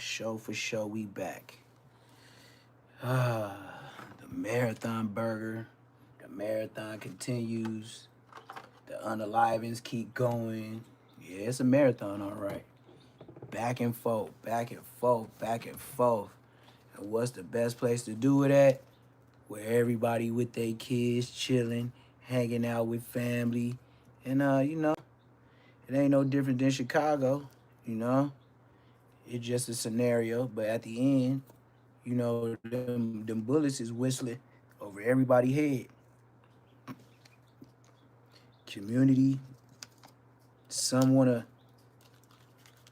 For sure, we back. The marathon burger. The marathon continues. The unalivings keep going. Yeah, it's a marathon, all right. Back and forth, back and forth, back and forth. And what's the best place to do it at? Where everybody with their kids chilling, hanging out with family. And it ain't no different than Chicago, you know. It's just a scenario, but at the end, them bullets is whistling over everybody's head. Community, some wanna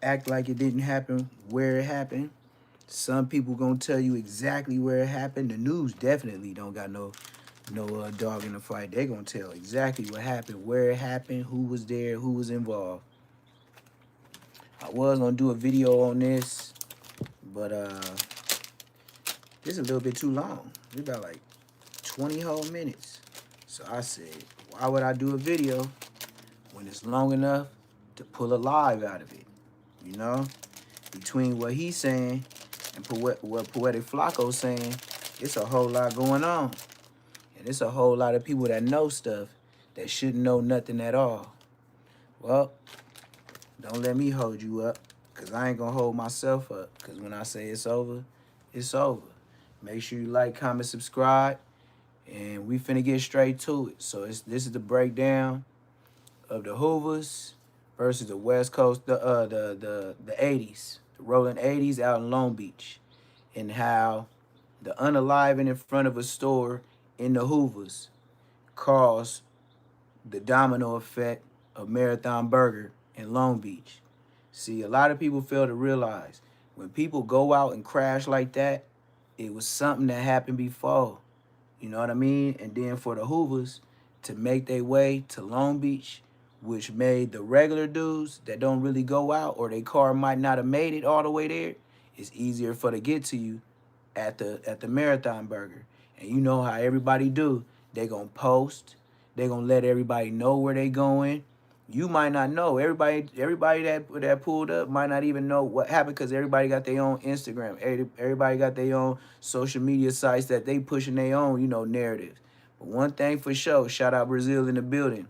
act like it didn't happen where it happened. Some people gonna tell you exactly where it happened. The news definitely don't got no dog in the fight. They gonna tell exactly what happened, where it happened, who was there, who was involved. I was gonna do a video on this, but this is a little bit too long. It's about like 20 whole minutes. So I said, why would I do a video when it's long enough to pull a live out of it? You know? Between what he's saying and what Poetic Flacco's saying, it's a whole lot going on. And it's a whole lot of people that know stuff that shouldn't know nothing at all. Well, don't let me hold you up, because I ain't going to hold myself up. Because when I say it's over, it's over. Make sure you like, comment, subscribe, and we finna get straight to it. So this is the breakdown of the Hoovers versus the West Coast, the 80's, the rolling 80's out in Long Beach, and how the unaliving in front of a store in the Hoovers caused the domino effect of Marathon Burger in Long Beach. See, a lot of people fail to realize when people go out and crash like that, it was something that happened before. You know what I mean? And then for the Hoovers to make their way to Long Beach, which made the regular dudes that don't really go out or their car might not have made it all the way there, it's easier for to get to you at the Marathon Burger. And you know how everybody do. They gonna post. They gonna let everybody know where they going. You might not know. Everybody that pulled up might not even know what happened, because everybody got their own Instagram. Everybody got their own social media sites that they pushing their own, narratives. But one thing for sure, shout out Brazil in the building.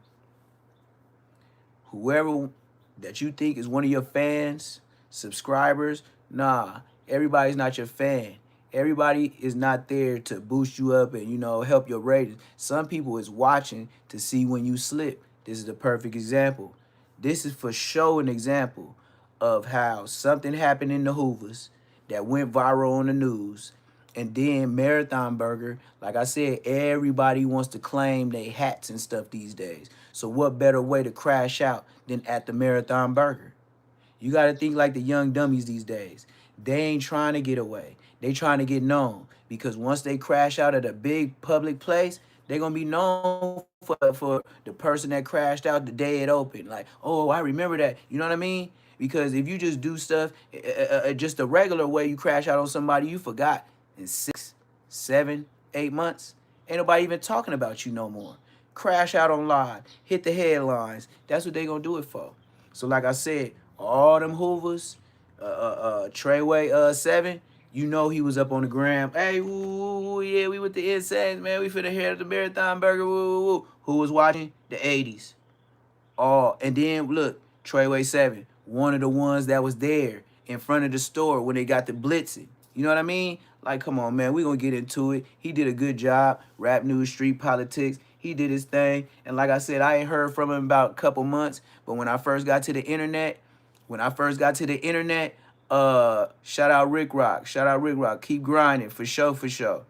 Whoever that you think is one of your fans, subscribers, nah, everybody's not your fan. Everybody is not there to boost you up and, help your ratings. Some people is watching to see when you slip. This is the perfect example. This is for sure an example of how something happened in the Hoovers that went viral on the news. And then Marathon Burger, like I said, everybody wants to claim they hats and stuff these days. So what better way to crash out than at the Marathon Burger? You got to think like the young dummies these days. They ain't trying to get away. They trying to get known, because once they crash out at a big public place, they're going to be known for the person that crashed out the day it opened. Like, oh, I remember that. You know what I mean? Because if you just do stuff just the regular way, you crash out on somebody you forgot in 6, 7, 8 months, ain't nobody even talking about you no more. Crash out on live, hit the headlines. That's what they gonna do it for. So like I said, all them Hoovers, Treyway 7, he was up on the gram. Hey, woo, yeah, we with the Insanes, man. We finna hear the Marathon Burger, woo, woo. Who was watching? The 80's. Oh, and then look, Treyway 7, one of the ones that was there in front of the store when they got the blitzing. You know what I mean? Like, come on, man, we gonna get into it. He did a good job. Rap news, street politics. He did his thing. And like I said, I ain't heard from him about a couple months. But when I first got to the internet, shout out Rick Rock. Shout out Rick Rock. Keep grinding, for sure, for sure.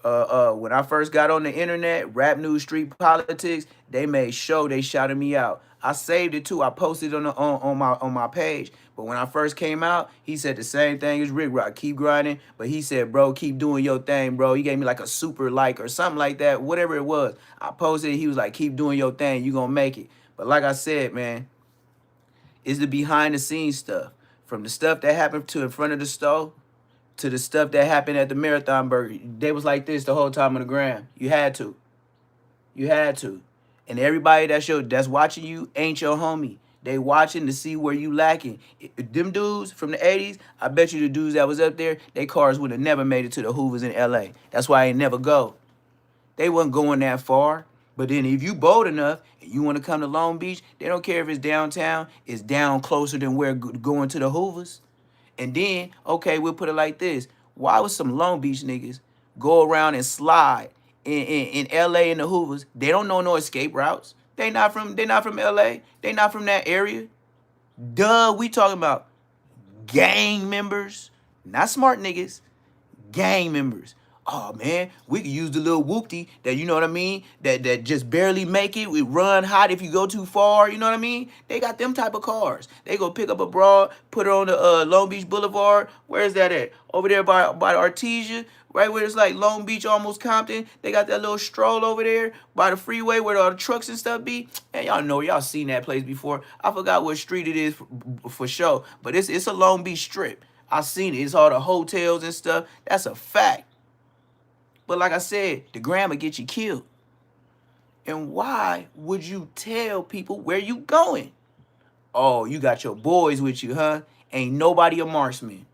When I first got on the internet, rap news, street politics, they made sure they shouted me out. I saved it too. I posted it on my page. But when I first came out, he said the same thing as Rick Rock. Keep grinding. But he said, bro, keep doing your thing, bro. He gave me like a super like or something like that, whatever it was. I posted it. He was like, keep doing your thing. You gonna make it. But like I said, man, it's the behind the scenes stuff. From the stuff that happened to in front of the store to the stuff that happened at the Marathon Burger. They was like this the whole time on the gram. You had to. You had to. And everybody that's watching you ain't your homie. They watching to see where you lacking. Them dudes from the 80s, I bet you the dudes that was up there, they cars would have never made it to the Hoovers in LA. That's why I ain't never go. They wasn't going that far. But then if you bold enough and you want to come to Long Beach, they don't care if it's downtown, it's down closer than where going to the Hoovers. And then, okay, we'll put it like this. Why would some Long Beach niggas go around and slide in LA in the Hoovers? They don't know no escape routes. They not from LA. They not from that area. Duh, we talking about gang members, not smart niggas, gang members. Oh man, we could use the little whoopty that, you know what I mean, that just barely make it. We run hot if you go too far, you know what I mean? They got them type of cars. They go pick up a broad, put her on the Long Beach Boulevard. Where is that at? Over there by the Artesia, right where it's like Long Beach, almost Compton. They got that little stroll over there by the freeway where all the trucks and stuff be. And y'all know, y'all seen that place before. I forgot what street it is for sure, but it's a Long Beach strip. I seen it. It's all the hotels and stuff. That's a fact. But like I said, the gram will get you killed. And why would you tell people where you going? Oh, you got your boys with you, huh? Ain't nobody a marksman.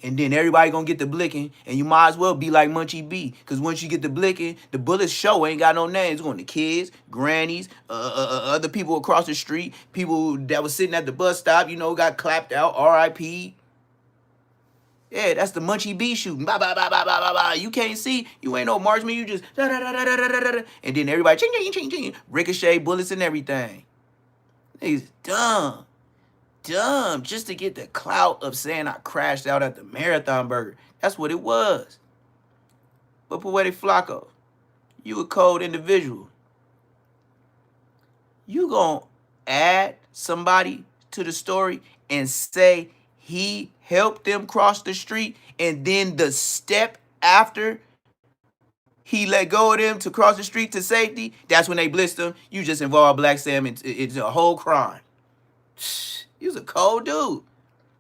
And then everybody gonna get the blicking, and you might as well be like Munchie B. Because once you get the blicking, the bullets show ain't got no names. It's going to kids, grannies, other people across the street, people that was sitting at the bus stop, you know, got clapped out, R.I.P. Yeah, that's the Munchie B shooting. Bah, bah, bah, bah, bah, bah, bah. You can't see. You ain't no marksman. You just da, da, da, da, da, da, da, da. And then everybody ching, ching, ching, ching. Ricochet bullets and everything. Niggas dumb. Dumb. Just to get the clout of saying I crashed out at the Marathon Burger. That's what it was. But Poetic Flacco, you a cold individual. You gonna add somebody to the story and say he helped them cross the street, and then the step after he let go of them to cross the street to safety, that's when they blitzed him. You just involved Black Sam into a whole crime. He was a cold dude.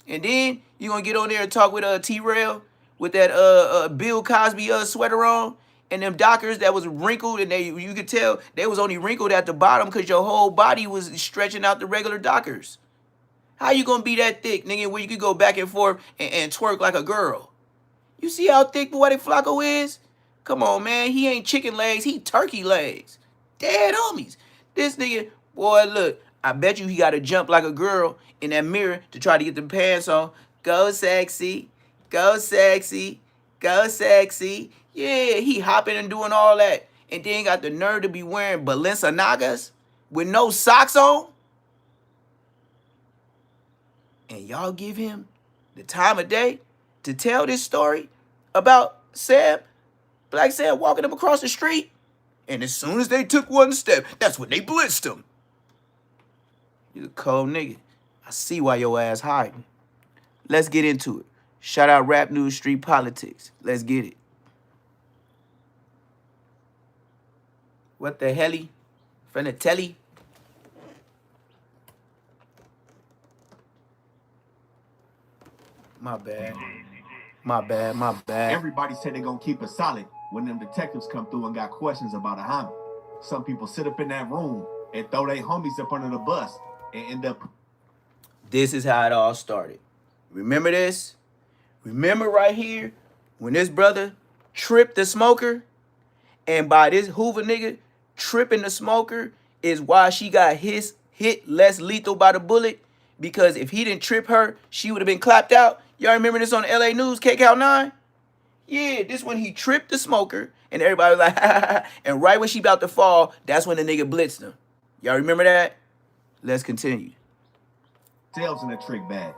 And then you gonna get on there and talk with T-Rail with that Bill Cosby sweater on and them Dockers that was wrinkled, and you could tell they was only wrinkled at the bottom because your whole body was stretching out the regular Dockers. How you gonna be that thick, nigga, where you could go back and forth and twerk like a girl? You see how thick Poetic Flacco is? Come on, man. He ain't chicken legs. He turkey legs. Dead homies. This nigga, boy, look, I bet you he got to jump like a girl in that mirror to try to get the pants on. Go sexy. Go sexy. Go sexy. Yeah, he hopping and doing all that. And then got the nerve to be wearing Balenciagas with no socks on. And y'all give him the time of day to tell this story about Sam, Black Sam walking him across the street. And as soon as they took one step, that's when they blitzed him. You a cold nigga. I see why your ass hiding. Let's get into it. Shout out Rap News Street Politics. Let's get it. What the helly? Frenatelli? My bad. My bad, my bad. Everybody said they're going to keep it solid when them detectives come through and got questions about a homie. Some people sit up in that room and throw their homies up under the bus and end up... This is how it all started. Remember this? Remember right here when this brother tripped the smoker? And by this Hoover nigga tripping the smoker is why she got hit less lethal by the bullet. Because if he didn't trip her, she would have been clapped out. Y'all remember this on LA News, KCOW 9? Yeah, this when he tripped the smoker, and everybody was like, ha, ha, ha. And right when she about to fall, that's when the nigga blitzed him. Y'all remember that? Let's continue. Sales in the trick bag.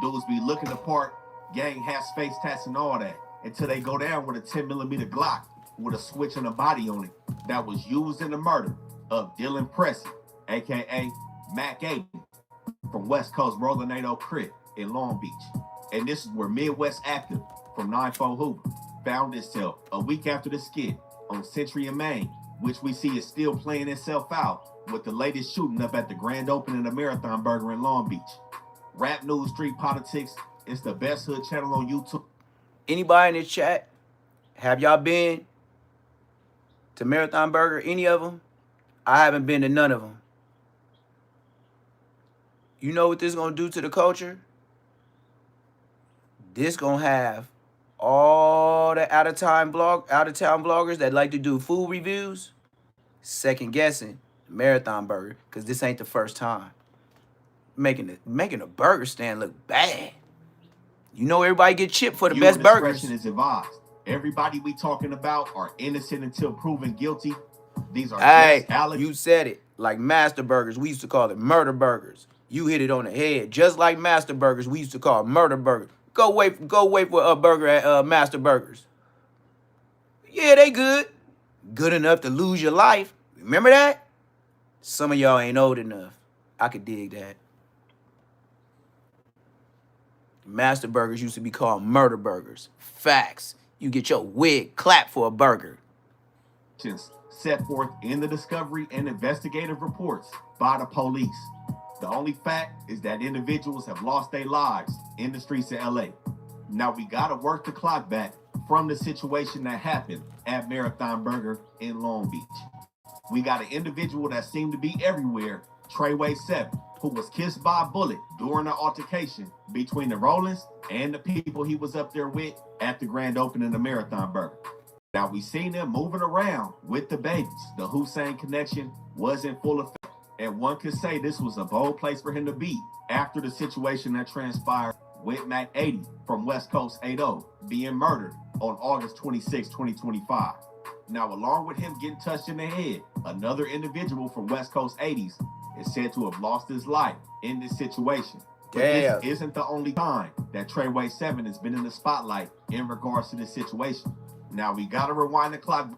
Dudes be looking the part, gang hats, face tats, and all that, until they go down with a 10mm Glock with a switch and a body on it that was used in the murder of Dylan Preston, a.k.a. Mac Aiden, from West Coast Rollinado Crit in Long Beach. And this is where Midwest Active from 94 Hoover found itself a week after the skit on Century and Main, which we see is still playing itself out with the latest shooting up at the grand opening of Marathon Burger in Long Beach. Rap News Street Politics is the best hood channel on YouTube. Anybody in the chat, have y'all been to Marathon Burger, any of them? I haven't been to none of them. You know what this gonna do to the culture? This gonna have all the out of town bloggers that like to do food reviews second guessing the Marathon Burger because this ain't the first time making a burger stand look bad. You know everybody get chipped for the Viewer best burgers. discretion is advised. Everybody we talking about are innocent until proven guilty. These are Hey, just allegations. you said it. Like Master Burgers, we used to call it murder burgers. You hit it on the head. Just like Master Burgers, we used to call murder burgers. Go wait for a burger at Master Burgers. Yeah, they good. Good enough to lose your life. Remember that? Some of y'all ain't old enough. I could dig that. Master Burgers used to be called murder burgers. Facts. You get your wig clapped for a burger. Set forth in the discovery and investigative reports by the police. The only fact is that individuals have lost their lives in the streets of LA. Now we gotta work the clock back from the situation that happened at Marathon Burger in Long Beach. We got an individual that seemed to be everywhere, Treyway 7, who was kissed by a bullet during an altercation between the Rollins and the people he was up there with at the grand opening of Marathon Burger. Now we seen them moving around with the babies. The Hussein connection was in full effect. And one could say this was a bold place for him to be after the situation that transpired with Mac 80 from West Coast 80 being murdered on August 26, 2025. Now, along with him getting touched in the head, another individual from West Coast 80s is said to have lost his life in this situation. But this isn't the only time that Treyway 7 has been in the spotlight in regards to this situation. Now we gotta rewind the clock.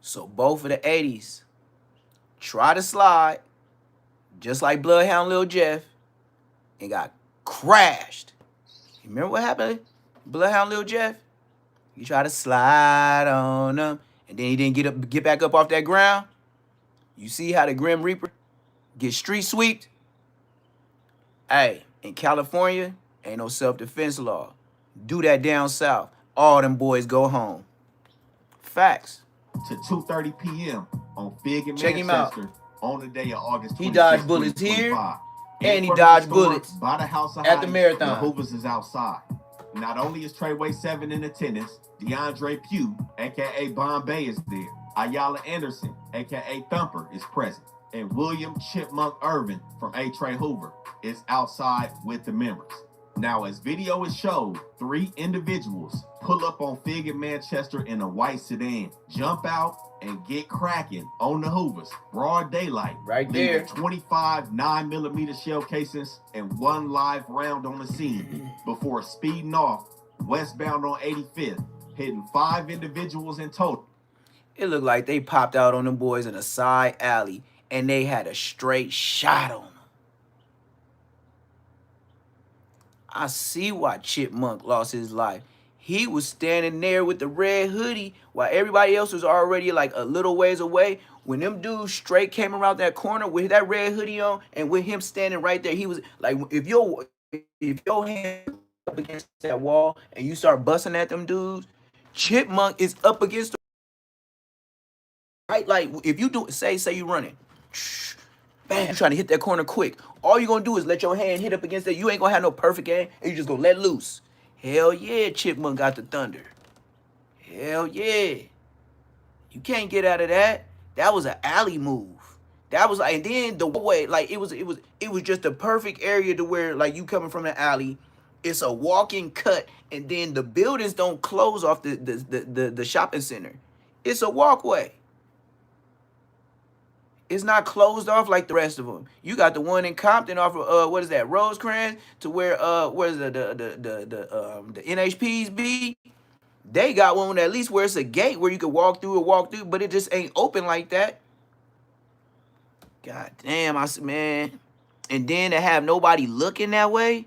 So both of the 80s try to slide, just like Bloodhound Lil Jeff, and got crashed. You remember what happened? Bloodhound Lil Jeff? He tried to slide on him, and then he didn't get back up off that ground. You see how the Grim Reaper gets street sweeped? Hey, in California, ain't no self-defense law. Do that down south. All them boys go home. Facts. To 2:30 p.m. on Fig and Check Manchester on the day of August 26, he dodged bullets here, and he dodged bullets by the house of at the Marathon. The Hoovers is outside. Not only is Treyway 7 in attendance, DeAndre Pugh, a.k.a. Bombay, is there. Ayala Anderson, a.k.a. Thumper, is present. And William Chipmunk Irvin from A. Trey Hoover is outside with the members. Now, as video is showed, 3 individuals pull up on Fig in Manchester in a white sedan, jump out, and get cracking on the Hoovers. Broad daylight. Right there. 25 9mm shell casings and 1 live round on the scene before speeding off westbound on 85th, hitting 5 individuals in total. It looked like they popped out on them boys in a side alley, and they had a straight shot on them. I see why Chipmunk lost his life. He was standing there with the red hoodie while everybody else was already like a little ways away. When them dudes straight came around that corner with that red hoodie on and with him standing right there, he was like, if your hand up against that wall and you start busting at them dudes, Chipmunk is up against the right. Like if you do say you running, bam, you trying to hit that corner quick. All you gonna do is let your hand hit up against that. You ain't gonna have no perfect aim, and you just gonna let loose. Hell yeah, Chipmunk got the thunder. Hell yeah. You can't get out of that. That was an alley move. That was like, and then the way, like it was just the perfect area to where like you coming from the alley, it's a walking cut, and then the buildings don't close off the shopping center. It's a walkway. It's not closed off like the rest of them. You got the one in Compton off of what is that, Rosecrans, to where where is the NHPs be? They got one at least where it's a gate where you can walk through, but it just ain't open like that. God damn, man. And then to have nobody looking that way,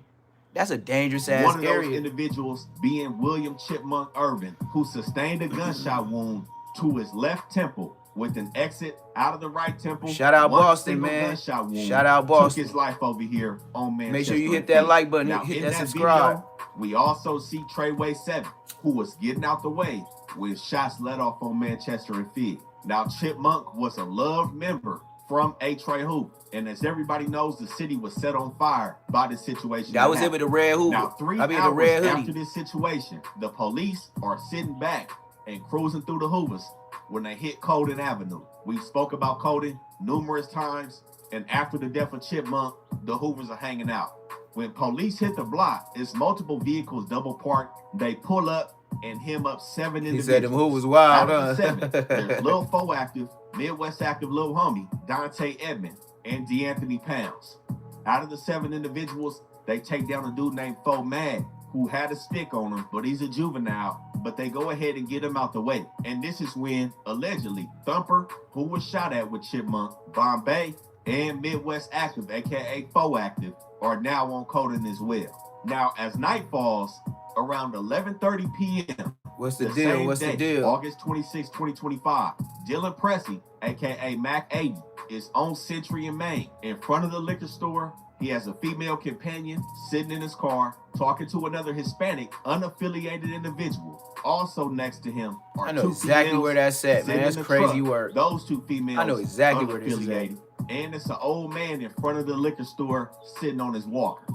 that's a dangerous ass area. One of those individuals being William Chipmunk Irvin, who sustained a gunshot wound to his left temple with an exit out of the right temple. Shout out Boston, man. Shout out Boston. Took his life over here on Manchester. Make sure you hit that like button. Now, hit that subscribe. Video, we also see Treyway 7, who was getting out the way when shots let off on Manchester and Fig. Now, Chipmunk was a loved member from a Trey Hoover. And as everybody knows, the city was set on fire by this situation. That was it with the red Hoover. Now, 3 hours after this situation, the police are sitting back and cruising through the Hoovers when they hit Colden Avenue. We spoke about Colden numerous times, and after the death of Chipmunk, the Hoovers are hanging out. When police hit the block, it's multiple vehicles double parked. They pull up and hem up 7 individuals. He said them Hoovers wild, Out of the 7, there's Lil Fo Active, Midwest Active Lil Homie, Dante Edmond, and DeAnthony Pounds. Out of the 7 individuals, they take down a dude named Fo Mad, who had a stick on him, but he's a juvenile, but they go ahead and get him out the way. And this is when, allegedly, Thumper, who was shot at with Chipmunk, Bombay, and Midwest Active, aka Fo Active, are now on Colden as well. Now, as night falls, around 11:30 p.m., What's the deal? What's the deal? August 26, 2025, Dylan Pressey, aka Mac 80, is on Century and Main. In front of the liquor store, he has a female companion sitting in his car, talking to another Hispanic, unaffiliated individual. Also next to him are I know 2 exactly females where that's at, man. That's crazy work. Those 2 females I know exactly where this is at. And it's an old man in front of the liquor store sitting on his walker.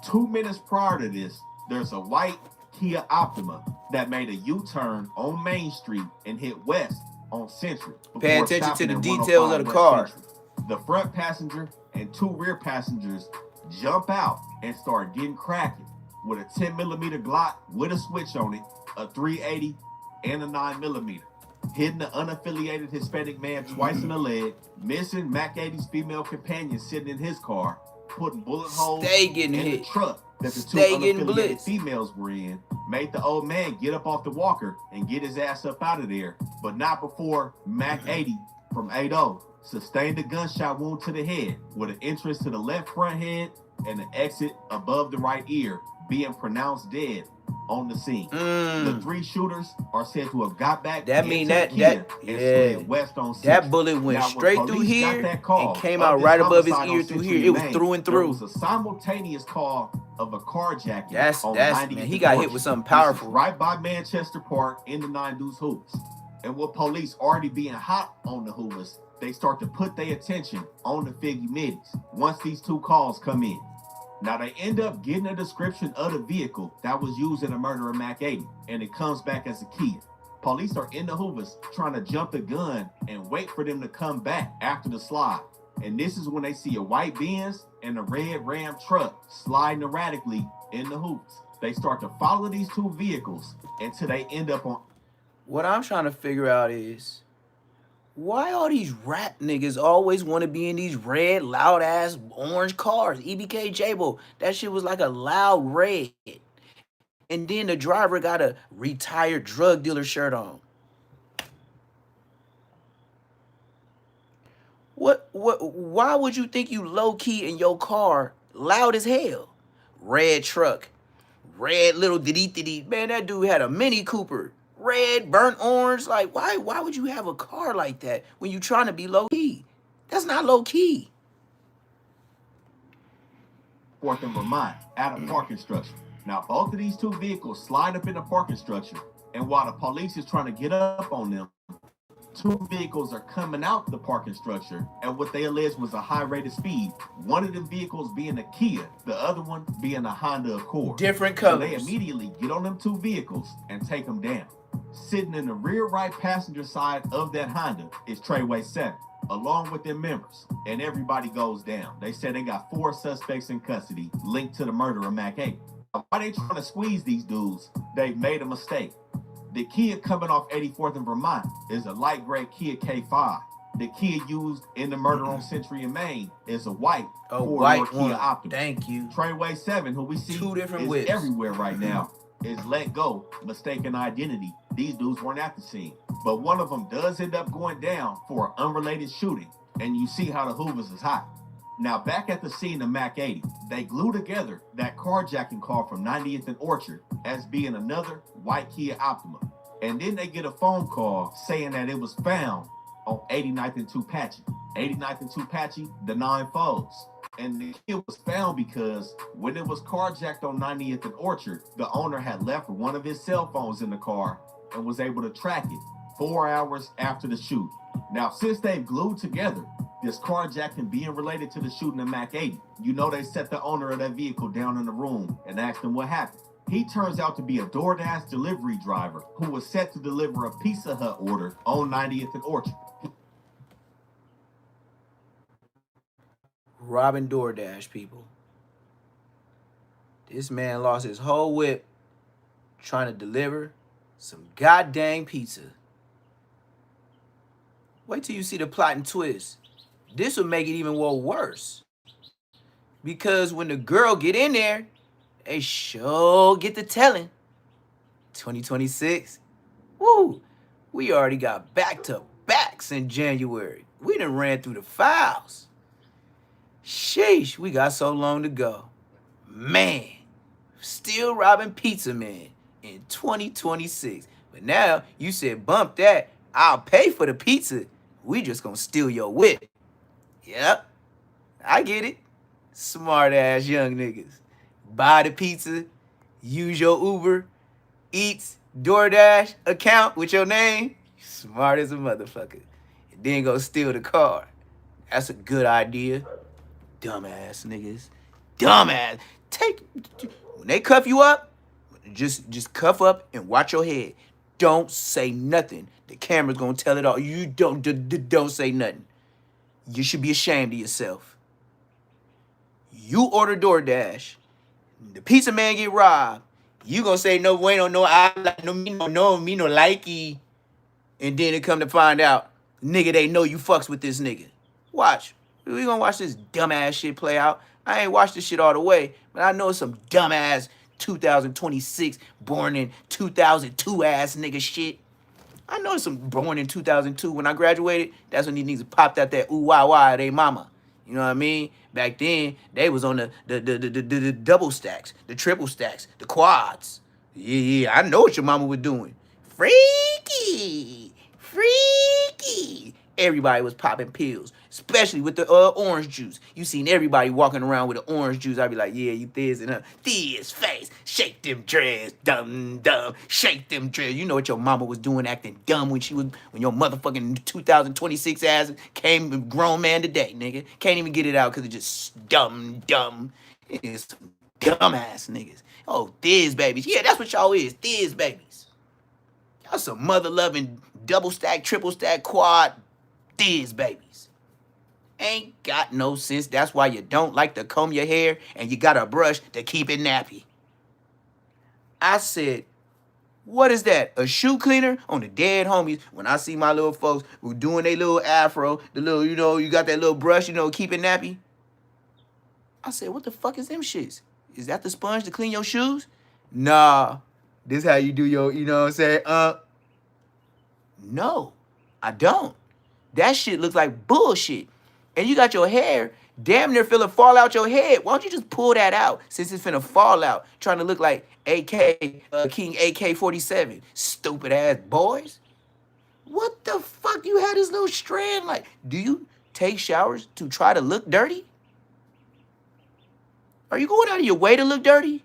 2 minutes prior to this, there's a white Kia Optima that made a U-turn on Main Street and hit west on Century. Pay attention to the details of the car. The front passenger and 2 rear passengers jump out and start getting cracking with a 10mm Glock with a switch on it, a 380, and a 9mm. Hitting the unaffiliated Hispanic man twice in the leg, missing Mac 80's female companion sitting in his car, putting bullet holes in the truck that the 2 unaffiliated females were in, made the old man get up off the walker and get his ass up out of there, but not before Mac 80 from 80 sustained a gunshot wound to the head with an entrance to the left front head and an exit above the right ear, being pronounced dead on the scene. The 3 shooters are said to have got back. That mean that west on that bullet went straight through here and came out right above his ear through here. It was through and through. There was a simultaneous call of a carjacking. That's man. He got hit with something powerful. Right by Manchester Park in the 9 Deuce Hoovers. And with police already being hot on the Hoovers, they start to put their attention on the Figgy Middies once these 2 calls come in. Now, they end up getting a description of the vehicle that was used in the murder of Mac 80, and it comes back as a Kia. Police are in the Hoovers trying to jump the gun and wait for them to come back after the slide. And this is when they see a white Benz and a red Ram truck sliding erratically in the Hoovers. They start to follow these 2 vehicles until they end up on... What I'm trying to figure out is, why all these rap niggas always want to be in these red, loud-ass orange cars? EBK Jabo, that shit was like a loud red. And then the driver got a retired drug dealer shirt on. Why would you think you low-key in your car loud as hell? Red truck, red little diddy. Man, that dude had a Mini Cooper. Red, burnt orange. Like, why would you have a car like that when you're trying to be low-key? That's not low-key. 4th and Vermont at a parking structure. Now, both of these 2 vehicles slide up in the parking structure, and while the police is trying to get up on them, 2 vehicles are coming out the parking structure at what they allege was a high rate of speed. One of the vehicles being a Kia, the other one being a Honda Accord. Different colors. So they immediately get on them 2 vehicles and take them down. Sitting in the rear right passenger side of that Honda is Treyway 7, along with their members, and everybody goes down. They said they got 4 suspects in custody linked to the murder of Mac 8. Why they trying to squeeze these dudes? They made a mistake. The Kia coming off 84th and Vermont is a light gray Kia K5. The Kia used in the murder on Century and Main is a white white Kia Optima. Thank you. Treyway 7, who we see 2 different is whips everywhere right now, is let go, mistaken identity. These dudes weren't at the scene. But one of them does end up going down for an unrelated shooting, and you see how the Hoovers is hot. Now, back at the scene of Mac 80, they glue together that carjacking call from 90th and Orchard as being another white Kia Optima. And then they get a phone call saying that it was found on 89th and Tupachi. 89th and Tupachi, the 9 foes. And the Kia was found because when it was carjacked on 90th and Orchard, the owner had left one of his cell phones in the car and was able to track it 4 hours after the shoot. Now, since they've glued together This carjacking being related to the shooting in Mac 80. You know they set the owner of that vehicle down in the room and asked him what happened. He turns out to be a DoorDash delivery driver who was set to deliver a Pizza Hut order on 90th and Orchard. Robbing DoorDash, people. This man lost his whole whip trying to deliver some goddamn pizza. Wait till you see the plot and twist. This will make it even worse. Because when the girl get in there, they sure get to telling. 2026, woo, we already got back-to-backs in January. We done ran through the files. Sheesh, we got so long to go. Man, still robbing pizza man in 2026. But now you said bump that, I'll pay for the pizza. We just gonna steal your whip. Yep, I get it. Smart ass young niggas. Buy the pizza, use your Uber, Eats, DoorDash account with your name. Smart as a motherfucker. And then go steal the car. That's a good idea. Dumbass niggas. Dumbass. When they cuff you up, just cuff up and watch your head. Don't say nothing. The camera's gonna tell it all. You don't say nothing. You should be ashamed of yourself. You order DoorDash. The pizza man get robbed. You gonna say no bueno, no I like no me no likey. And then it come to find out, nigga, they know you fucks with this nigga. Watch. We gonna watch this dumbass shit play out. I ain't watched this shit all the way, but I know it's some dumbass 2026, born in 2002 ass nigga shit. I know it's some born in 2002. When I graduated, that's when these niggas popped out that ooh wah wah they mama. You know what I mean? Back then, they was on the double stacks, the triple stacks, the quads. Yeah, I know what your mama was doing. Freaky. Everybody was popping pills, especially with the orange juice. You seen everybody walking around with the orange juice. I'd be like, yeah, you thiz in her. Thiz face. Shake them dreads, dumb. Shake them dreads. You know what your mama was doing, acting dumb when your motherfucking 2026 ass came a grown man today, nigga. Can't even get it out because it's just dumb. It's some dumbass niggas. Oh, thiz babies. Yeah, that's what y'all is, thiz babies. Y'all some mother-loving double stack, triple stack, quad thiz babies. Ain't got no sense. That's why you don't like to comb your hair and you got a brush to keep it nappy. I said, what is that? A shoe cleaner on the dead homies? When I see my little folks who doing their little afro, the little, you got that little brush, keep it nappy. I said, what the fuck is them shits? Is that the sponge to clean your shoes? Nah, this how you do your, you know what I'm saying? No, I don't. That shit looks like bullshit. And you got your hair damn near finna fall out your head. Why don't you just pull that out since it's finna fall out, trying to look like King AK-47. Stupid ass boys. What the fuck you had this little strand like? Do you take showers to try to look dirty? Are you going out of your way to look dirty?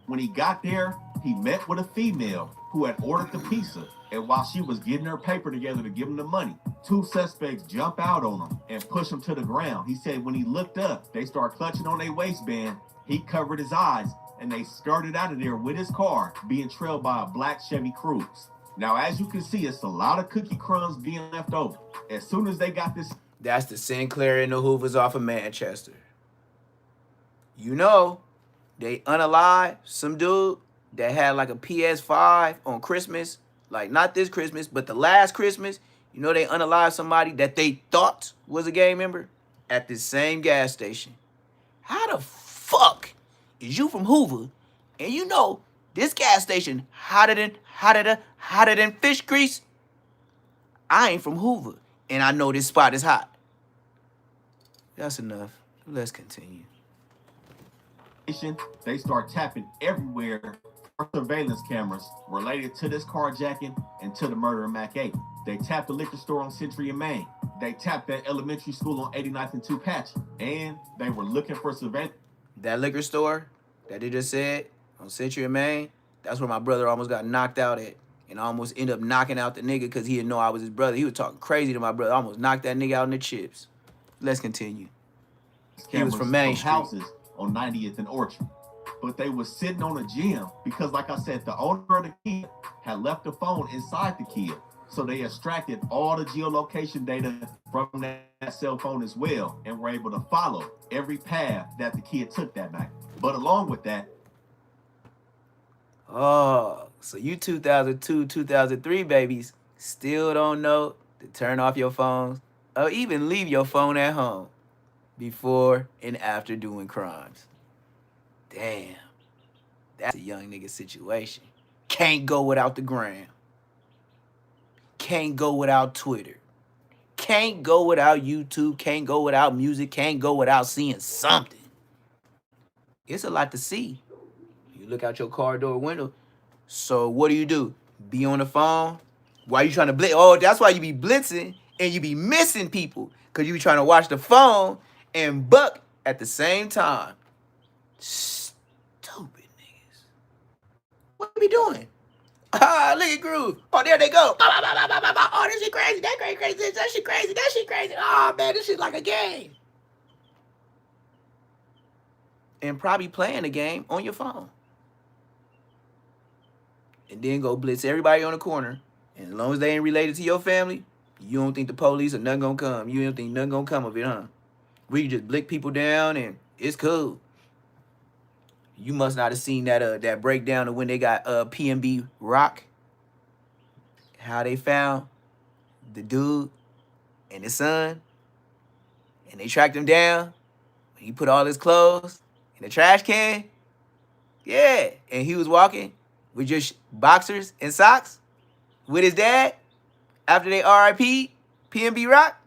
When he got there, he met with a female who had ordered the pizza. And while she was getting her paper together to give him the money, two suspects jump out on him and push him to the ground. He said when he looked up, they started clutching on their waistband. He covered his eyes and they started out of there with his car being trailed by a black Chevy Cruze. Now, as you can see, it's a lot of cookie crumbs being left over. As soon as they got this... That's the Sinclair and the Hoovers off of Manchester. You know, they unalived some dude that had like a PS5 on Christmas. Like, not this Christmas, but the last Christmas. You know, they unalived somebody that they thought was a gang member at this same gas station. How the fuck is you from Hoover and you know this gas station hotter than fish grease? I ain't from Hoover and I know this spot is hot. That's enough. Let's continue. They start tapping everywhere for surveillance cameras related to this carjacking and to the murder of Mac 8. They tapped the liquor store on Century and Main. They tapped that elementary school on 89th and 2 Patch. And they were looking for surveillance. That liquor store that they just said on Century and Main, that's where my brother almost got knocked out at and I almost end up knocking out the nigga because he didn't know I was his brother. He was talking crazy to my brother. I almost knocked that nigga out in the chips. Let's continue. He was from Main Street. Houses on 90th and Orchard. But they were sitting on a gym because, like I said, the owner of the kid had left the phone inside the kid. So they extracted all the geolocation data from that cell phone as well and were able to follow every path that the kid took that night. But along with that, oh, so you 2002, 2003 babies still don't know to turn off your phones or even leave your phone at home before and after doing crimes. Damn, that's a young nigga situation. Can't go without the gram. Can't go without Twitter. Can't go without YouTube. Can't go without music. Can't go without seeing something. It's a lot to see. You look out your car door window. So what do? Be on the phone? Why you trying to blitz? Oh, that's why you be blitzing and you be missing people. Because you be trying to watch the phone and buck at the same time. Stupid niggas. What you be doing? Ah, look at Groove. Oh, there they go. Oh, this shit crazy. That crazy. That shit crazy. That shit crazy. Oh, man, this shit like a game. And probably playing the game on your phone. And then go blitz everybody on the corner. And as long as they ain't related to your family, you don't think the police or nothing gonna come. You don't think nothing gonna come of it, huh? We just blick people down and it's cool. You must not have seen that breakdown of when they got PNB Rock. How they found the dude and his son. And they tracked him down. He put all his clothes in the trash can. Yeah. And he was walking with just boxers and socks with his dad after they RIP PNB Rock.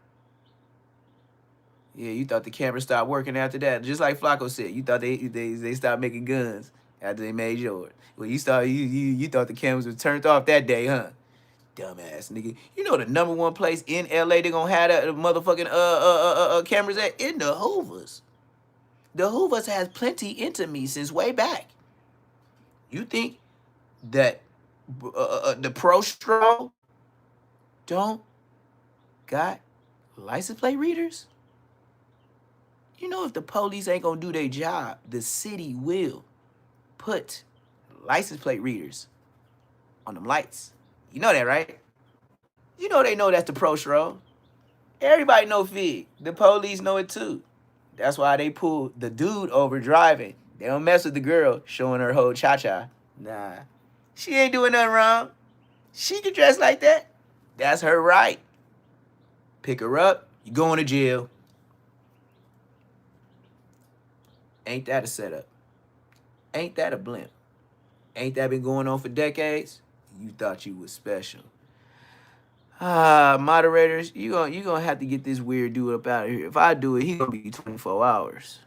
Yeah, you thought the camera stopped working after that. Just like Flacco said, you thought they stopped making guns after they made yours. Well, you thought the cameras were turned off that day, huh? Dumbass nigga. You know the number one place in LA they gonna have the motherfucking cameras at? In the Hoovers. The Hoovers has plenty into me since way back. You think that the Pro Stroll don't got license plate readers? You know, if the police ain't gonna do their job, the city will put license plate readers on them lights. You know that, right? You know they know that's the Pro Stroll. Everybody know Fig. The police know it too. That's why they pulled the dude over driving. They don't mess with the girl showing her whole cha-cha. Nah. She ain't doing nothing wrong. She can dress like that. That's her right. Pick her up, you going to jail. Ain't that a setup? Ain't that a blimp? Ain't that been going on for decades? You thought you was special. Moderators, you gonna have to get this weird dude up out of here. If I do it, he gonna be 24 hours.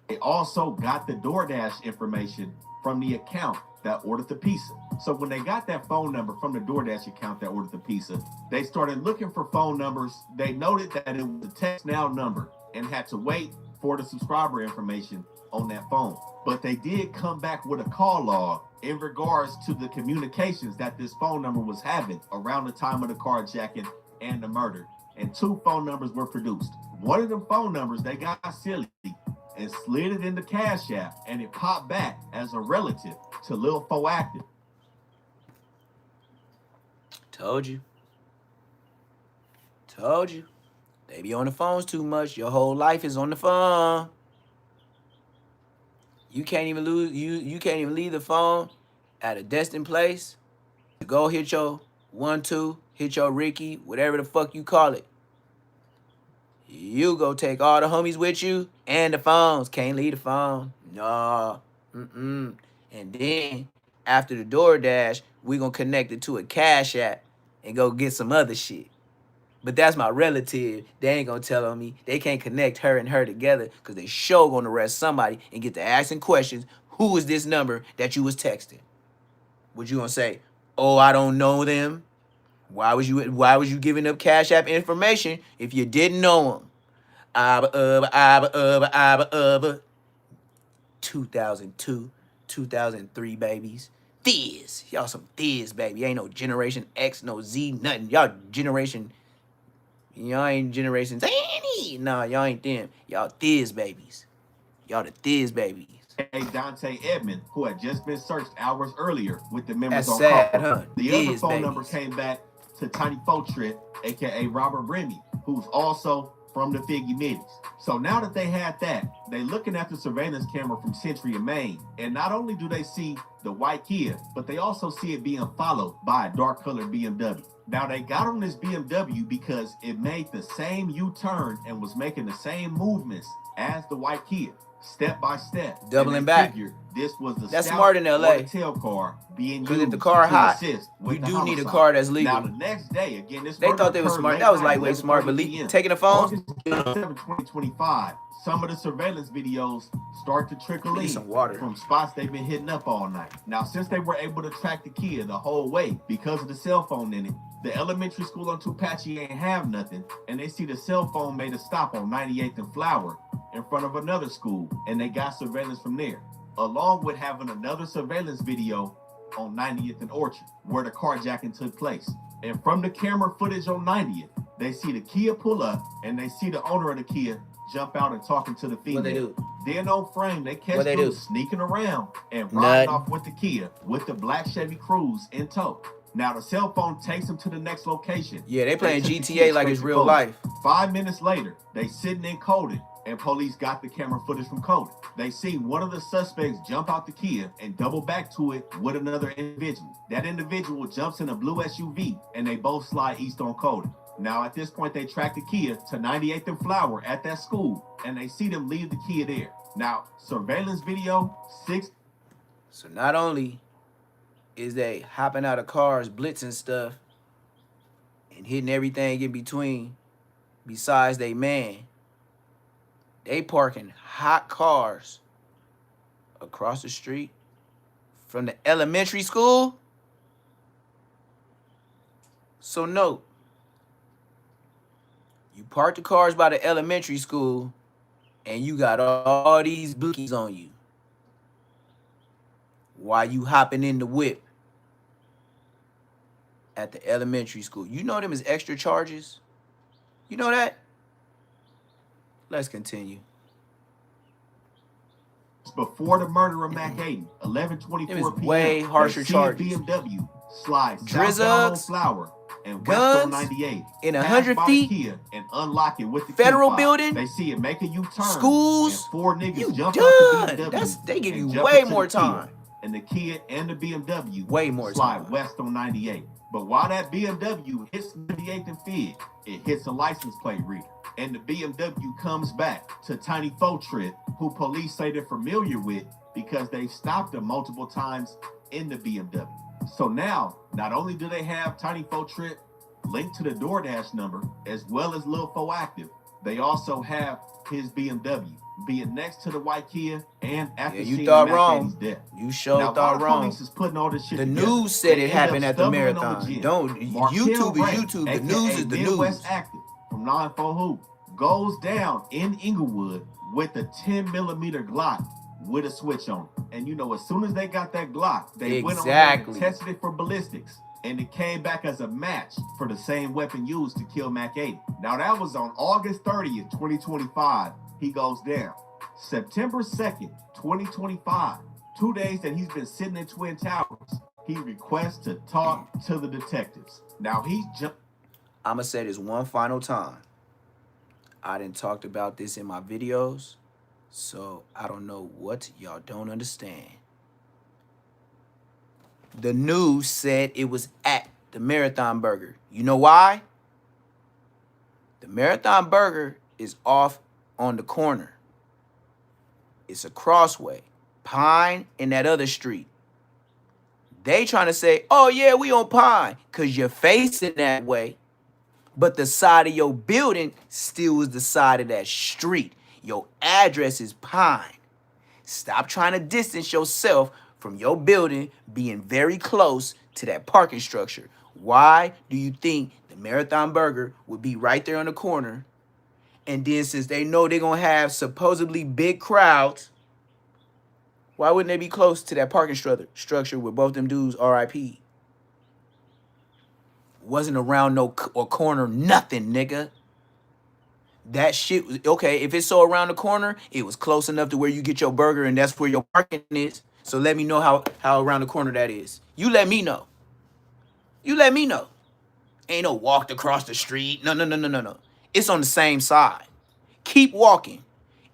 They also got the DoorDash information from the account that ordered the pizza. So when they got that phone number from the DoorDash account that ordered the pizza, they started looking for phone numbers. They noted that it was a text now number and had to wait for the subscriber information on that phone. But they did come back with a call log in regards to the communications that this phone number was having around the time of the carjacking and the murder. And 2 phone numbers were produced. One of them phone numbers, they got silly and slid it into Cash App, and it popped back as a relative to Lil Fo Active. Told you. They be on the phones too much. Your whole life is on the phone. You can't even leave the phone at a destined place. Go hit your 1-2, hit your Ricky, whatever the fuck you call it. You go take all the homies with you and the phones. Can't leave the phone. No. And then after the DoorDash, we gonna connect it to a Cash App and go get some other shit. But that's my relative. They ain't gonna tell on me. They can't connect her and her together because they sure gonna arrest somebody and get to asking questions. Who is this number that you was texting? What you gonna say? Oh, I don't know them. Why was you giving up Cash App information if you didn't know them? 2002, 2003 babies. Thiz. Y'all some Thiz, baby. Ain't no Generation X, no Z, nothing. Y'all ain't Generation Z. Nah, y'all ain't them. Y'all Thiz babies. Y'all the Thiz babies. Dante Edmond, who had just been searched hours earlier with the members That's on sad, call. huh? The other Thiz phone number babies. came back to Tiny Fotrit, aka Robert Remy, who's also from the Figgy Middies. So now that they had that, they looking at the surveillance camera from Century and Maine, and not only do they see the white Kia, but they also see it being followed by a dark colored BMW. Now they got on this BMW because it made the same U-turn and was making the same movements as the white Kia, step by step. Doubling back. This was the that's scout smart in LA. or the tail car being used If the car to hot, assist with you the do homicide. need a car that's legal. Now the next day, again, this they thought they was smart. That was lightweight smart, but taking the phone. August 7, 2025. Some of the surveillance videos start to trickle in some water from spots they've been hitting up all night. Now, since they were able to track the Kia the whole way because of the cell phone in it, the elementary school on Tupachi ain't have nothing, and they see the cell phone made a stop on 98th and Flower in front of another school, and they got surveillance from there, along with having another surveillance video on 90th and Orchard, where the carjacking took place. And from the camera footage on 90th, they see the Kia pull up, and they see the owner of the Kia jump out and talking to the female. What they do? Then on frame, they catch them sneaking around and riding off with the Kia with the black Chevy Cruze in tow. Now the cell phone takes them to the next location. Yeah, they playing GTA like it's real life. 5 minutes later, they sitting in Colden, and police got the camera footage from Colden. They see one of the suspects jump out the Kia and double back to it with another individual. That individual jumps in a blue SUV, and they both slide east on Colden. Now at this point, they track the Kia to 98th and Flower at that school, and they see them leave the Kia there. Now, surveillance video 6. So not only is they hopping out of cars, blitzing stuff, and hitting everything in between, besides they man, they parking hot cars across the street from the elementary school. So note, you park the cars by the elementary school, and you got all these bookies on you while you hopping in the whip at the elementary school. You know them as extra charges? You know that? Let's continue. Before the murder of Mac 80, 11:24 p.m. way harsher charges. BMW slides Drizzles, on Flower and guns, West on 98 in 100 feet, Kia and unlock it with the federal key building. They see it make a U-turn. Schools. And 4 niggas You jump done. out the BMW. They give you jump way into more the Kia. time. And the Kia and the BMW Way more slide time. west on 98. But while that BMW hits 98th and Fig, it hits a license plate reader. And the BMW comes back to Tiny Fotrit, who police say they're familiar with because they've stopped him multiple times in the BMW. So now, not only do they have Tiny Fotrit linked to the DoorDash number, as well as Lil Fo Active, they also have his BMW being next to the white Kia and after you seeing thought Mac wrong. 80's death. You sure Now, thought while the wrong. police is putting all this shit The together, news said they it end happened up at the stumbling on marathon. gym. Don't Markel YouTube Ray, is YouTube. The aka news is the Midwest news. Active from 94 Hoop goes down in Inglewood with a 10mm Glock with a switch on it. And you know, as soon as they got that Glock, they went on there and tested it for ballistics. And it came back as a match for the same weapon used to kill Mac 80. Now that was on August 30th, 2025. He goes down. September 2nd, 2025, 2 days that he's been sitting in Twin Towers, he requests to talk to the detectives. Now he's I'ma say this one final time. I done talked about this in my videos, so I don't know what y'all don't understand. The news said it was at the Marathon Burger. You know why? The Marathon Burger is off on the corner. It's a crossway. Pine and that other street. They trying to say, oh yeah, we on Pine, because you're facing that way. But the side of your building still is the side of that street. Your address is Pine. Stop trying to distance yourself from your building being very close to that parking structure. Why do you think the Marathon Burger would be right there on the corner? And then since they know they're going to have supposedly big crowds, Why wouldn't they be close to that parking structure with both them dudes RIP? Wasn't around no or corner, nothing, nigga. That shit was okay. If it's so around the corner, it was close enough to where you get your burger and that's where your parking is. So let me know how around the corner that is. You let me know. You let me know. Ain't no walked across the street. No, no, no, no, no, no. It's on the same side. Keep walking.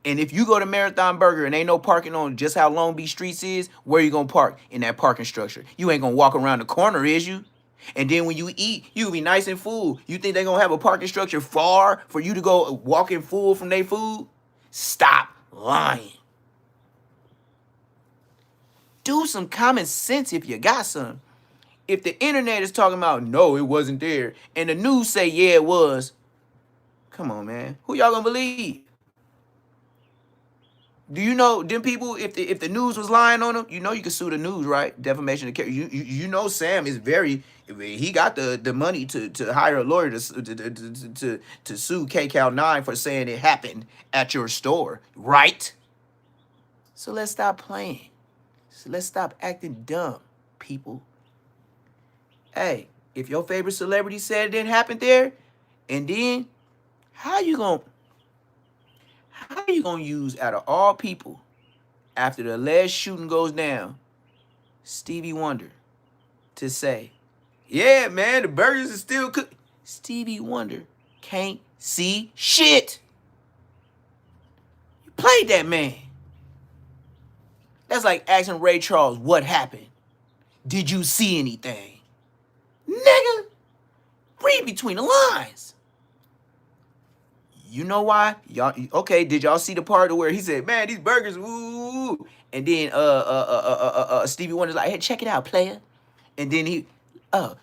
And if you go to Marathon Burger and ain't no parking on just how Long Beach Streets is, where you gonna park? In that parking structure. You ain't gonna walk around the corner, is you? And then when you eat, you be nice and full. You think they gonna have a parking structure far for you to go walking full from their food? Stop lying. Do some common sense if you got some. If the internet is talking about no, it wasn't there, and the news say yeah, it was, come on, man. Who y'all gonna believe? Do you know them people? If the news was lying on them, you know you can sue the news, right? Defamation of character. You know Sam is very. He got the money to hire a lawyer to sue KCal9 for saying it happened at your store, right? So let's stop playing. So let's stop acting dumb, people. Hey, if your favorite celebrity said it didn't happen there, and then how you gonna use out of all people after the alleged shooting goes down, Stevie Wonder, to say, yeah, man, the burgers are still cooked. Stevie Wonder can't see shit. You played that man. That's like asking Ray Charles what happened. Did you see anything? Nigga, read between the lines. You know why? Y'all okay, did y'all see the part where he said, man, these burgers, ooh. And then Stevie Wonder's like, hey, check it out, player. And then he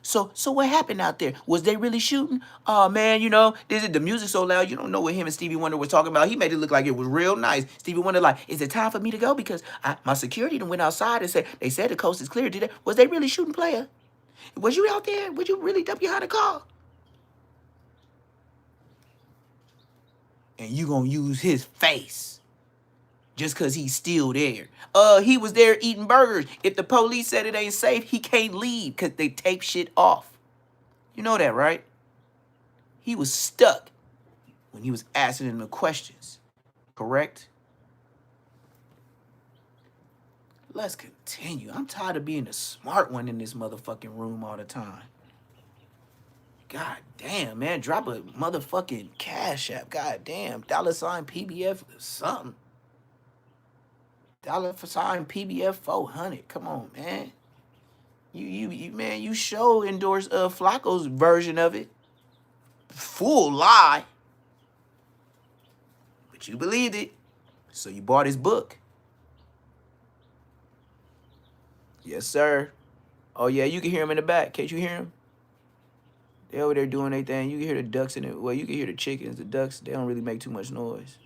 so what happened out there? Was they really shooting? Oh man, you know, the music so loud, you don't know what him and Stevie Wonder were talking about. He made it look like it was real nice. Stevie Wonder like, is it time for me to go? Because my security done went outside and said they said the coast is clear. Was they really shooting, player? Was you out there? Would you really duck behind the car? And you gonna use his face just cause he's still there. He was there eating burgers. If the police said it ain't safe, he can't leave cause they tape shit off. You know that, right? He was stuck when he was asking them the questions, correct? Let's continue. I'm tired of being the smart one in this motherfucking room all the time. God damn, man. Drop a motherfucking cash app. God damn. $ PBF something. $ PBF 400. Come on, man. You show endorse Flacco's version of it. Full lie. But you believed it. So you bought his book. Yes, sir. Oh yeah, you can hear him in the back. Can't you hear him? They over there doing their thing. You can hear the ducks in it. Well, you can hear the chickens. The ducks, they don't really make too much noise.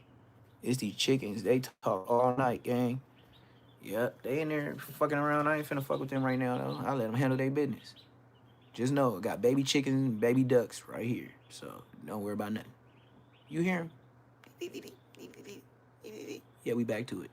It's these chickens. They talk all night, gang. Yep, they in there fucking around. I ain't finna fuck with them right now, though. I let them handle their business. Just know, I got baby chickens and baby ducks right here. So don't worry about nothing. You hear them? Yeah, we back to it.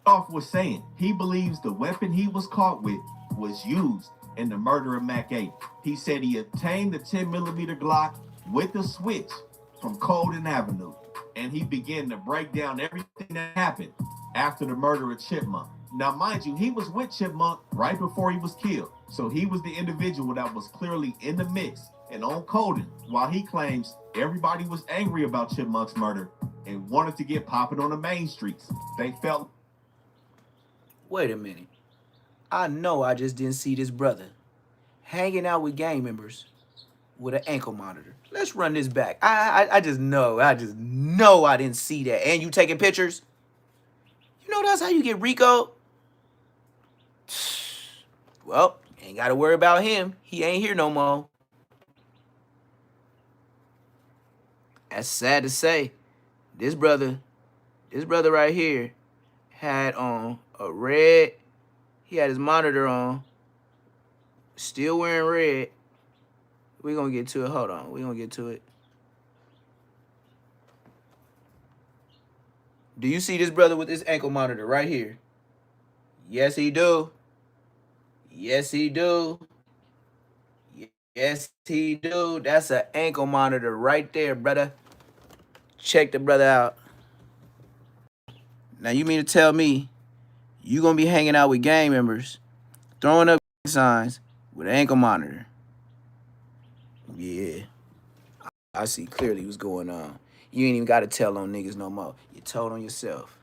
Off was saying he believes the weapon he was caught with was used in the murder of Mac 8. He said he obtained the 10mm Glock with a switch from Colden Avenue, and he began to break down everything that happened after the murder of Chipmunk. Now, mind you, he was with Chipmunk right before he was killed, so he was the individual that was clearly in the mix and on Colden, while he claims everybody was angry about Chipmunk's murder and wanted to get popping on the main streets. They felt... Wait a minute. I know I just didn't see this brother hanging out with gang members with an ankle monitor. Let's run this back. I just know I didn't see that. And you taking pictures? You know that's how you get Rico? Well, ain't got to worry about him. He ain't here no more. That's sad to say. This brother right here had on a red, he had his monitor on, still wearing red. We're going to get to it. Hold on. We're going to get to it. Do you see this brother with this ankle monitor right here? Yes, he do. Yes, he do. Yes, he do. That's an ankle monitor right there, brother. Check the brother out. Now you mean to tell me you gonna be hanging out with gang members, throwing up signs with an ankle monitor? Yeah, I see clearly what's going on. You ain't even got to tell on niggas no more. You told on yourself.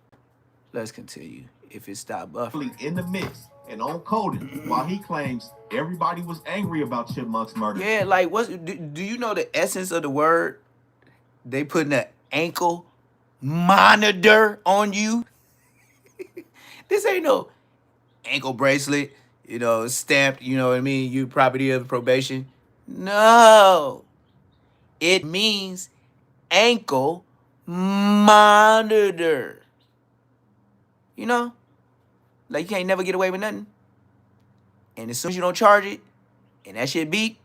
Let's continue. If it stopped buffering. In the mix and on coding, while he claims everybody was angry about Chipmunk's murder. Yeah, like do you know the essence of the word? They putting an ankle monitor on you. This ain't no ankle bracelet, stamped, you know what I mean, you property of probation. No. It means ankle monitor. You know? Like you can't never get away with nothing. And as soon as you don't charge it, and that shit beep,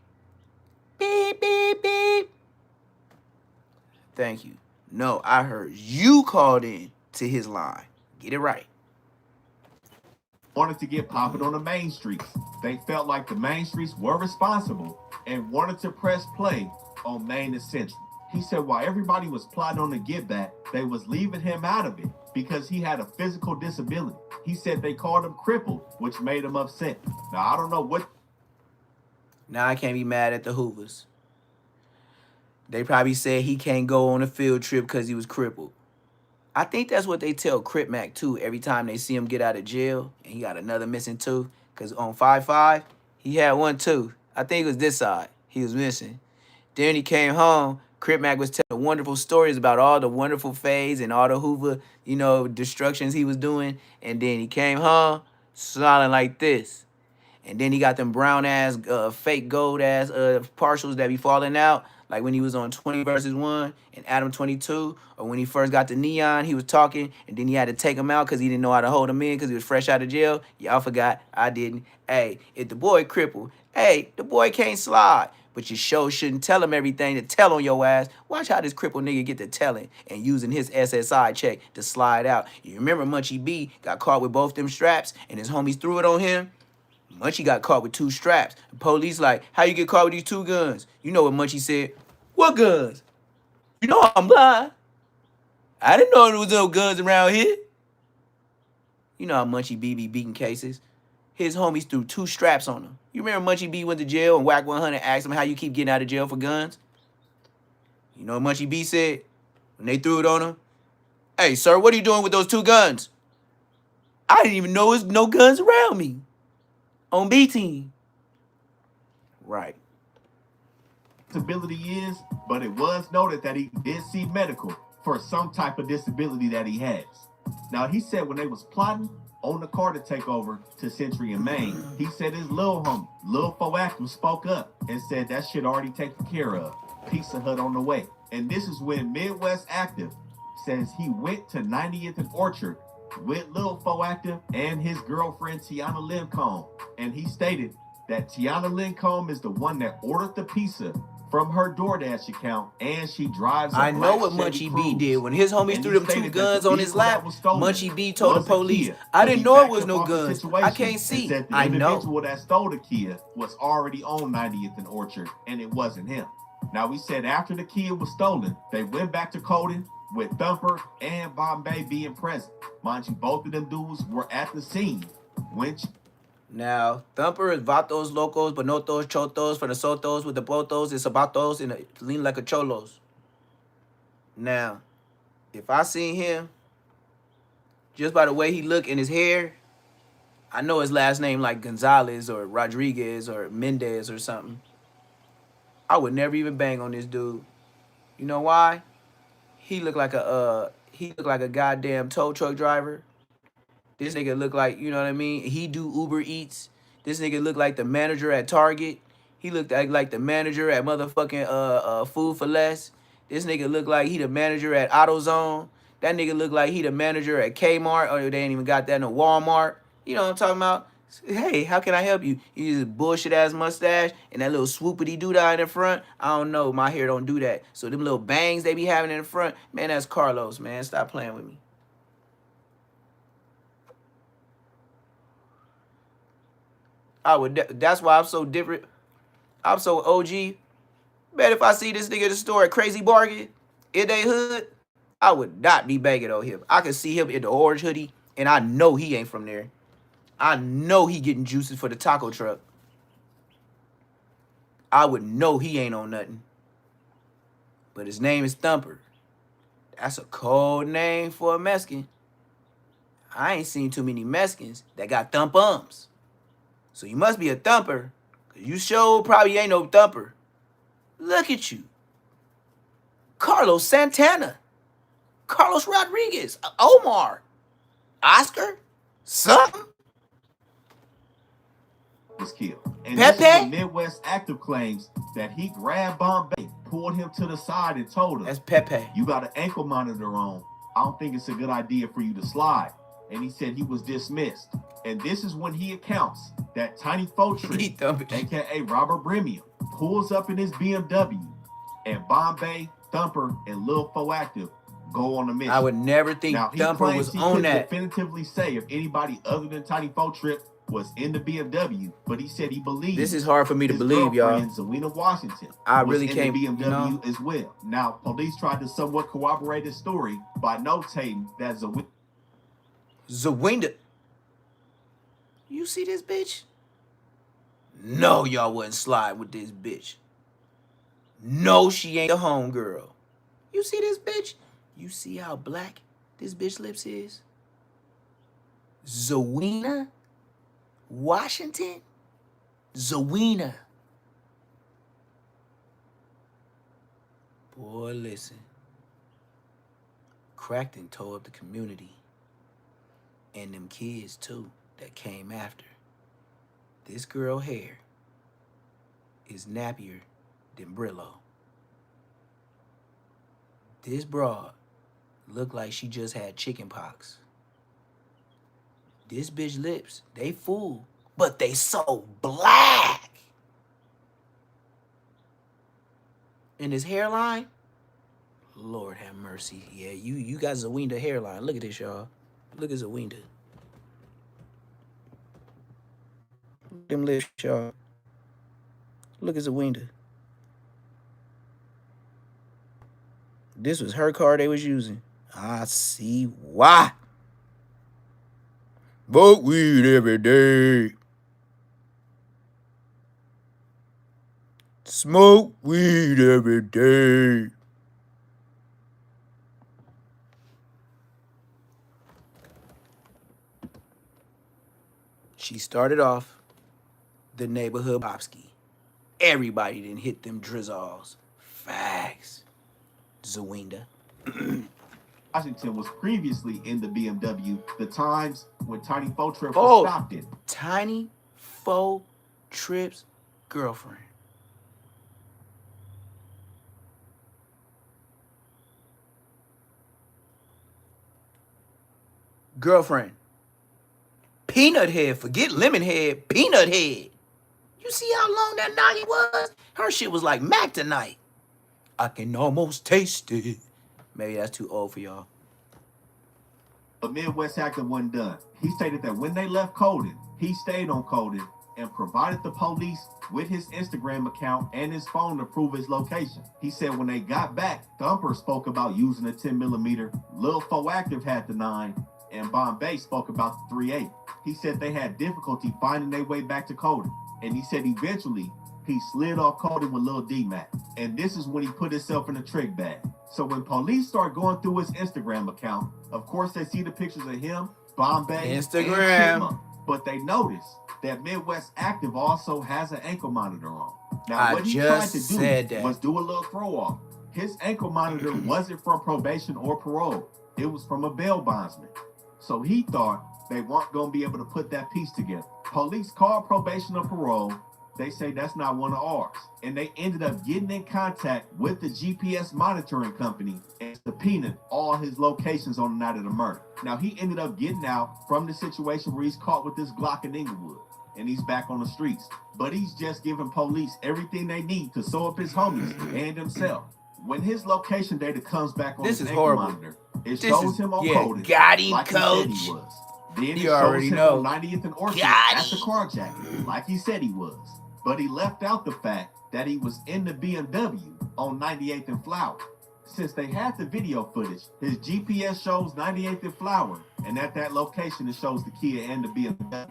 beep, beep, beep. Thank you. No, I heard you called in to his line. Get it right. Wanted to get popping on the main streets. They felt like the main streets were responsible and wanted to press play on Main and Central. He said while everybody was plotting on the get back, they was leaving him out of it because he had a physical disability. He said they called him crippled, which made him upset. Now, I don't know what. Now I can't be mad at the Hoovers. They probably said he can't go on a field trip because he was crippled. I think that's what they tell Crip Mac too every time they see him get out of jail and he got another missing tooth. Because on 5-5, he had one tooth. I think it was this side he was missing. Then when he came home, Crip Mac was telling wonderful stories about all the wonderful phase and all the Hoover, destructions he was doing. And then he came home smiling like this. And then he got them brown ass, fake gold ass partials that be falling out. Like when he was on 20 versus 1 and Adam 22. Or when he first got the Neon, he was talking. And then he had to take him out because he didn't know how to hold him in because he was fresh out of jail. Y'all forgot. I didn't. Hey, if the boy crippled, hey, the boy can't slide. But your show shouldn't tell him everything to tell on your ass. Watch how this crippled nigga get to telling and using his SSI check to slide out. You remember Munchie B got caught with both them straps and his homies threw it on him? Munchie got caught with 2 straps. The police like, how you get caught with these 2 guns? You know what Munchie said? What guns? You know I'm blind. I didn't know there was no guns around here. You know how Munchie B be beating cases. His homies threw 2 straps on him. You remember Munchie B went to jail and Whack 100 asked him how you keep getting out of jail for guns? You know what Munchie B said when they threw it on him? Hey, sir, what are you doing with those 2 guns? I didn't even know there was no guns around me. On B team. Right. Disability is, but it was noted that he did see medical for some type of disability that he has. Now, he said when they was plotting on the car to take over to Century and Main, he said his little homie, Lil Foactum, spoke up and said that shit already taken care of. Pizza Hut on the way. And this is when Midwest Active says he went to 90th and Orchard with Lil Foactive and his girlfriend Tiana Lincombe. And he stated that Tiana Lincombe is the one that ordered the pizza from her DoorDash account, and she drives a I know black what Chevy Munchie B Cruze. did. When his homies And threw he them 2 stated that guns the on his vehicle that lap, was stolen Munchie B told the was a police, Kia. I So didn't he know it backed was up no off the guns. I situation can't and see. said the I know. individual that stole the Kia was already on 90th and Orchard, and it wasn't him. Now, we said after the Kia was stolen, they went back to coding with Thumper and Bombay being present. Mind you, both of them dudes were at the scene when Now, Thumper is Vatos, Locos, Bonotos, Chotos, for the Sotos, with the Botos, and Sabatos, and lean like a Cholos. Now, if I seen him, just by the way he look and his hair, I know his last name like Gonzalez or Rodriguez or Mendez or something. I would never even bang on this dude. You know why? He looked like a goddamn tow truck driver. This nigga look like, you know what I mean? He do Uber Eats. This nigga look like the manager at Target. He looked like the manager at motherfucking Food for Less. This nigga look like he the manager at AutoZone. That nigga look like he the manager at Kmart, or they ain't even got that in Walmart. You know what I'm talking about? Hey, how can I help you? You use a bullshit ass mustache and that little swoopity doodah in the front. I don't know. My hair don't do that. So them little bangs they be having in the front, man, that's Carlos, man. Stop playing with me. I would. That's why I'm so different. I'm so OG. Man, if I see this nigga in the store at Crazy Bargain in they hood, I would not be banging on him. I could see him in the orange hoodie, and I know he ain't from there. I know he getting juices for the taco truck. I would know he ain't on nothing. But his name is Thumper. That's a cold name for a Mexican. I ain't seen too many Mexicans that got thump-ums. So you must be a thumper. Cause you sure probably ain't no thumper. Look at you. Carlos Santana. Carlos Rodriguez. Omar. Oscar. Something. Was killed. And Pepe? this is when Midwest Active claims that he grabbed Bombay, pulled him to the side, and told him, That's Pepe. "You got an ankle monitor on. I don't think it's a good idea for you to slide." And he said he was dismissed. And this is when he accounts that Tiny Fotrick, aka Robert Bremium, pulls up in his BMW, and Bombay, Thumper, and Lil Fo Active go on a mission. I would never think Now, he Thumper claims was he on couldn't that. definitively say if anybody other than Tiny Fotrick was in the BMW, but he said he believed. This is hard for me to believe, y'all. Zawina Washington I was really in can't, the BMW you know? as well. Now, police tried to somewhat corroborate his story by notating that Zawinda. You see this bitch? No, y'all wouldn't slide with this bitch. No, she ain't a homegirl. You see this bitch? You see how black this bitch lips is? Zawina Washington? Zawina. Boy, listen. Cracked and tore up the community. And them kids, too, that came after. This girl hair is nappier than Brillo. This broad look like she just had chicken pox. This bitch lips, they full, but they so black. And his hairline, Lord have mercy. Yeah, you got Zawinda hairline. Look at this, y'all. Look at Zawinda. Look at them lips, y'all. Look at Zawinda. This was her car they was using. I see why. Smoke weed every day. Smoke weed every day. She started off the neighborhood popski. Everybody didn't hit them drizzles. Facts. Zawinda. Washington was previously in the BMW, the times when Tiny Fotrick was stopped in. Tiny Fotrick's girlfriend. Girlfriend. Peanut head. Forget lemon head. Peanut head. You see how long that nugget was? Her shit was like Mac tonight. I can almost taste it. Maybe that's too old for y'all. But Midwest Active wasn't done. He stated that when they left Colden, he stayed on Colden and provided the police with his Instagram account and his phone to prove his location. He said when they got back, Thumper spoke about using a 10mm, Lil Fo Active had the 9, and Bombay spoke about the 3.8. He said they had difficulty finding their way back to Colden, and he said eventually he slid off Colden with Lil D-Mac, and this is when he put himself in a trick bag. So when police start going through his Instagram account, of course they see the pictures of him, Bombay, Instagram, and Chipmunk, but they notice that Midwest Active also has an ankle monitor on. Now, what he tried to do was do a little throw-off. His ankle monitor wasn't from probation or parole. It was from a bail bondsman. So he thought they weren't going to be able to put that piece together. Police called probation or parole. They say that's not one of ours. And they ended up getting in contact with the GPS monitoring company and subpoenaed all his locations on the night of the murder. Now, he ended up getting out from the situation where he's caught with this Glock in Inglewood, and he's back on the streets. But he's just giving police everything they need to sew up his homies and himself. When his location data comes back on his ankle monitor, it shows him on Colden, got him, like coach. he said he was. Then it You shows already him know. on 90th and Orchard Got at the it. carjacking, like he said he was. But he left out the fact that he was in the BMW on 98th and Flower. Since they had the video footage, his GPS shows 98th and Flower, and at that location it shows the Kia and the BMW.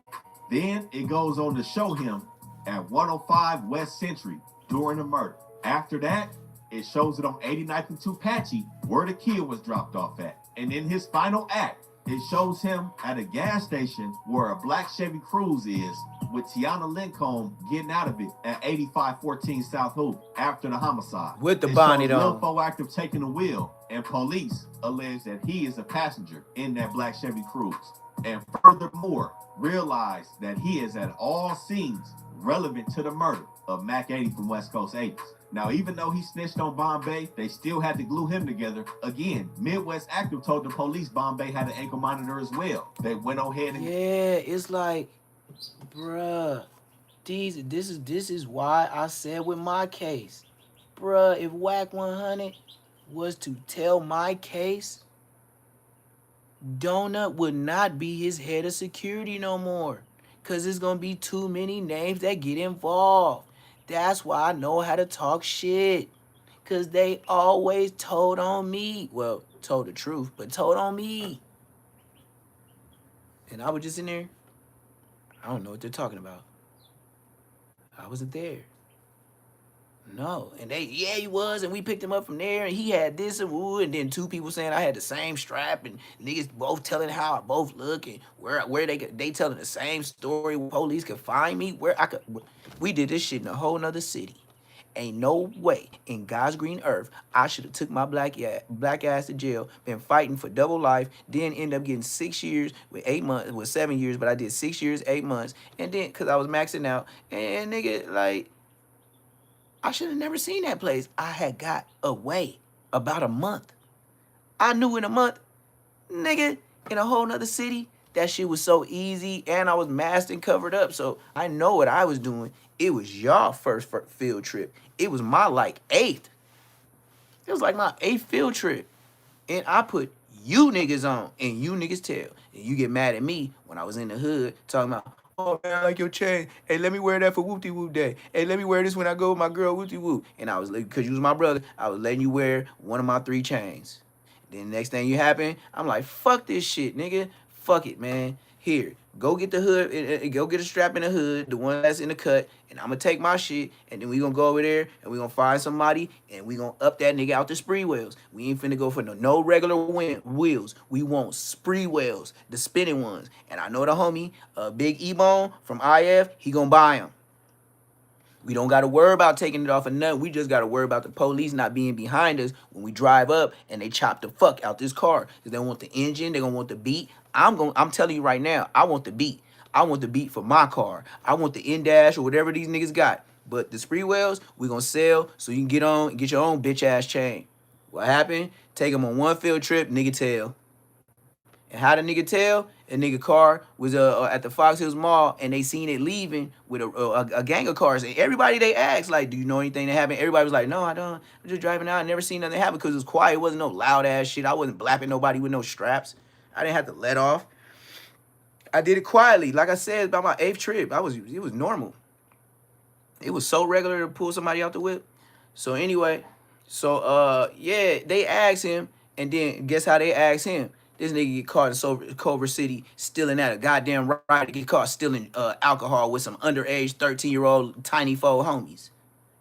Then it goes on to show him at 105 West Century during the murder. After that, it shows it on 89th and Tupache where the Kia was dropped off at. And in his final act, it shows him at a gas station where a black Chevy Cruze is with Tiana Lincombe getting out of it at 8514 South Hoop after the homicide. With the It bonnet shows on. Lil Fo Active taking the wheel, and police allege that he is a passenger in that black Chevy Cruze. And furthermore, realize that he is at all scenes relevant to the murder of Mac 80 from West Coast 80's. Now, even though he snitched on Bombay, they still had to glue him together. Again, Midwest Active told the police Bombay had an ankle monitor as well. They went ahead and Yeah, it's like, bruh, this is why I said with my case, bruh, if Whack 100 was to tell my case, Donut would not be his head of security no more. Cause there's gonna be too many names that get involved. That's why I know how to talk shit. Cause they always told on me. Well, told the truth, but told on me. And I was just in there. I don't know what they're talking about. I wasn't there. No. And they, yeah, he was, and we picked him up from there, and he had this and woo, and then two people saying I had the same strap, and niggas both telling how I both look, and where they telling the same story. Police could find me, where I could. We did this shit in a whole nother city. Ain't no way in God's green earth I should have took my black ass to jail, been fighting for double life, then end up getting 6 years with 8 months, with 7 years, but I did 6 years, 8 months, and then because I was maxing out, and nigga, like, I should have never seen that place. I had got away about a month. I knew in a month, nigga, in a whole nother city, that shit was so easy, and I was masked and covered up, so I know what I was doing. It was y'all first field trip. It was my, like, 8th. It was like my 8th field trip. And I put you niggas on, and you niggas tell. And you get mad at me when I was in the hood talking about, oh, man, I like your chain. Hey, let me wear that for whoop-de-whoop day. Hey, let me wear this when I go with my girl whoop-de-whoop. And I was, because you was my brother, I was letting you wear one of my 3 chains. Then next thing you happen, I'm like, fuck this shit, nigga. Fuck it, man. Here, go get the hood, go get a strap in the hood, the one that's in the cut, and I'm gonna take my shit, and then we gonna go over there, and we gonna find somebody, and we gonna up that nigga out the spree wheels. We ain't finna go for no regular wheels. We want spree wheels, the spinning ones. And I know the homie, Big E-Bone from IF, he gonna buy them. We don't got to worry about taking it off of nothing. We just got to worry about the police not being behind us when we drive up and they chop the fuck out this car. Because they want the engine. They're going to want the beat. I'm telling you right now, I want the beat. I want the beat for my car. I want the in-dash or whatever these niggas got. But the spree wheels, we going to sell so you can get on and get your own bitch-ass chain. What happened? Take them on one field trip, nigga tell. And how the nigga tell? A nigga car was at the Fox Hills Mall, and they seen it leaving with a gang of cars. And everybody they asked, like, do you know anything that happened? Everybody was like, no, I don't. I'm just driving out. I never seen nothing happen because it was quiet. It wasn't no loud ass shit. I wasn't blapping nobody with no straps. I didn't have to let off. I did it quietly. Like I said, about my 8th trip. It was normal. It was so regular to pull somebody out the whip. So anyway, yeah, they asked him, and then guess how they asked him? This nigga get caught in Culver City stealing at a goddamn ride to get caught stealing alcohol with some underage 13-year-old tiny foe homies.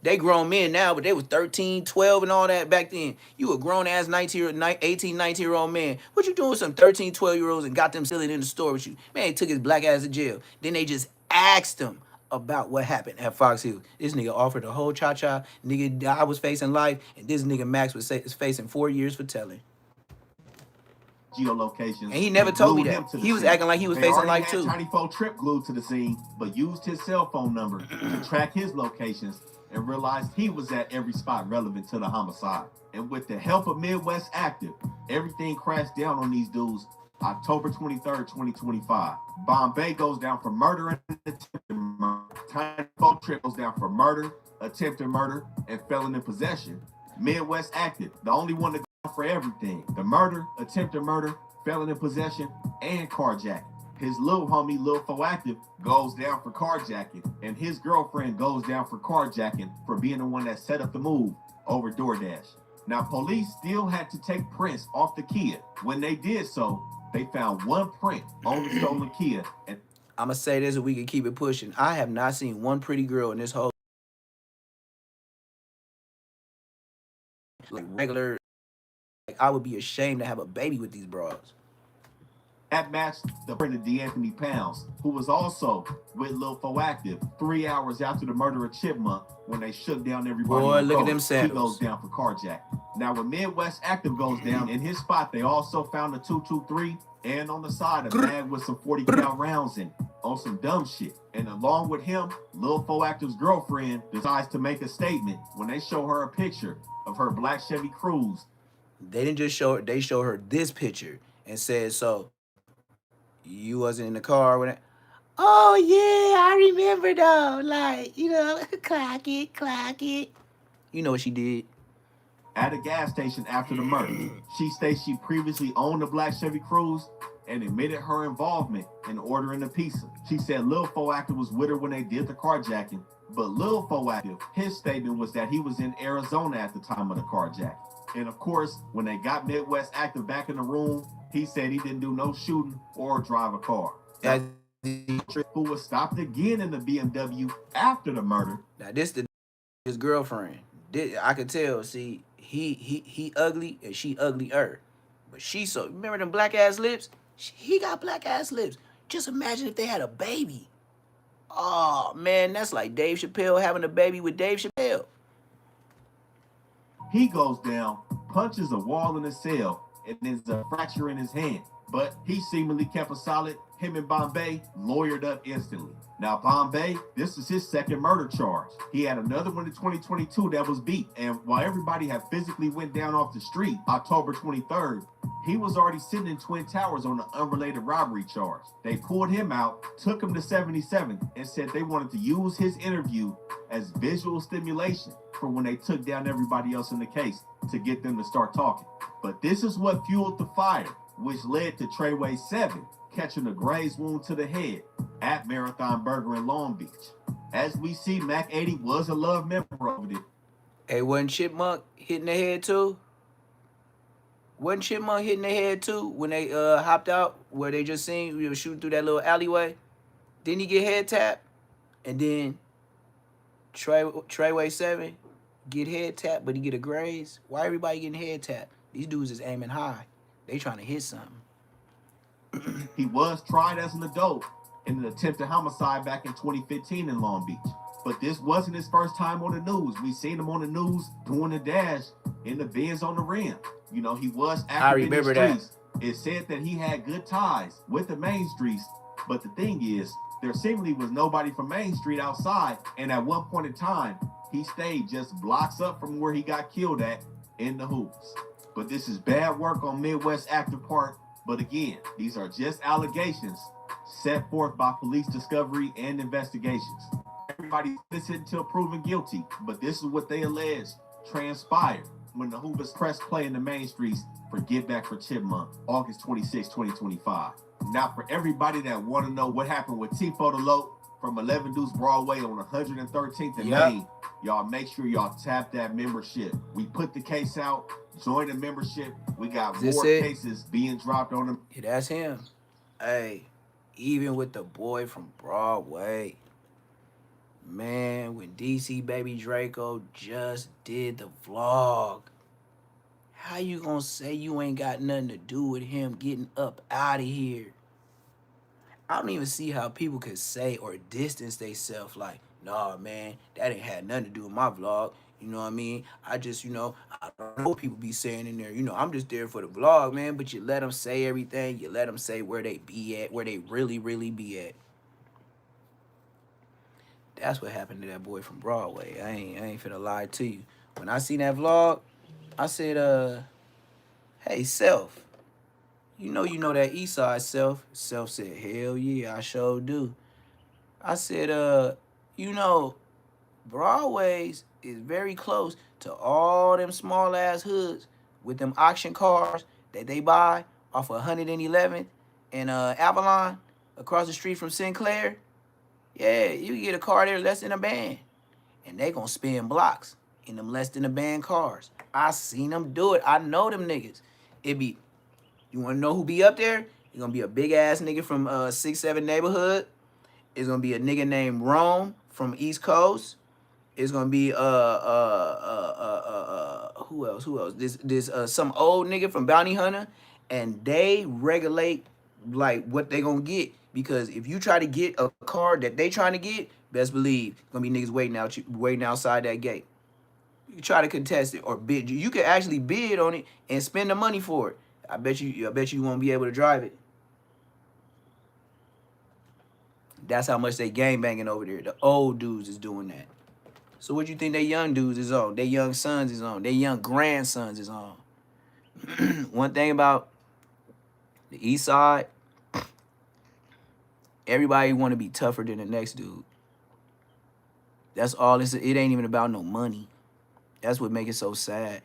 They grown men now, but they was 13, 12, and all that back then. You a grown-ass 18, 19-year-old man. What you doing with some 13, 12-year-olds and got them stealing in the store with you? Man, he took his black ass to jail. Then they just asked him about what happened at Fox Hills. This nigga offered a whole cha-cha. Nigga, I was facing life, and this nigga Max was facing 4 years for telling. Geolocations. And he never told me that. He was acting like he was facing life too. Tiny Foe Trip glued to the scene, but used his cell phone number to track his locations and realized he was at every spot relevant to the homicide. And with the help of Midwest Active, everything crashed down on these dudes October 23rd, 2025. Bombay goes down for murder and attempted murder. Tiny Foe Trip goes down for murder, attempted murder, and felon in possession. Midwest Active, the only one to for everything: the murder, attempted murder, felon in possession, and carjacking. His little homie, Lil Foactive, goes down for carjacking, and his girlfriend goes down for carjacking for being the one that set up the move over DoorDash. Now, police still had to take prints off the Kia. When they did so, they found one print on the stolen Kia. And I'm going to say this and we can keep it pushing. I have not seen one pretty girl in this whole like regular. Like, I would be ashamed to have a baby with these bras. that matched the print of D'Anthony Pounds, who was also with Lil Foactive 3 hours after the murder of Chipmunk when they shook down everybody. Boy, look at them He sandals. goes down for carjacking. Now, when Midwest Active goes down, in his spot, they also found a 223 and on the side a bag with some 40 cal rounds in it on some dumb shit. And along with him, Lil Foactive's girlfriend decides to make a statement when they show her a picture of her black Chevy Cruze. They didn't just show her, they showed her this picture and said, so you wasn't in the car when it. Oh yeah, I remember though. Like, you know, clock it, clock it. You know what she did. At a gas station after the murder. She states she previously owned a black Chevy Cruze and admitted her involvement in ordering a pizza. She said Lil Foactive was with her when they did the carjacking, but Lil Foactive, his statement was that he was in Arizona at the time of the carjacking. And of course, when they got Midwest Active back in the room, he said he didn't do no shooting or drive a car. As Who was stopped again in the BMW after the murder. Now this his girlfriend. I could tell. See, he ugly and she uglier, but she so remember them black ass lips. He got black ass lips. Just imagine if they had a baby. Oh man, that's like Dave Chappelle having a baby with Dave Chappelle. He goes down, punches a wall in the cell, and there's a fracture in his hand. But he seemingly kept a solid. Him and Bombay lawyered up instantly. Now, Bombay, this is his second murder charge. He had another one in 2022 that was beat. And while everybody had physically went down off the street October 23rd, he was already sitting in Twin Towers on an unrelated robbery charge. They pulled him out, took him to 77, and said they wanted to use his interview as visual stimulation for when they took down everybody else in the case to get them to start talking. But this is what fueled the fire, which led to Treyway 7 catching a graze wound to the head at Marathon Burger in Long Beach. As we see, Mac 80 was a love member of it. Hey, wasn't Chipmunk hitting the head too? Wasn't Chipmunk hitting the head too when they hopped out where they just seen we were shooting through that little alleyway? Didn't he get head tapped? And then Treyway 7 get head tapped, but he get a graze? Why everybody getting head tapped? These dudes is aiming high. They trying to hit something. He was tried as an adult in an attempted homicide back in 2015 in Long Beach. But this wasn't his first time on the news. We seen him on the news doing the dash in the Benz on the rim. You know, he was active in the streets. It said that he had good ties with the main streets. But the thing is, there seemingly was nobody from Main Street outside. And at one point in time, he stayed just blocks up from where he got killed at in the Hoovers. But this is bad work on Midwest Active part. But again, these are just allegations set forth by police discovery and investigations. Everybody's innocent until proven guilty, but this is what they allege transpired when the Hoovers pressed play in the main streets for Get Back for Chipmunk, August 26, 2025. Now, for everybody that want to know what happened with Tifo the Lope from 11 Deuce Broadway on 113th and Main, y'all make sure y'all tap that membership. We put the case out. Join the membership. We got more cases being dropped on them. Yeah, that's him. Hey, even with the boy from Broadway, man, when DC Baby Draco just did the vlog, how you gonna say you ain't got nothing to do with him getting up out of here? I don't even see how people could say or distance themselves like, nah, man, that ain't had nothing to do with my vlog. You know what I mean? I just, I don't know what people be saying in there. I'm just there for the vlog, man. But you let them say everything. You let them say where they be at, where they really, really be at. That's what happened to that boy from Broadway. I ain't finna lie to you. When I seen that vlog, I said, hey, Self. You know that East Side Self. Self said, hell yeah, I sure do. I said, Broadway's is very close to all them small ass hoods with them auction cars that they buy off of 111th and Avalon. across the street from Sinclair, yeah, you can get a car there less than a band. And they gonna spin blocks in them less than a band cars. I seen them do it. I know them niggas. It be, you wanna know who be up there? It's gonna be a big ass nigga from 6-7 neighborhood. It's gonna be a nigga named Rome from East Coast. It's gonna be who else? Who else? This some old nigga from Bounty Hunter, and they regulate like what they gonna get, because if you try to get a car that they trying to get, best believe gonna be niggas waiting outside that gate. You try to contest it or bid. You can actually bid on it and spend the money for it. I bet you won't be able to drive it. That's how much they gang banging over there. The old dudes is doing that. So what you think they young dudes is on? They young sons is on. They young grandsons is on. One thing about the East Side, everybody want to be tougher than the next dude. That's all. It ain't even about no money. That's what make it so sad.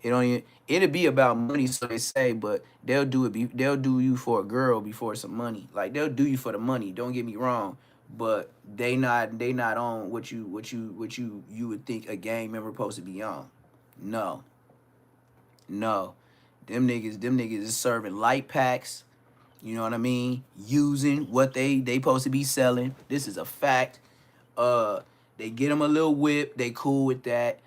It'll be about money, so they say, but they'll do you for a girl before some money. Like, they'll do you for the money. Don't get me wrong, but they not on what you would think a gang member supposed to be on. No. Them niggas is serving light packs. You know what I mean? Using what they supposed to be selling. This is a fact. They get them a little whip. They cool with that.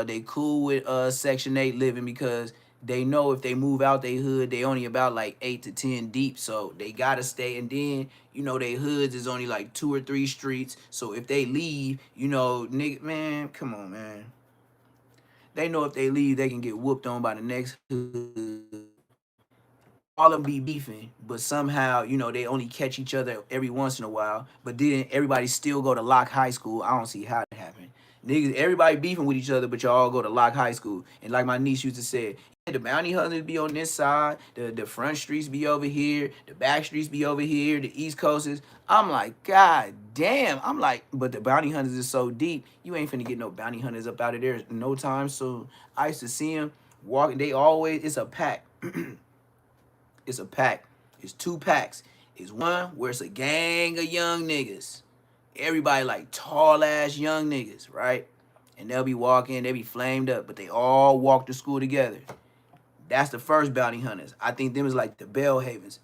They cool with Section 8 living, because they know if they move out they hood, they only about like 8 to 10 deep, so they gotta stay. And then, you know, they hoods is only like 2 or 3 streets, so if they leave, you know, nigga, man, come on, man. They know if they leave, they can get whooped on by the next hood. All of them be beefing, but somehow, you know, they only catch each other every once in a while. But then everybody still go to Locke High School. I don't see how that happened. Niggas, everybody beefing with each other, but y'all all go to Locke High School. And like my niece used to say, yeah, the bounty hunters be on this side, the front streets be over here, the back streets be over here, the East Coast is. I'm like, God damn. I'm like, but the bounty hunters is so deep, you ain't finna get no bounty hunters up out of there no time soon. I used to see them walking. They always, it's a pack. It's a pack. It's 2 packs. It's one where it's a gang of young niggas. Everybody like tall ass young niggas, right? And they'll be walking, they be flamed up, but they all walk to school together. That's the first bounty hunters. I think them is like the Bellhavens.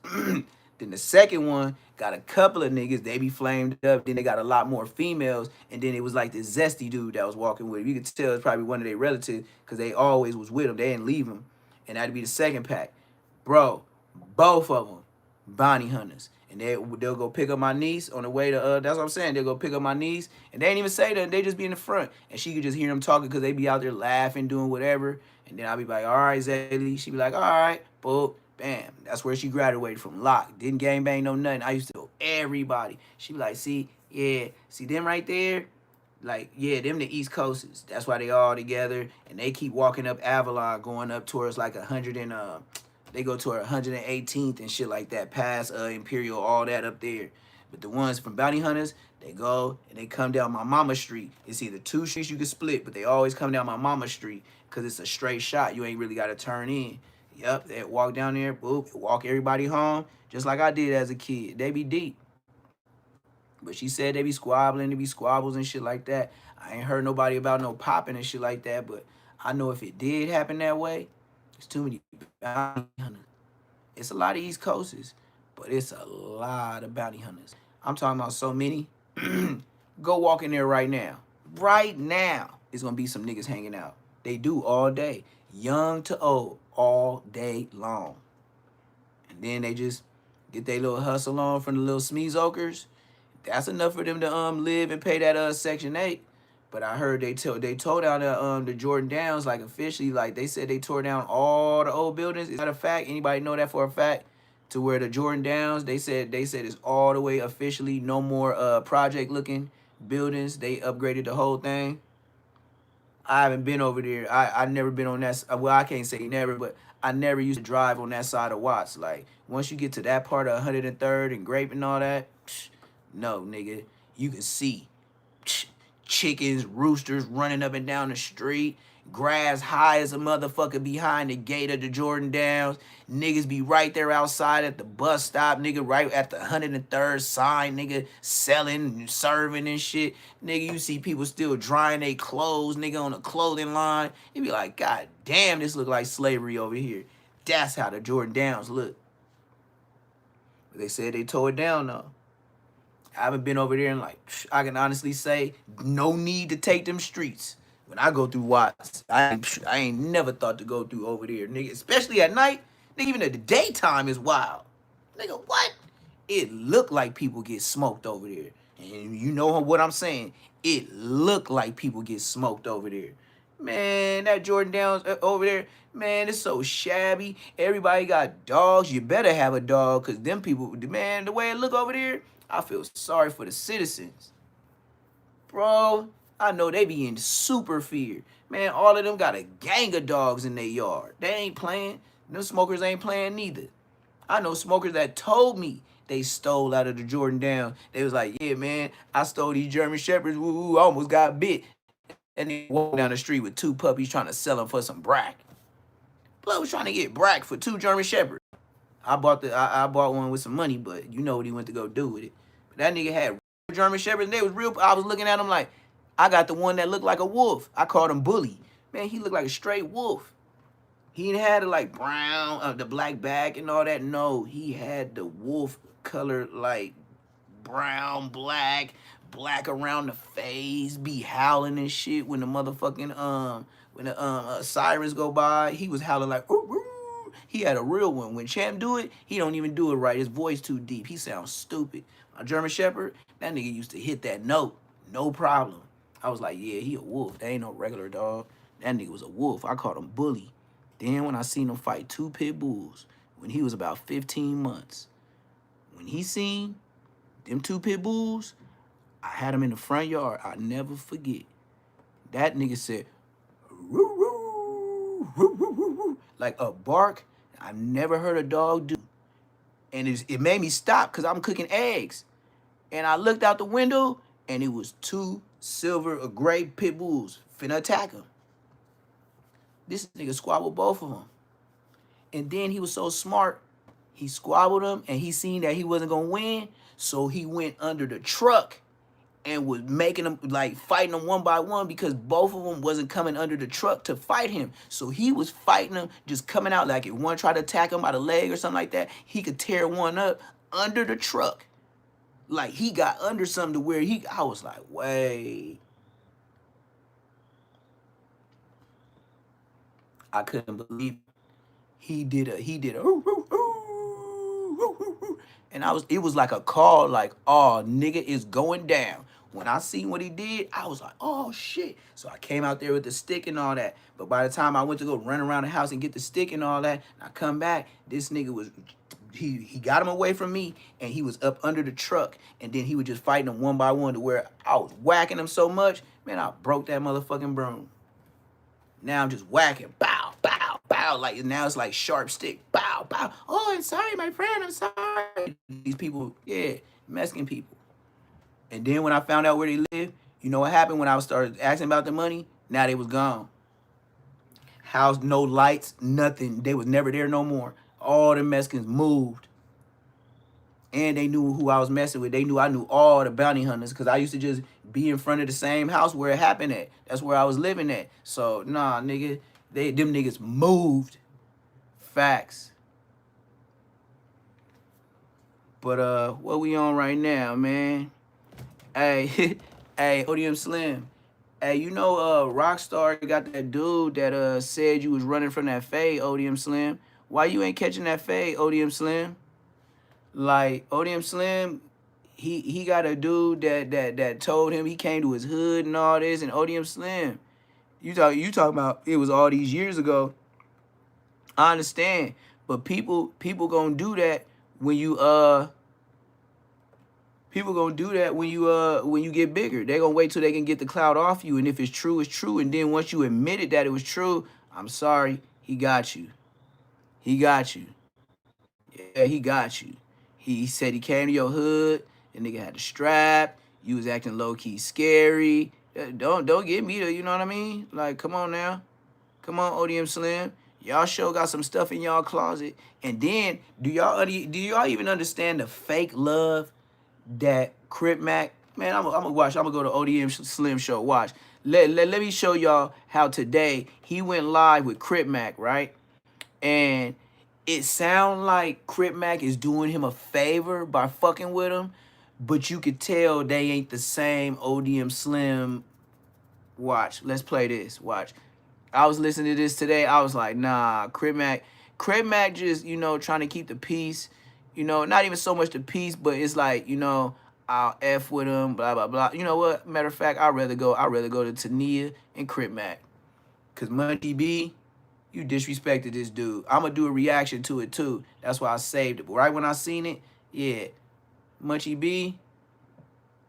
Then the second one got a couple of niggas, they be flamed up. Then they got a lot more females. And then it was like this zesty dude that was walking with him. You could tell it's probably one of their relatives, because they always was with him. They didn't leave him. And that'd be the second pack. Bro, both of them bounty hunters. And they'll go pick up my niece on the way to, that's what I'm saying. They'll go pick up my niece, and they ain't even say that. They just be in the front. And she could just hear them talking, because they be out there laughing, doing whatever. And then I'll be like, all right, Zaylee. She be like, all right, boom, bam. That's where she graduated from. Locke. Didn't gangbang, no nothing. I used to know everybody. She be like, see, yeah, see them right there? Like, yeah, them the East Coasters. That's why they all together. And they keep walking up Avalon, going up towards like 100 and, they go toward 118th and shit like that, past Imperial, all that up there. But the ones from Bounty Hunters, they go and they come down my mama street. It's either 2 streets you can split, but they always come down my mama street, because it's a straight shot. You ain't really got to turn in. Yep, they walk down there, boop, walk everybody home, just like I did as a kid. They be deep. But she said they be squabbling, they be squabbles and shit like that. I ain't heard nobody about no popping and shit like that, but I know if it did happen that way, it's too many bounty hunters. It's a lot of East Coasters, but it's a lot of bounty hunters. I'm talking about so many. Go walk in there right now. Right now, it's going to be some niggas hanging out. They do all day. Young to old, all day long. And then they just get their little hustle on from the little smeezokers. That's enough for them to live and pay that Section 8. But I heard they tore down the Jordan Downs, like officially, like they said they tore down all the old buildings. Is that a fact? Anybody know that for a fact? To where the Jordan Downs, they said it's all the way officially no more project looking buildings. They upgraded the whole thing. I haven't been over there. I never been on that. Well, I can't say never, but I never used to drive on that side of Watts. Like, once you get to that part of 103rd and Grape and all that, no, nigga, you can see. chickens, roosters running up and down the street. Grass high as a motherfucker behind the gate of the Jordan Downs. Niggas be right there outside at the bus stop, nigga, right at the 103rd sign, nigga, selling, serving and shit. Nigga, you see people still drying their clothes, nigga, on the clothing line. You be like, God damn, this look like slavery over here. That's how the Jordan Downs look. But they said they tore it down, though. I haven't been over there and like, I can honestly say, no need to take them streets. When I go through Watts, I ain't never thought to go through over there, nigga. Especially at night, nigga, even at the daytime is wild. Nigga, what? It look like people get smoked over there. And you know what I'm saying? It look like people get smoked over there. Man, that Jordan Downs over there, man, it's so shabby. Everybody got dogs. You better have a dog, because them people, man, the way it look over there, I feel sorry for the citizens. Bro, I know they be in super fear. Man, all of them got a gang of dogs in their yard. They ain't playing. Them smokers ain't playing neither. I know smokers that told me they stole out of the Jordan Downs. They was like, yeah, man, I stole these German Shepherds. Woo, I almost got bit. And they walked down the street with 2 puppies trying to sell them for some brack. Blood was trying to get brack for 2 German Shepherds. I bought one with some money, but you know what he went to go do with it. But that nigga had German Shepherds, and they was real. I was looking at him like, I got the one that looked like a wolf. I called him Bully. Man, he looked like a straight wolf. He had like brown, the black back and all that. No, he had the wolf color, like brown, black around the face, be howling and shit when the motherfucking when the sirens go by. He was howling like, ooh, ooh. He had a real one. When Champ do it, he don't even do it right. His voice too deep. He sounds stupid. My German Shepherd, that nigga used to hit that note, no problem. I was like, yeah, he a wolf. That ain't no regular dog. That nigga was a wolf. I called him Bully. Then when I seen him fight 2 pit bulls when he was about 15 months, when he seen them 2 pit bulls, I had him in the front yard. I never forget. That nigga said, woo, woo, woo, woo, woo, woo, like a bark I never heard a dog do. And it made me stop because I'm cooking eggs. And I looked out the window, and it was 2 silver or gray pit bulls finna attack him. This nigga squabbled both of them. And then he was so smart, he squabbled them, and he seen that he wasn't going to win, so he went under the truck and was making them, like, fighting them one by one because both of them wasn't coming under the truck to fight him. So he was fighting them, just coming out, like if one tried to attack him by the leg or something like that, he could tear one up under the truck. Like, he got under something to where I was like, wait. I couldn't believe it. He did a ooh, ooh, ooh, and it was like a call, like, oh, nigga is going down. When I seen what he did, I was like, oh shit. So I came out there with the stick and all that. But by the time I went to go run around the house and get the stick and all that, and I come back, this nigga was, he got him away from me, and he was up under the truck, and then he was just fighting them one by one to where I was whacking him so much, man, I broke that motherfucking broom. Now I'm just whacking, bow, bow, bow, like now it's like sharp stick, bow, bow. Oh, I'm sorry, my friend, I'm sorry. These people, yeah, Mexican people. And then when I found out where they live, you know what happened when I started asking about the money? Now they was gone. House, no lights, nothing. They was never there no more. All the Mexicans moved. And they knew who I was messing with. They knew I knew all the bounty hunters because I used to just be in front of the same house where it happened at. That's where I was living at. So, nah, nigga, them niggas moved. Facts. But, what we on right now, man? Hey, hey, ODM Slim. Hey, you know, Rockstar got that dude that said you was running from that fade, ODM Slim. Why you ain't catching that fade, ODM Slim? Like, ODM Slim, he got a dude that told him he came to his hood and all this, and ODM Slim, you talking about it was all these years ago. I understand, but people gonna do that when you people gonna do that when you get bigger. They gonna wait till they can get the clout off you, and if it's true, it's true. And then once you admitted that it was true, I'm sorry, he got you. He got you. Yeah, he got you. He said he came to your hood, and nigga had the strap. You was acting low-key scary. Don't get me to, you know what I mean? Like, come on now. Come on, ODM Slim. Y'all sure got some stuff in y'all closet. And then, do y'all even understand the fake love that Crip Mac? Man, I'm gonna watch. I'm gonna go to ODM Slim show. Watch. Let me show y'all how today he went live with Crip Mac, right? And it sound like Crip Mac is doing him a favor by fucking with him, but you could tell they ain't the same ODM Slim. Watch. Let's play this. Watch. I was listening to this today. I was like, nah, Crip Mac just, trying to keep the peace. Not even so much the peace, but it's like, I'll F with him, blah, blah, blah. You know what? Matter of fact, I'd rather go to Tania and Crip Mac. Cause Monty B, you disrespected this dude. I'ma do a reaction to it too. That's why I saved it. But right when I seen it, yeah. Munchie B,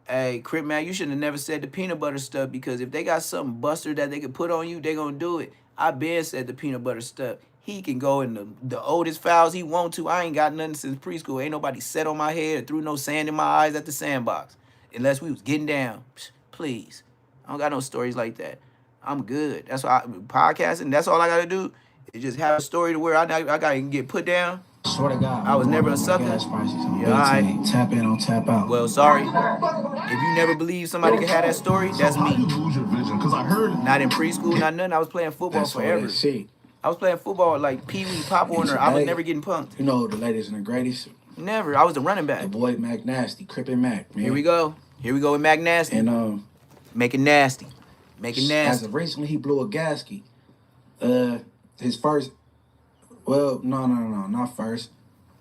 hey, Crip Mac, you shouldn't have never said the peanut butter stuff, because if they got something buster that they could put on you, they gonna do it. I been said the peanut butter stuff. He can go in the oldest fouls he want to. I ain't got nothing since preschool. Ain't nobody sat on my head or threw no sand in my eyes at the sandbox. Unless we was getting down. Please. I don't got no stories like that. I'm good. That's why podcasting, that's all I gotta do. Is just have a story to where I gotta get put down. Swear to God, I was never a sucker. gas prices. Yeah, all right. Tap in, don't tap out. Well, sorry. If you never believe somebody could have that story, that's me. How you lose your vision? Because I heard Not in preschool, not nothing. I was playing football That's forever. what they see. I was playing football like Pee Wee, Pop Warner. I was never getting punked. You know the latest and the greatest? Never. I was the running The back. boy Mac Nasty, Crip and Mac, man. Here we go. Here we go with Mac Nasty. And Make it nasty. Make it as nasty. of recently, he blew a gasket. His first, well, no, not first.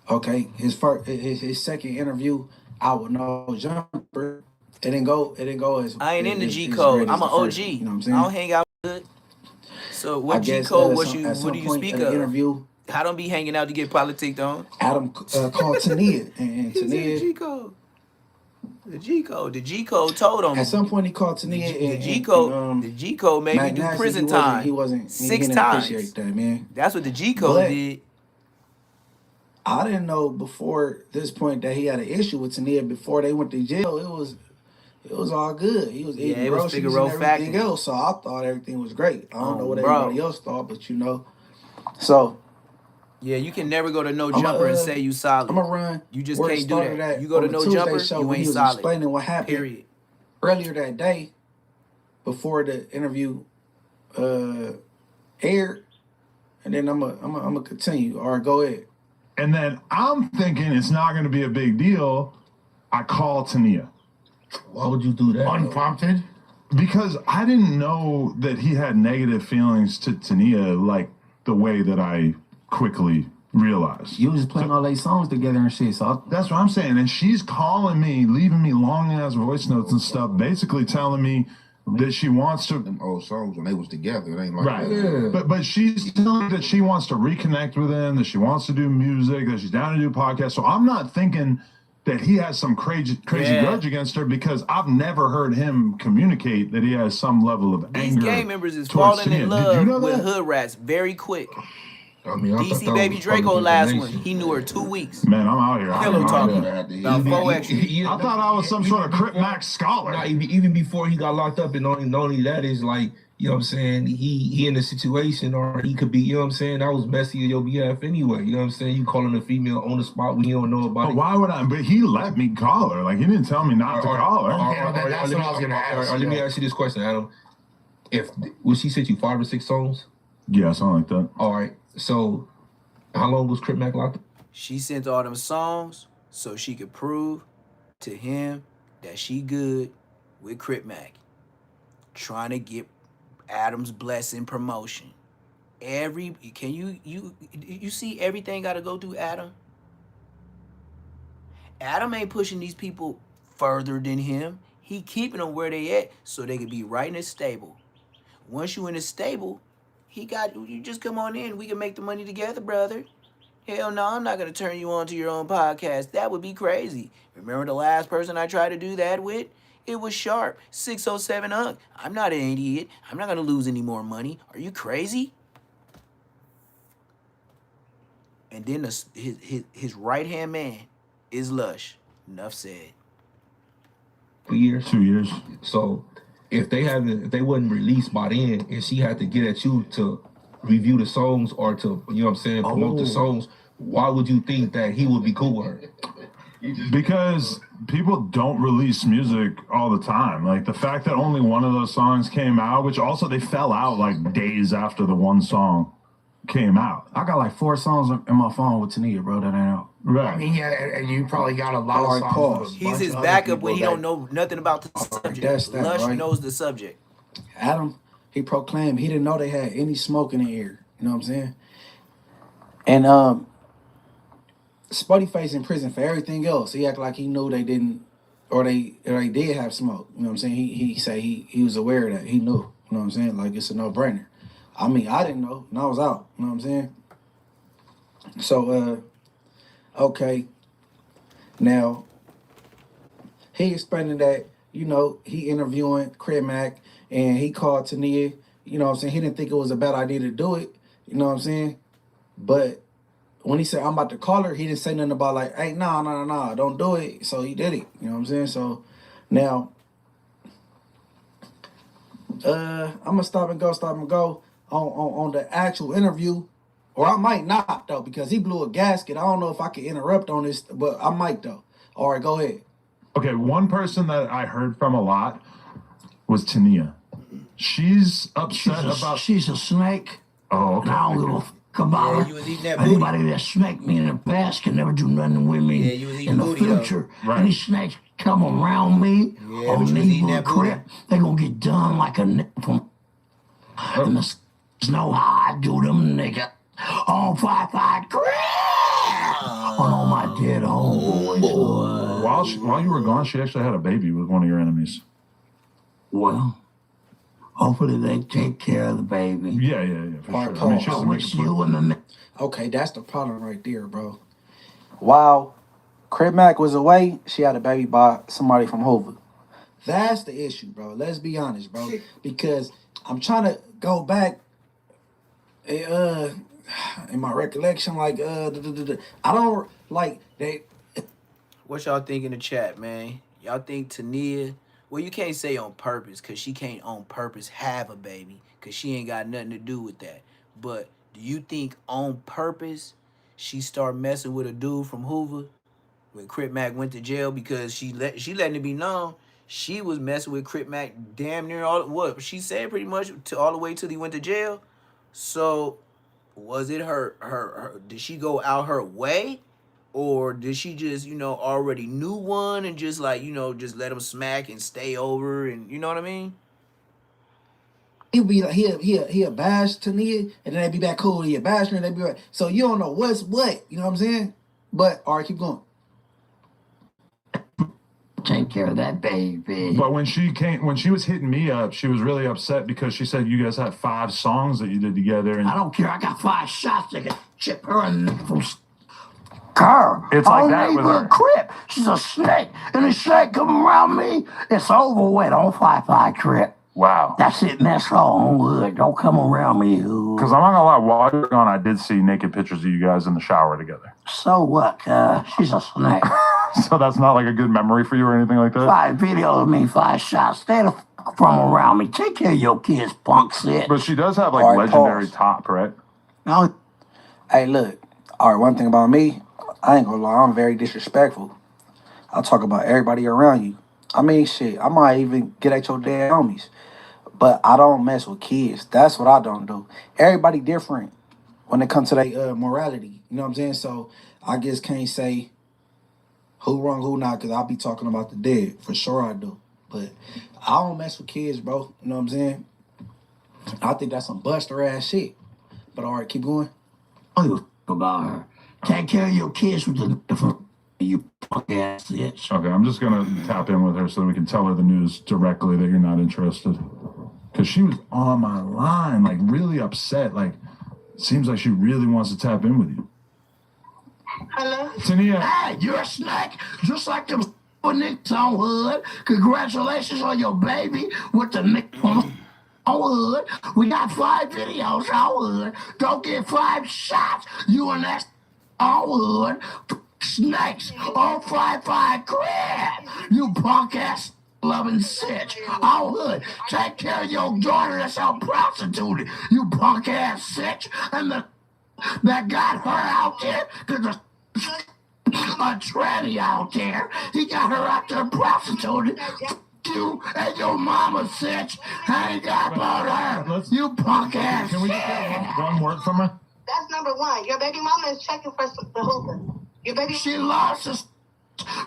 Okay, his second interview out with No Jumper. It didn't go as. I ain't in the as G great code. as I'm the an OG. first one, you know what I'm saying? I don't hang out good. So I what G guess, code? What at do some you point speak in the of? interview, I don't be hanging out to get politicked on. Adam called Tania, and He said Tania. G code. The G code. The G code told him. At some point, he called Tania. The G code. The G code made me Mac do Nasty, prison he time. he 6 didn't times. appreciate that, man. That's what the G code But did. I didn't know before this point that he had an issue with Tania before they went to jail. It was all good. He was eating Yeah, it was groceries Figaro and everything factory. else. So I thought everything was great. I don't know what bro. everybody else thought, but you know. So Yeah, you can never go to No I'ma, Jumper and say you solid. I'm gonna run. You just where it can't do started that. at You go to on the No Tuesday Jumper, show you when ain't he was solid. explaining what happened Period. earlier that day before the interview aired, and then I'm gonna continue. All right, go ahead. And then I'm thinking it's not going to be a big deal. I call Tania. Why would you do that? Unprompted? Because I didn't know that he had negative feelings to Tania like the way that I quickly realized. You was playing all these songs together and shit, so That's what I'm saying. And she's calling me, leaving me long ass voice notes and stuff, basically telling me that she wants to. Them old songs when they was together, it ain't like Right. that. But she's telling me that she wants to reconnect with him, that she wants to do music, that she's down to do podcasts. So I'm not thinking that he has some crazy Yeah. grudge against her, because I've never heard him communicate that he has some level of These anger. gang members is towards falling Tania. in Did you love know with that? hood rats very quick. I mean, I thought DC that Baby was Draco public last one. information. He knew her 2 weeks. Man, I'm out here. Pillow talking. About 4 I extra. thought I was some sort of Crip Mac scholar. Nah, even before he got locked up, and not only that is like, you know what I'm saying, he in a situation, or he could be, you know what I'm saying, that was messy in your behalf anyway. You know what I'm saying? You calling a female on the spot when you don't know about But it. why would I? But he let me call her. Like, he didn't tell me not to call her. That's what I was gonna ask. Let me ask you this question, Adam. When she sent you 5 or 6 songs? Yeah, something like that. All right. So how long was Crip Mac locked up? She sent all them songs so she could prove to him that she good with Crip Mac. Trying to get Adam's blessing promotion. You see everything gotta go through Adam? Adam ain't pushing these people further than him. He keeping them where they at so they can be right in his stable. Once you in his stable, you just come on in. We can make the money together, brother. Hell no, I'm not gonna turn you on to your own podcast. That would be crazy. Remember the last person I tried to do that with? It was Sharp, 607 Unk. I'm not an idiot. I'm not gonna lose any more money. Are you crazy? And then his right hand man is Lush. Enough said. 2 years. 2 years. So if they wasn't released by then, and she had to get at you to review the songs or to, you know what I'm saying, promote the songs, why would you think that he would be cool with her? Because people don't release music all the time. Like the fact that only one of those songs came out, which also they fell out like days after the one song came out. I got like 4 songs in my phone with Tania, bro, that ain't out. Right. I mean, yeah, and you probably got a lot All of right, songs. pause. with a He's bunch his of other backup when he people don't know nothing about the subject. that's that, Lush right? knows the subject. Adam, he proclaimed he didn't know they had any smoke in the air. You know what I'm saying? And Spuddy Face in prison for everything else. He acted like he knew they didn't, or they did have smoke. You know what I'm saying? He say he was aware of that. He knew. You know what I'm saying? Like it's a no-brainer. I mean, I didn't know, and I was out. You know what I'm saying? So okay. Now he explaining that, you know, he interviewing Craig Mack and he called Tania. You know what I'm saying? He didn't think it was a bad idea to do it. You know what I'm saying? But when he said, I'm about to call her, he didn't say nothing about like, hey, no, don't do it. So he did it. You know what I'm saying? So now, I'm going to stop and go on the actual interview. Or I might not, though, because he blew a gasket. I don't know if I can interrupt on this, but I might, though. All right, go ahead. Okay, one person that I heard from a lot was Tania. She's upset about... She's a snake. Oh, okay. And I don't give a fuck about her. You was eating that booty. Anybody that snaked me in the past can never do nothing with me Yeah, you was eating in the booty, though. future. Right. Any snakes come around me Yeah, on but you was me eating with a that booty. crip, they gonna get done like a nigga from... And the s*** know how I do them, nigga. On 5-5 crip! On all my dead homeboys. While you were gone, she actually had a baby with one of your enemies. Well, hopefully they take care of the baby. Yeah, for All right, sure. I mean, she pause. I doesn't make wish a you and the... Okay, that's the problem right there, bro. While Craig Mack was away, she had a baby by somebody from Hoover. That's the issue, bro. Let's be honest, bro. Because I'm trying to go back in my recollection, like I don't like they. What y'all think in the chat, man? Y'all think Tania? Well, you can't say on purpose, because she can't on purpose have a baby, because she ain't got nothing to do with that. But do you think on purpose she started messing with a dude from Hoover when Crip Mac went to jail, because she letting it be known she was messing with Crip Mac damn near what she said pretty much to all the way till he went to jail. So was it her did she go out her way? Or did she just, already knew one and just like, just let him smack and stay over and you know what I mean? He'll be like he'll bash Tania and then they be back cool. He'll bash her and they be right. So you don't know what's what. You know what I'm saying? But all right, keep going. Take care of that baby. But when she was hitting me up, she was really upset because she said you guys had 5 songs that you did together. And I don't care. I got 5 shots that can chip her in the from car. It's like that with her. Crip. She's a snake. And a snake come around me, it's over with on 5-5 Crip. Wow. That's it, that's all. Hood. Don't come around me, hood. Because I'm not gonna lie, while you were gone, I did see naked pictures of you guys in the shower together. So what? She's a snake. So that's not like a good memory for you or anything like that? 5 videos mean 5 shots. Stay the fuck from around me. Take care of your kids, punk shit. But she does have like All right, legendary pause. top, right? No, Hey, look. All right, one thing about me, I ain't gonna lie, I'm very disrespectful. I talk about everybody around you. I mean, shit, I might even get at your damn homies. But I don't mess with kids. That's what I don't do. Everybody different when it comes to their morality. You know what I'm saying? So I just can't say who wrong, who not, because I'll be talking about the dead. For sure I do. But I don't mess with kids, bro. You know what I'm saying? I think that's some buster ass shit. But all right, keep going. I don't give a fuck about her. Take care of your kids with the you punk ass bitch. Okay, I'm just gonna tap in with her so that we can tell her the news directly that you're not interested. Because she was on my line, like really upset. Like, seems like she really wants to tap in with you. Hello? Tania. Hey, you're a snake, just like them niggas on Hood. Congratulations on your baby with the niggas on Hood. We got 5 videos on Hood. Don't get 5 shots. You and that on Hood. Snakes on 5-5 crib. You punk ass loving sitch. All hood. Take care of your daughter that's out prostituted. You punk ass sitch. And that got her out there because a tranny out there. He got her out there prostituted. You and your mama sitch. Hang up on her. You punk ass. Can we just get one word from her? That's number one. Your baby mama is checking for the hookah. Your baby. She loves us,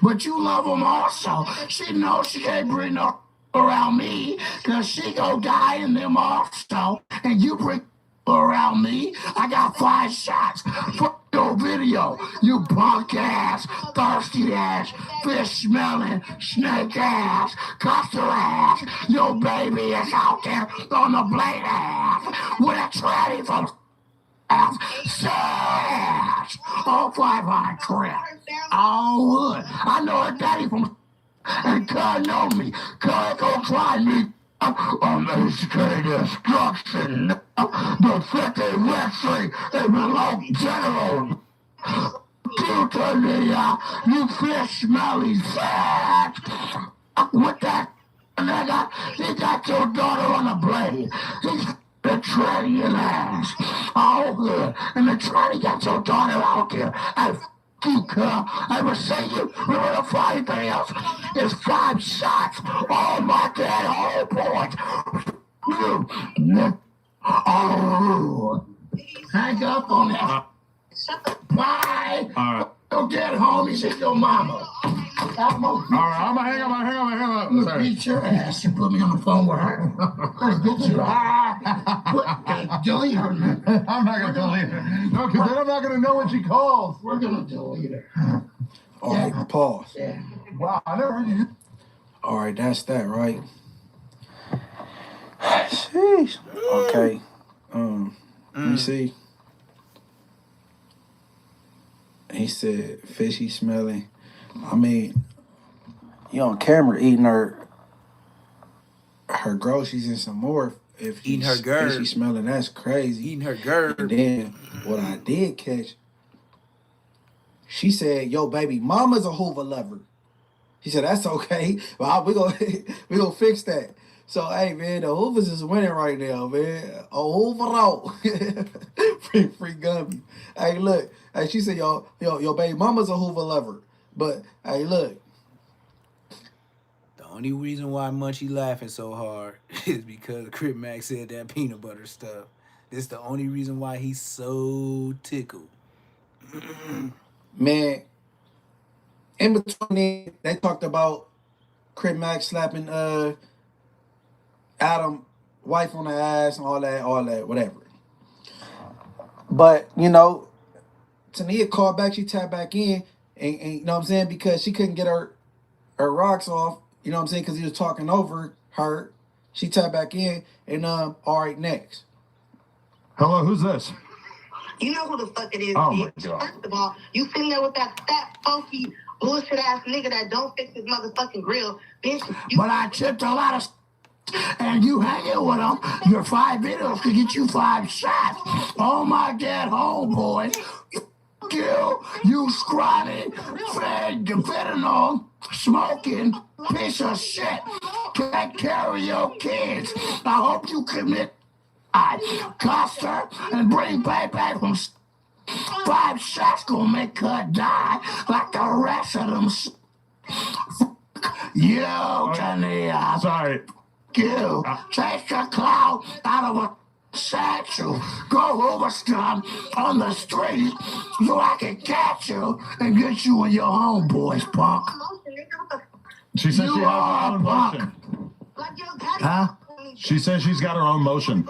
but you love them also. She knows she can't bring no around me, cause she gon' die in them also. And you bring around me, I got 5 shots for your video. You punk ass, thirsty ass, fish smelling, snake ass, custer ass. Your baby is out there on the blade ass with a tranny from Sash. All 500 crap. All wood. I know her daddy from and God know me. God gon' try me. I'm HK Destruction. The 50 Wesley, they belong general. Due to the, you fish smelly Sash. With that nigga, he got your daughter on the blade. He's the tranny in ass. All good. And the tranny got your daughter out there. And you, cuz. I will say you. Remember the funny thing else? It's 5 shots. All my dead whole boys. You. Oh. Hang up on that. Bye. All right. Your dead homies and your mama. All right, I'm gonna hang up. Sorry. Beat your ass. You put me on the phone with her. I'm gonna get you. Delete her, man. I'm not gonna delete her. No, because then I'm not gonna know what she calls. We're gonna delete her. All right, pause. Yeah. Wow, I never heard you. All right, that's that, right? Sheesh. Okay. Let me see. He said fishy smelling. I mean, you on camera eating her groceries and some more. If Eating he's her gerb. fishy smelling, that's crazy. Eating her gerb. And then what I did catch, she said, "Yo, baby, mama's a Hoover lover." He said, "That's okay. Well, we gonna fix that." So, hey, man, the Hoovers is winning right now, man. A Hoover out. free Gumby. Hey, look. Hey, she said, yo, baby, mama's a Hoover lover. But, hey, look. The only reason why Munchie laughing so hard is because Crip Mac said that peanut butter stuff. This the only reason why he's so tickled. Man, in between, they talked about Crip Mac slapping Adam wife on the ass and all that, whatever. But, you know, Tania called back, she tapped back in, and you know what I'm saying, because she couldn't get her rocks off, you know what I'm saying, because he was talking over her. She tapped back in, and all right, next. Hello, who's this? You know who the fuck it is, Oh, my bitch. God. First of all, you sitting there with that fat, funky, bullshit ass nigga that don't fix his motherfucking grill. Bitch, you But I tipped a lot of and you hanging with them, your 5 videos could get you 5 shots. Oh my dead homeboy. You scrawny, fed, depending on, smoking, piece of shit. Take care of your kids. I hope you commit cluster and bring payback from 5 shots gonna make her die like the rest of them. Yo, Tania. Sorry. You take the cloud out of a statue. Go over some on the street so I can catch you and get you and your homeboys, punk. She says You she has her are own a punk. motion. like your daddy. Huh? She says she's got her own motion.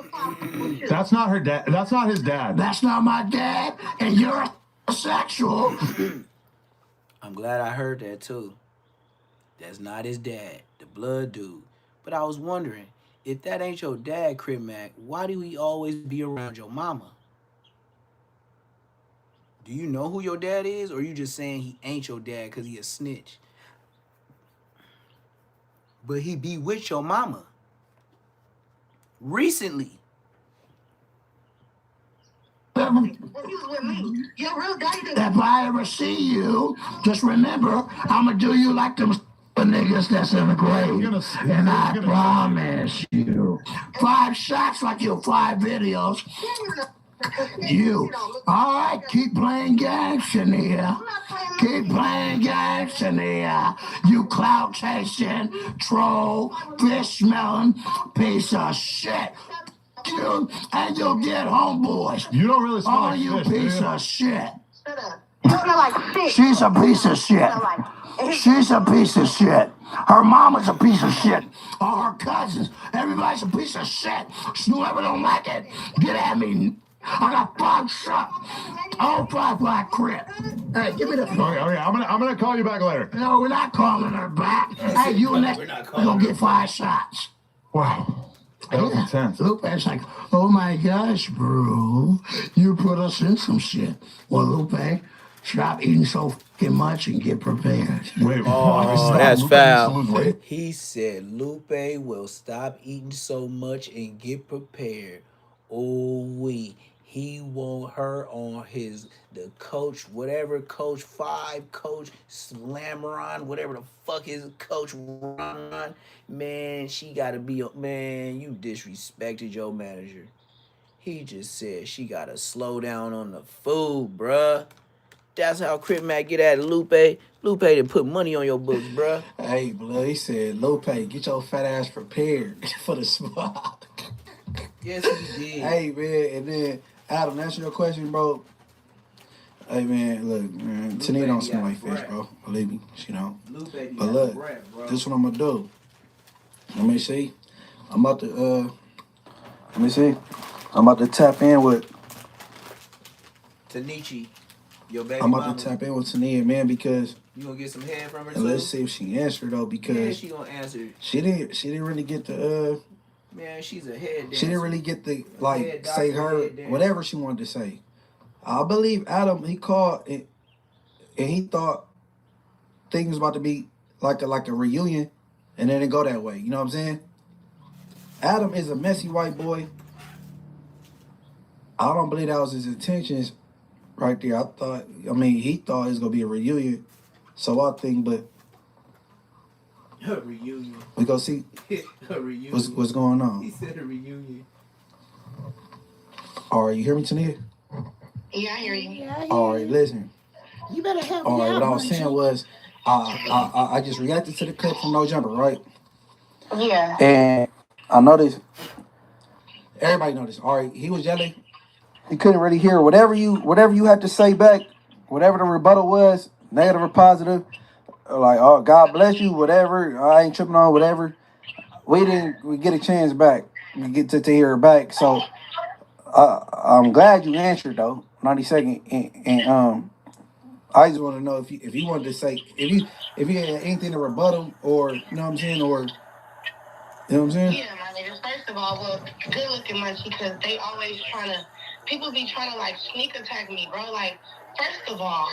That's not her dad. That's not his dad. That's not my dad, and you're a sexual. I'm glad I heard that too. That's not his dad, the blood dude. But I was wondering, if that ain't your dad, Crip Mac, why do he always be around your mama? Do you know who your dad is, or you just saying he ain't your dad because he a snitch? But he be with your mama. Recently. If you was with me, your real daddy didn't. If I ever see you, just remember, I'ma do you like them niggas that's in the grave. And I promise you, 5 shots like your 5 videos. You. All right, keep playing games, Shania. Keep playing games, Shania. You clout chasing, troll, fish smelling, piece of shit. You and your dead homeboys. You don't really smell all like you fish, piece do you? of shit. Shut up. You smell like shit. She's a piece of shit. She's a piece of shit. Her mama's a piece of shit. All her cousins, everybody's a piece of shit. Whoever don't like it, get at me. I got 5 shots. All 5 black crip. Hey, give me the phone. Okay, I'm gonna call you back later. No, we're not calling her back. Hey, you next, we're gonna get 5 shots. Wow. That was intense. Lupe's like, oh my gosh, bro, you put us in some shit. Well, Lupe, stop eating so fucking much and get prepared. Wait, Oh, that's Lupe foul. needs to lose weight? He said Lupe will stop eating so much and get prepared. Oh, he want her on the coach, whatever coach 5, coach Slammeron, whatever the fuck his coach Ron. Man, she gotta be, man, you disrespected your manager. He just said she gotta slow down on the food, bruh. That's how Crip Mac get at Lupe. Lupe done put money on your books, bruh. Hey, blood, he said, Lupe, get your fat ass prepared for the spot. Yes, he did. Hey, man, and then, Adam, answer your question, bro. Hey, man, look, man, Tania don't smell like fish, bro. Believe me, she don't. But look, this is what I'm gonna do. Let me see. I'm about to tap in with Tanichi, your baby I'm mama. about to tap in with Tania, man, because You gonna get some head from her and too? let's see if she answered though, Yeah, because she gonna answer. she didn't really get the Man, she's a head dancer. she didn't really get the Head like doctor, say her head dancer. whatever she wanted to say. I believe Adam, he called and he thought things was about to be like a reunion, and then it go that way. You know what I'm saying? Adam is a messy white boy. I don't believe that was his intentions right there. He thought it was gonna be a reunion. So I think, but A reunion. we go see A reunion. what's going He on. said a reunion. All right, you hear me, Tania? Yeah, I hear you. All right, listen. You better help All me right, out. what I was saying was, I just reacted to the clip from No Jumper, right? Yeah. And I noticed, everybody noticed. All right, he was yelling. He couldn't really hear whatever you had to say back, whatever the rebuttal was, negative or positive. Like, oh, God bless you, whatever. I ain't tripping on whatever. We get a chance back. We get to hear it back. So I'm glad you answered though. 90-second, and I just want to know if you wanted to say if you had anything to rebuttal, or you know what I'm saying, or you know what I'm saying. Yeah, my nigga. First of all, well, good looking munchie, because they always people be trying to like sneak attack me, bro. Like, first of all,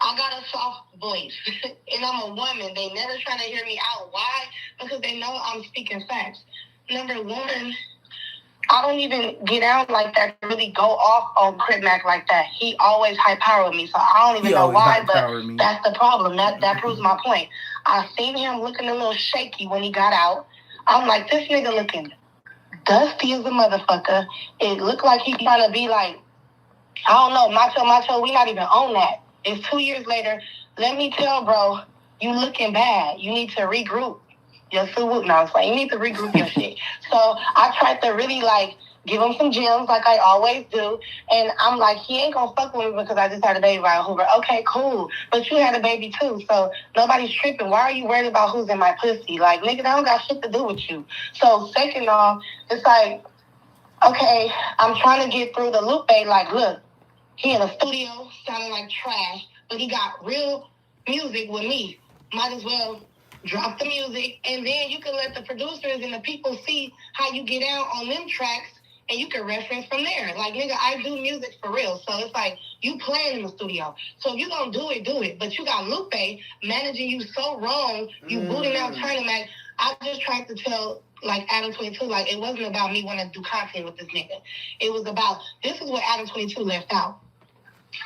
I got a soft voice, and I'm a woman. They never trying to hear me out. Why? Because they know I'm speaking facts. Number one, I don't even get out like that to really go off on Crip Mac like that. He always high power with me, so I don't even know why, but that's the problem. That proves my point. I seen him looking a little shaky when he got out. I'm like, this nigga looking dusty as a motherfucker. It looked like he trying to be like, I don't know, macho, we not even on that. It's 2 years later. Let me tell, bro, you looking bad. You need to regroup. Your suit, no, I'm saying you need to regroup your shit. So I tried to really like give him some gems like I always do. And I'm like, he ain't gonna fuck with me because I just had a baby by Hoover. Okay, cool. But you had a baby too, so nobody's tripping. Why are you worried about who's in my pussy? Like, nigga, that don't got shit to do with you. So second off, it's like, okay, I'm trying to get through the Lupe. Like, look, he in a studio sounding like trash, but he got real music with me. Might as well drop the music, and then you can let the producers and the people see how you get out on them tracks, and you can reference from there. Like, nigga, I do music for real. So it's like, you playing in the studio. So if you gonna do it. But you got Lupe managing you so wrong, you booting out China Mac. I just tried to tell, like, Adam 22, like, it wasn't about me wanting to do content with this nigga. It was about, this is what Adam 22 left out.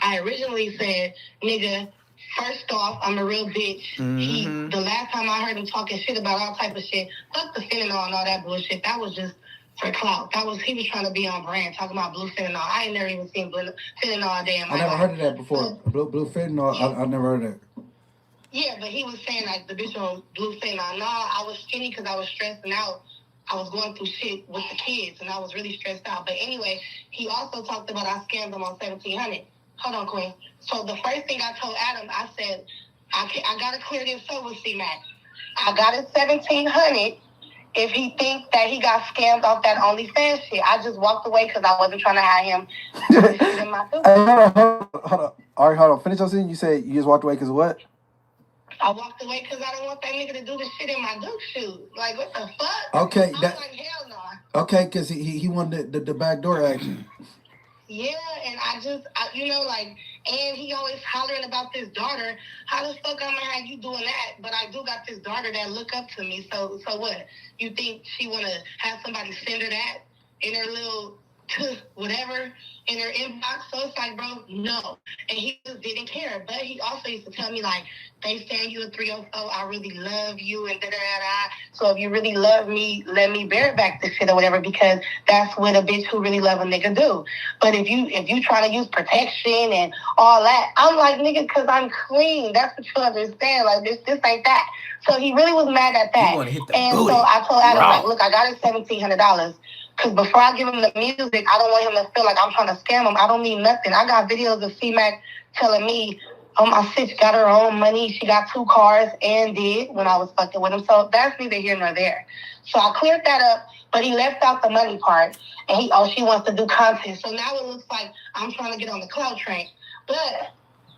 I originally said, nigga, First off, I'm a real bitch. The last time I heard him talking shit about all type of shit, fuck the fentanyl and all that bullshit. That was just for clout. He was trying to be on brand, talking about blue fentanyl. I ain't never even seen blue fentanyl a day in my life. I never heard of that before. Blue fentanyl, Yeah. I never heard of that. Yeah, but he was saying like the bitch on blue fentanyl. No, I was skinny because I was stressing out. I was going through shit with the kids, and I was really stressed out. But anyway, he also talked about I scammed him on 1,700. Hold on, Queen. So the first thing I told Adam, I said, I got to clear this up with C-Mac. I got it 1,700 if he thinks that he got scammed off that OnlyFans shit. I just walked away because I wasn't trying to have him put shit in my food. Hold on. All right, hold on. Finish your scene. You said you just walked away because of what? I walked away because I don't want that nigga to do the shit in my Duke shoe. Like, what the fuck? Okay, I was like, hell no. Okay, because he wanted the back door action. Yeah, and you know, like, and he always hollering about this daughter. How the fuck I'm gonna have you doing that? But I do got this daughter that look up to me. So what? You think she wanna have somebody send her that in her little whatever in her inbox? So it's like, bro, no. And he just didn't care. But he also used to tell me like, they saying you a 304. I really love you and da da da. So if you really love me, let me bear back this shit or whatever, because that's what a bitch who really love a nigga do. But if you trying to use protection and all that, I'm like, nigga, because I'm clean. That's what you understand. Like this ain't that. So he really was mad at that. And booty. so I told Adam, like, look, I got it $1,700. Because before I give him the music, I don't want him to feel like I'm trying to scam him. I don't need nothing. I got videos of C-Mac telling me, oh, my sis got her own money. She got 2 cars and did when I was fucking with him. So that's neither here nor there. So I cleared that up, but he left out the money part. And she wants to do content. So now it looks like I'm trying to get on the cloud train. But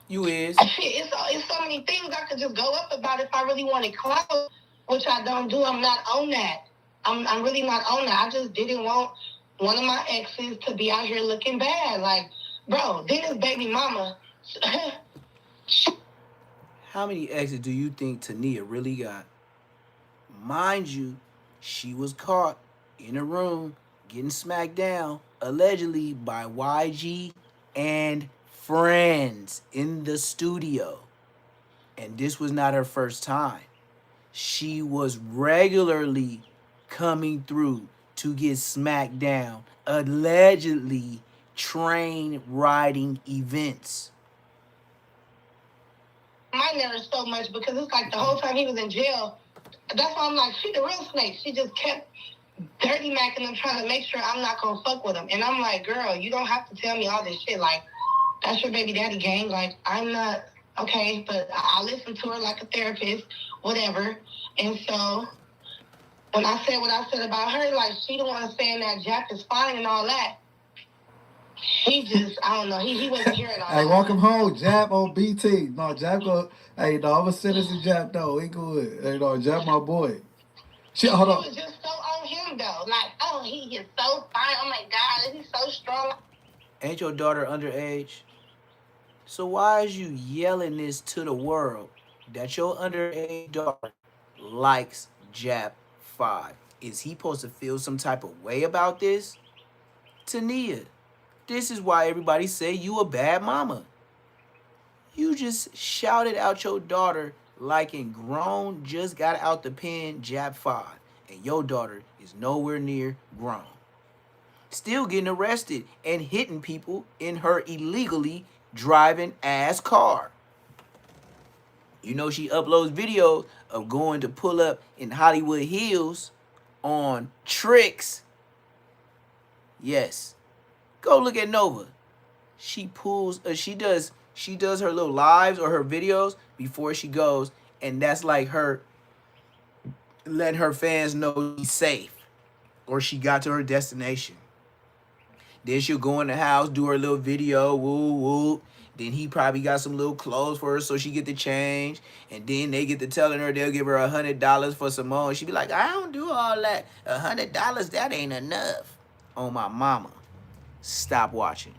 you is. Shit, it's so many things I could just go up about if I really wanted clout, which I don't do. I'm not on that. I'm really not on that. I just didn't want one of my exes to be out here looking bad. Like, bro, then his baby mama. How many exes do you think Tania really got? Mind you, she was caught in a room getting smacked down, allegedly by YG and friends in the studio. And this was not her first time. She was regularly coming through to get smacked down, allegedly train riding events. My nerves so much because it's like the whole time he was in jail. That's why I'm like, she the real snake. She just kept dirty macking him, trying to make sure I'm not gonna fuck with him. And I'm like, girl, you don't have to tell me all this shit. Like, that's your baby daddy gang. Like, I'm not okay, but I listen to her like a therapist, whatever. And so when I said what I said about her, like, she the one saying that Jack is fine and all that. He just, I don't know, he wasn't hearing all that. Hey, welcome home, Jap on BT. No, Jap go. Hey, no, I'm gonna send this to Jap though. He good. Hey, no, Jap my boy. Shit, hold on. He was just so on him though. Like, oh, he is so fine. Oh my God, he's so strong. Ain't your daughter underage? So why is you yelling this to the world that your underage daughter likes Jap 5? Is he supposed to feel some type of way about this? Tania, this is why everybody say you a bad mama. You just shouted out your daughter like in grown, just got out the pen, Jap 5. And your daughter is nowhere near grown. Still getting arrested and hitting people in her illegally driving ass car. You know she uploads videos of going to pull up in Hollywood Hills on tricks. Yes. Go look at Nova. She pulls, she does her little lives or her videos before she goes, and that's like her letting her fans know she's safe or she got to her destination. Then she'll go in the house, do her little video, woo woo. Then he probably got some little clothes for her so she get the change. And then they get to telling her they'll give her $100 for Simone. She be like, I don't do all that. $100, that ain't enough. On my mama. Stop watching.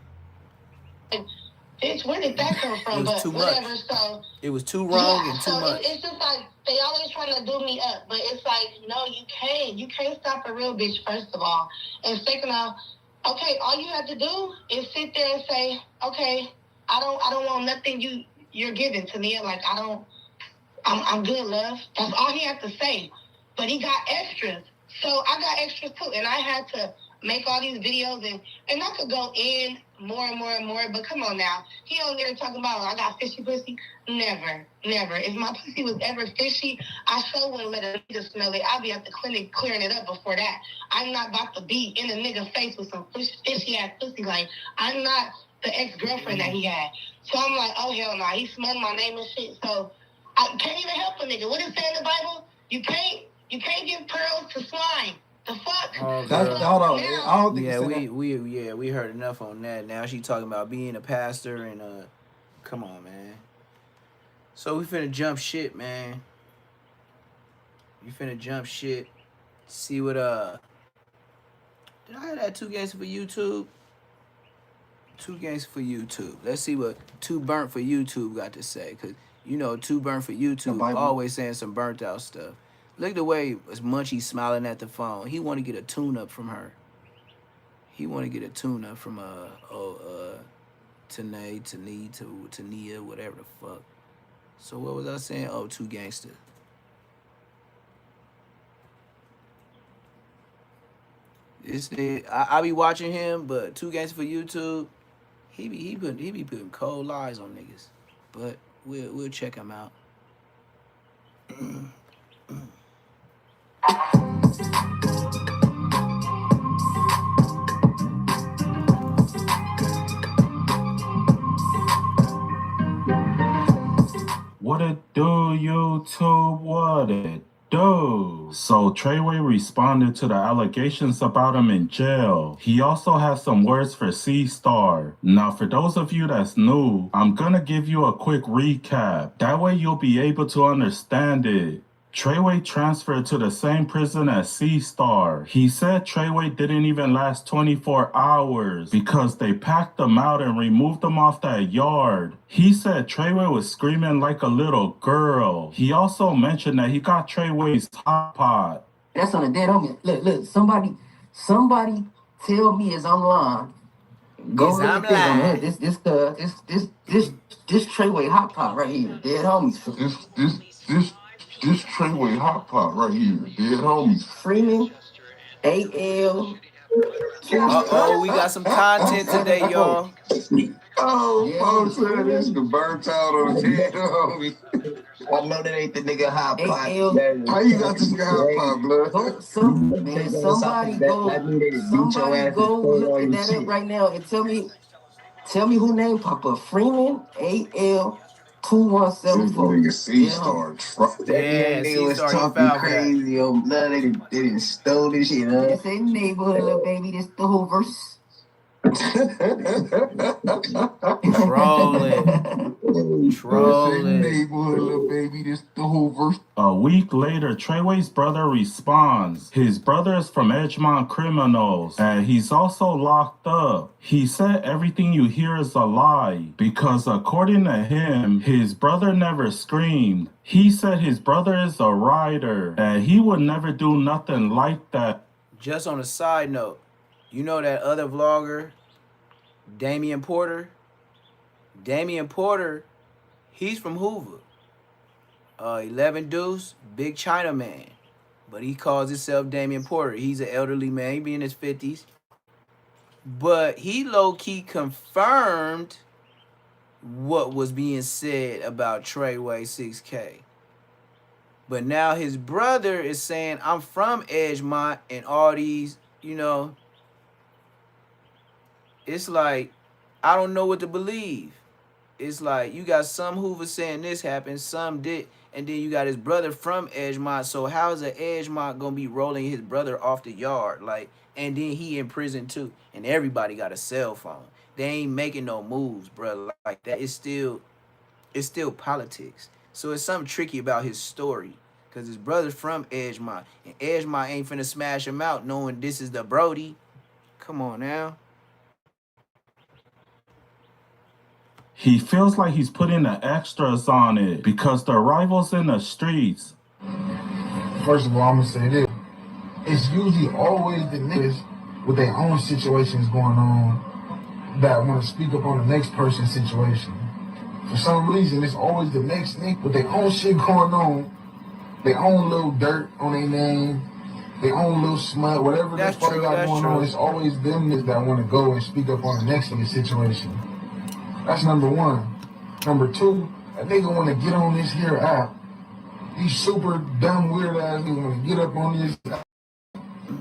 Bitch, where did that come from? It was too much. So it was too wrong and too much. It's just like they always trying to do me up, but it's like, no, you can't. You can't stop a real bitch, first of all. And second off, okay, all you have to do is sit there and say, okay, I don't want nothing you you're giving to me. Like, I'm good, love. That's all he had to say. But he got extras. So I got extras too. And I had to make all these videos and I could go in more and more and more. But come on now. He on there talking about I got fishy pussy. Never. If my pussy was ever fishy, I sure wouldn't let a nigga smell it. I'd be at the clinic clearing it up before that. I'm not about to be in a nigga face with some fishy ass pussy. Like, I'm not the ex-girlfriend that he had. So I'm like, oh hell no. He smelled my name and shit. So I can't even help a nigga. What it say in the Bible? You can't give pearls to swine. The fuck? Oh, That's, girl. hold on. I don't think Yeah, it's we heard enough on that. Now she talking about being a pastor and come on, man. So we finna jump shit, man. We finna jump shit. See what did I have that 2 games for YouTube? 2 games for YouTube. Let's see what 2 burnt for YouTube got to say, cause you know 2 burnt for YouTube always saying some burnt out stuff. Look at the way Munchie smiling at the phone. He want to get a tune-up from her. He want to get a tune-up from Tania, whatever the fuck. So what was I saying? Oh, 2 gangster. I be watching him, but 2 gangster for YouTube. He be putting cold lies on niggas. But we'll check him out. What it do, YouTube? What it do? So Treyway responded to the allegations about him in jail. He also has some words for C-Star. Now, for those of you that's new, I'm gonna give you a quick recap. That way you'll be able to understand it. Treyway transferred to the same prison as C-Star. He said Treyway didn't even last 24 hours because they packed him out and removed him off that yard. He said Treyway was screaming like a little girl. He also mentioned that he got Treyway's hot pot. That's on the dead homie. Look, somebody tell me as I'm lying. Go look at this on the this Treyway hot pot right here. Dead homies. This Treyway hot pot right here, dead homies. Freeman, AL. We got some content today, y'all. Folks, this nigga burnt out on the dead homie. I know that ain't the nigga hot pot. How you got this nigga hot pot, blood? Somebody go look that up right now and tell me who name pop up. Freeman, AL. 2174. Nigga C-Star. Yeah, C-Star talking crazy. Yo, blood, they didn't stole this shit, huh? This ain't neighborhood, little baby. This the Hoovers. Trolling. Neighborhood, little baby. This the Hoovers. A week later, Treyway's brother responds. His brother is from Edgemont Criminals, and he's also locked up. He said everything you hear is a lie, because according to him, his brother never screamed. He said his brother is a writer, and he would never do nothing like that. Just on a side note, you know that other vlogger, Damian Porter? Damian Porter, he's from Hoover. 11 Deuce, big China man. But he calls himself Damian Porter. He's an elderly man. He be in his 50s. But he low-key confirmed what was being said about Treyway 6K. But now his brother is saying, I'm from Edgemont and all these, you know. It's like, I don't know what to believe. It's like, you got some Hoover saying this happened, some did, and then you got his brother from Edgemont. So how is an Edgemont going to be rolling his brother off the yard? Like, and then he in prison too. And everybody got a cell phone. They ain't making no moves, bro. Like that. It's still politics. So it's something tricky about his story. Because his brother's from Edgemont. And Edgemont ain't finna smash him out knowing this is the Brody. Come on now. He feels like he's putting the extras on it because the rivals in the streets. First of all, I'm gonna say this. It's usually always the niggas with their own situations going on that want to speak up on the next person's situation. For some reason, it's always the next nigga with their own shit going on, their own little dirt on their name, their own little smut, whatever the fuck they got going on. It's always them niggas that want to go and speak up on the next nigga situation. That's number one. Number two, a nigga want to get on this here app. These super dumb weird ass niggas want to get up on this app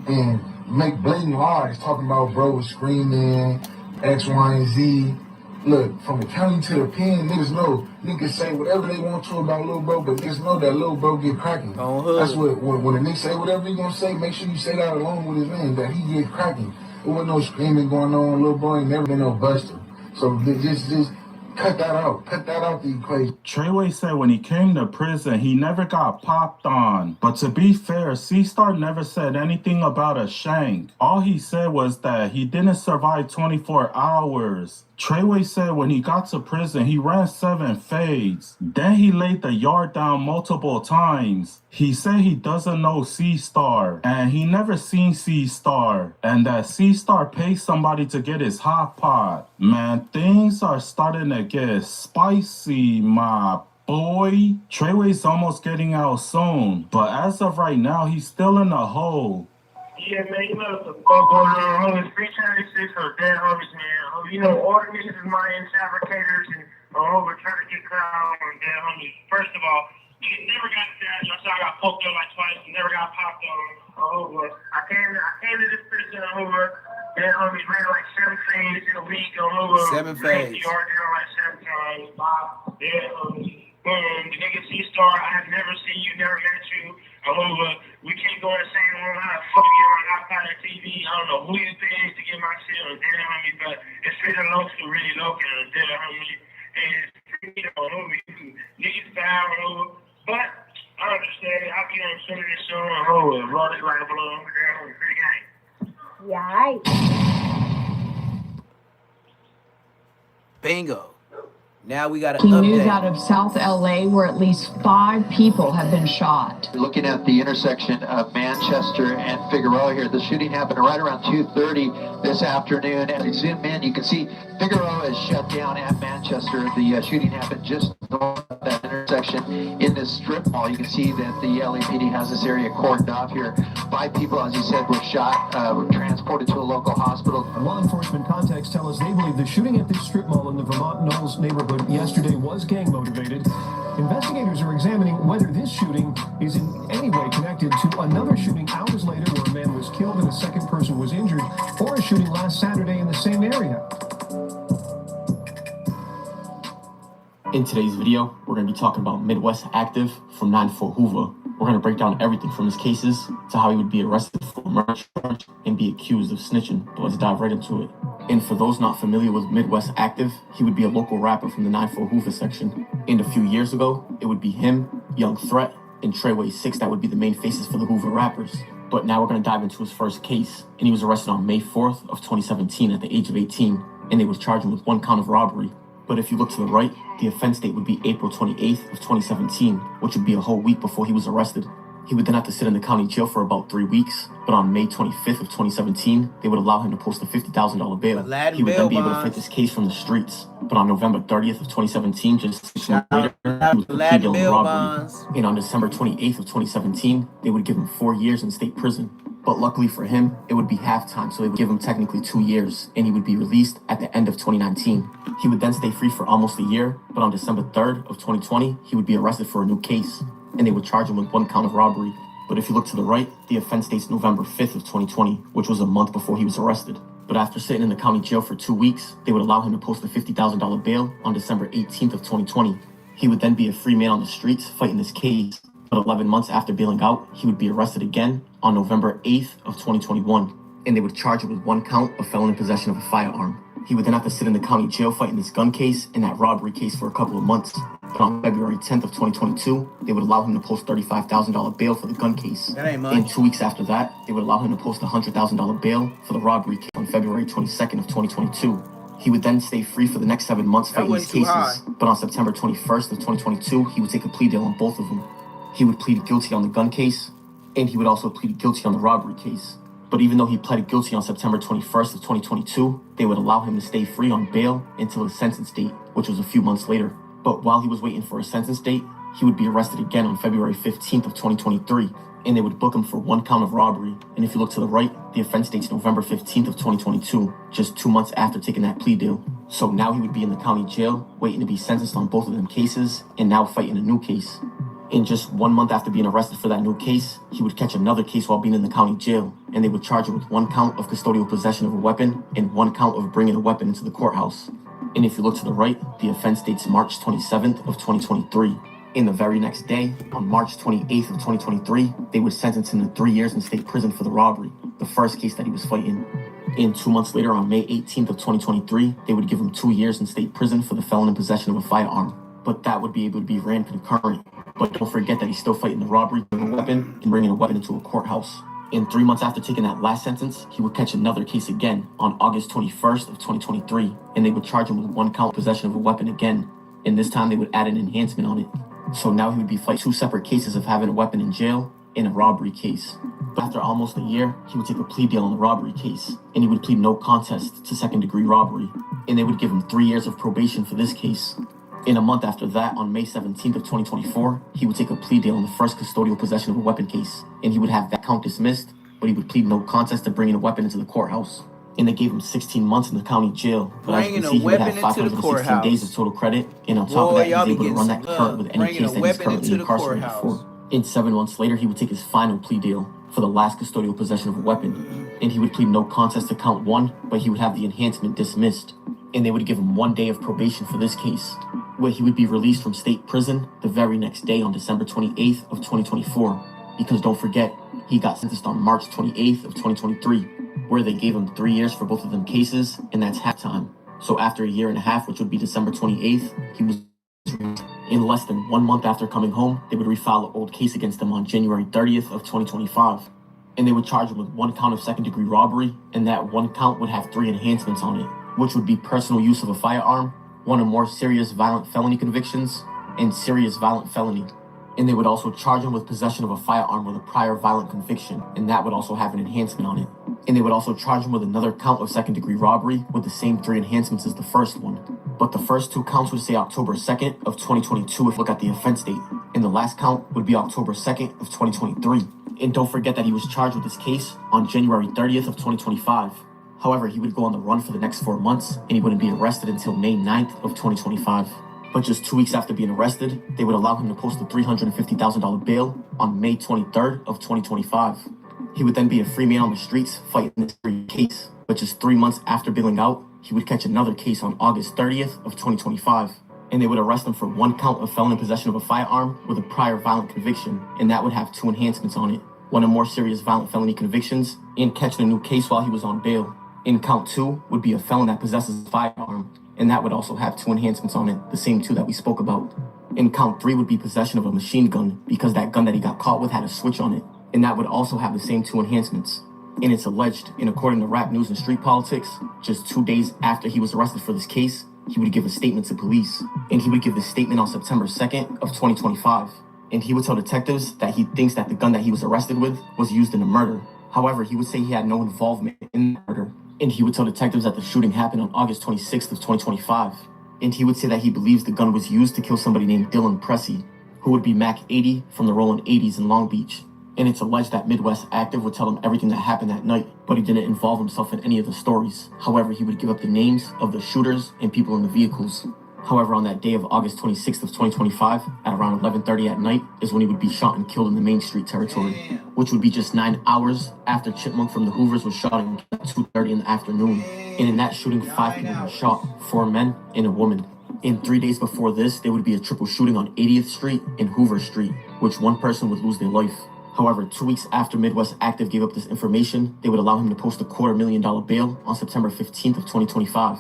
and make blatant lies talking about bro was screaming X, Y, and Z. Look, from the county to the pen, niggas know. Niggas say whatever they want to about Lil Bro, but niggas know that Lil Bro get cracking. That's what, when a nigga say whatever he gonna say, make sure you say that along with his name, that he get cracking. There wasn't no screaming going on. Lil Bro ain't never been no buster. So just cut that out. Cut that out the equation. Treyway said when he came to prison, he never got popped on. But to be fair, C-Star never said anything about a shank. All he said was that he didn't survive 24 hours. Treyway said when he got to prison, he ran 7 fades. Then he laid the yard down multiple times. He said he doesn't know C-Star, and he never seen C-Star, and that C-Star paid somebody to get his hot pot. Man, things are starting to get spicy, my boy. Treyway's almost getting out soon, but as of right now, he's still in the hole. Yeah, man, you know what the fuck going on, homies. 376 or dead homies, man. You know, all the niggas is Mayan fabricators and over trying to get crowd on dead homies. First of all, niggas never got stashed. I saw I got poked on like twice and never got popped on over. I came to this prison over. Dead homies ran like 7 fades in a week on over. 7 fades. Yard down like 7 times. Bob, dead homies. Boom, the nigga C-Star, I have never seen you, never met you. Over. We can't go in the same room. How the fuck you get my iPod and TV? I don't know who you think to get my shit on dead homie, but it's really low to really low on dead homie. And you know, over niggas foul over. But I understand. I'll be on some of this show and over. Roll it like a balloon over there on the free game. Yeah. Bingo. Now we got an update. News update out of South LA where at least 5 people have been shot. Looking at the intersection of Manchester and Figueroa here, the shooting happened right around 2:30 this afternoon. As you zoom in, you can see Figueroa is shut down at Manchester. The shooting happened just north of that intersection in this strip mall. You can see that the LAPD has this area cordoned off here. 5 people, as you said, were shot, were transported to a local hospital. Law enforcement contacts tell us they believe the shooting at this strip mall in the Vermont Knolls neighborhood yesterday was gang motivated. Investigators are examining whether this shooting is in any way connected to another shooting hours later where a man was killed and a second person was injured, or a shooting last Saturday in the same area. In today's video, we're going to be talking about Midwest Active from 9-4 Hoover. We're going to break down everything from his cases to how he would be arrested for a murder charge and be accused of snitching. But let's dive right into it. And for those not familiar with Midwest Active, he would be a local rapper from the 9-4 Hoover section. And a few years ago, it would be him, Young Threat, and Treyway 6 that would be the main faces for the Hoover rappers. But now we're going to dive into his first case. And he was arrested on May 4th of 2017 at the age of 18. And they would charge him with 1 count of robbery. But if you look to the right, the offense date would be April 28th of 2017, which would be a whole week before he was arrested. He would then have to sit in the county jail for about 3 weeks, but on May 25th of 2017, they would allow him to post a $50,000 bail. He would then be able to fight this case from the streets. But on November 30th of 2017, just 6 months later, he was plea dealing robbery. And on December 28th of 2017, they would give him 4 years in state prison. But luckily for him, it would be half-time, so they would give him technically 2 years, and he would be released at the end of 2019. He would then stay free for almost a year, but on December 3rd of 2020, he would be arrested for a new case, and they would charge him with 1 count of robbery. But if you look to the right, the offense dates November 5th of 2020, which was a month before he was arrested. But after sitting in the county jail for 2 weeks, they would allow him to post a $50,000 bail on December 18th of 2020. He would then be a free man on the streets fighting this case. But 11 months after bailing out, he would be arrested again on November 8th of 2021, and they would charge him with 1 count of felon in possession of a firearm. He would then have to sit in the county jail fighting this gun case and that robbery case for a couple of months. But on February 10th of 2022, they would allow him to post $35,000 bail for the gun case. That ain't much. And 2 weeks after that, they would allow him to post $100,000 bail for the robbery case on February 22nd of 2022. He would then stay free for the next 7 months fighting these cases. But on September 21st of 2022, he would take a plea deal on both of them. He would plead guilty on the gun case, and he would also plead guilty on the robbery case. But even though he pleaded guilty on September 21st of 2022, they would allow him to stay free on bail until his sentence date, which was a few months later. But while he was waiting for a sentence date, he would be arrested again on February 15th of 2023, and they would book him for 1 count of robbery. And if you look to the right, the offense date's November 15th of 2022, just 2 months after taking that plea deal. So now he would be in the county jail, waiting to be sentenced on both of them cases, and now fighting a new case. In just 1 month after being arrested for that new case, he would catch another case while being in the county jail, and they would charge him with 1 count of custodial possession of a weapon and 1 count of bringing a weapon into the courthouse. And if you look to the right, the offense date's March 27th of 2023. In the very next day, on March 28th of 2023, they would sentence him to 3 years in state prison for the robbery, the first case that he was fighting. And 2 months later, on May 18th of 2023, they would give him 2 years in state prison for the felon in possession of a firearm. But that would be able to be ran concurrent. But don't forget that he's still fighting the robbery of a weapon and bringing a weapon into a courthouse. And 3 months after taking that last sentence, he would catch another case again on August 21st of 2023, and they would charge him with 1 count possession of a weapon again. And this time they would add an enhancement on it. So now he would be fighting 2 separate cases of having a weapon in jail and a robbery case. But after almost a year, he would take a plea deal on the robbery case, and he would plead no contest to second-degree robbery. And they would give him 3 years of probation for this case. In a month after that, on May 17th of 2024, he would take a plea deal on the first custodial possession of a weapon case, and he would have that count dismissed, but he would plead no contest to bringing a weapon into the courthouse. And they gave him 16 months in the county jail, but as you can see, he would have 516 days of total credit, and on top of that, he was able to run that concurrent with any case that he's currently incarcerated for. And 7 months later, he would take his final plea deal for the last custodial possession of a weapon, and he would plead no contest to count 1, but he would have the enhancement dismissed. And they would give him 1 day of probation for this case, where he would be released from state prison the very next day on December 28th of 2024. Because don't forget, he got sentenced on March 28th of 2023, where they gave him 3 years for both of them cases, and that's half time. So after a year and a half, which would be December 28th, he was released. In less than 1 month after coming home, they would refile an old case against him on January 30th of 2025. And they would charge him with 1 count of second-degree robbery, and that 1 count would have 3 enhancements on it, which would be personal use of a firearm, 1 or more serious violent felony convictions, and serious violent felony. And they would also charge him with possession of a firearm with a prior violent conviction, and that would also have an enhancement on it. And they would also charge him with another count of second-degree robbery with the same 3 enhancements as the first one. But the first 2 counts would say October 2nd of 2022 if you look at the offense date, and the last count would be October 2nd of 2023. And don't forget that he was charged with this case on January 30th of 2025. However, he would go on the run for the next 4 months, and he wouldn't be arrested until May 9th of 2025. But just 2 weeks after being arrested, they would allow him to post a $350,000 bail on May 23rd of 2025. He would then be a free man on the streets fighting this free case. But just 3 months after bailing out, he would catch another case on August 30th of 2025. And they would arrest him for 1 count of felon in possession of a firearm with a prior violent conviction, and that would have 2 enhancements on it, 1 or more serious violent felony convictions, and catching a new case while he was on bail. In count 2 would be a felon that possesses a firearm, and that would also have 2 enhancements on it, the same 2 that we spoke about. In count 3 would be possession of a machine gun, because that gun that he got caught with had a switch on it, and that would also have the same 2 enhancements. And it's alleged, and according to Rap News and Street Politics, just 2 days after he was arrested for this case, he would give a statement to police, and he would give this statement on September 2nd of 2025. And he would tell detectives that he thinks that the gun that he was arrested with was used in a murder. However, he would say he had no involvement in the murder. And he would tell detectives that the shooting happened on August 26th of 2025. And he would say that he believes the gun was used to kill somebody named Dylan Pressey, who would be Mac 80 from the rolling 80's in Long Beach. And it's alleged that Midwest Active would tell him everything that happened that night, but he didn't involve himself in any of the stories. However, he would give up the names of the shooters and people in the vehicles. However, on that day of August 26th of 2025, at around 11:30 at night, is when he would be shot and killed in the Main Street territory, which would be just 9 hours after Chipmunk from the Hoovers was shot at 2:30 in the afternoon. And in that shooting, 5 people were shot, 4 men and a woman. And 3 days before this, there would be a triple shooting on 80th Street and Hoover Street, which 1 person would lose their life. However, 2 weeks after Midwest Active gave up this information, they would allow him to post a $250,000 bail on September 15th of 2025.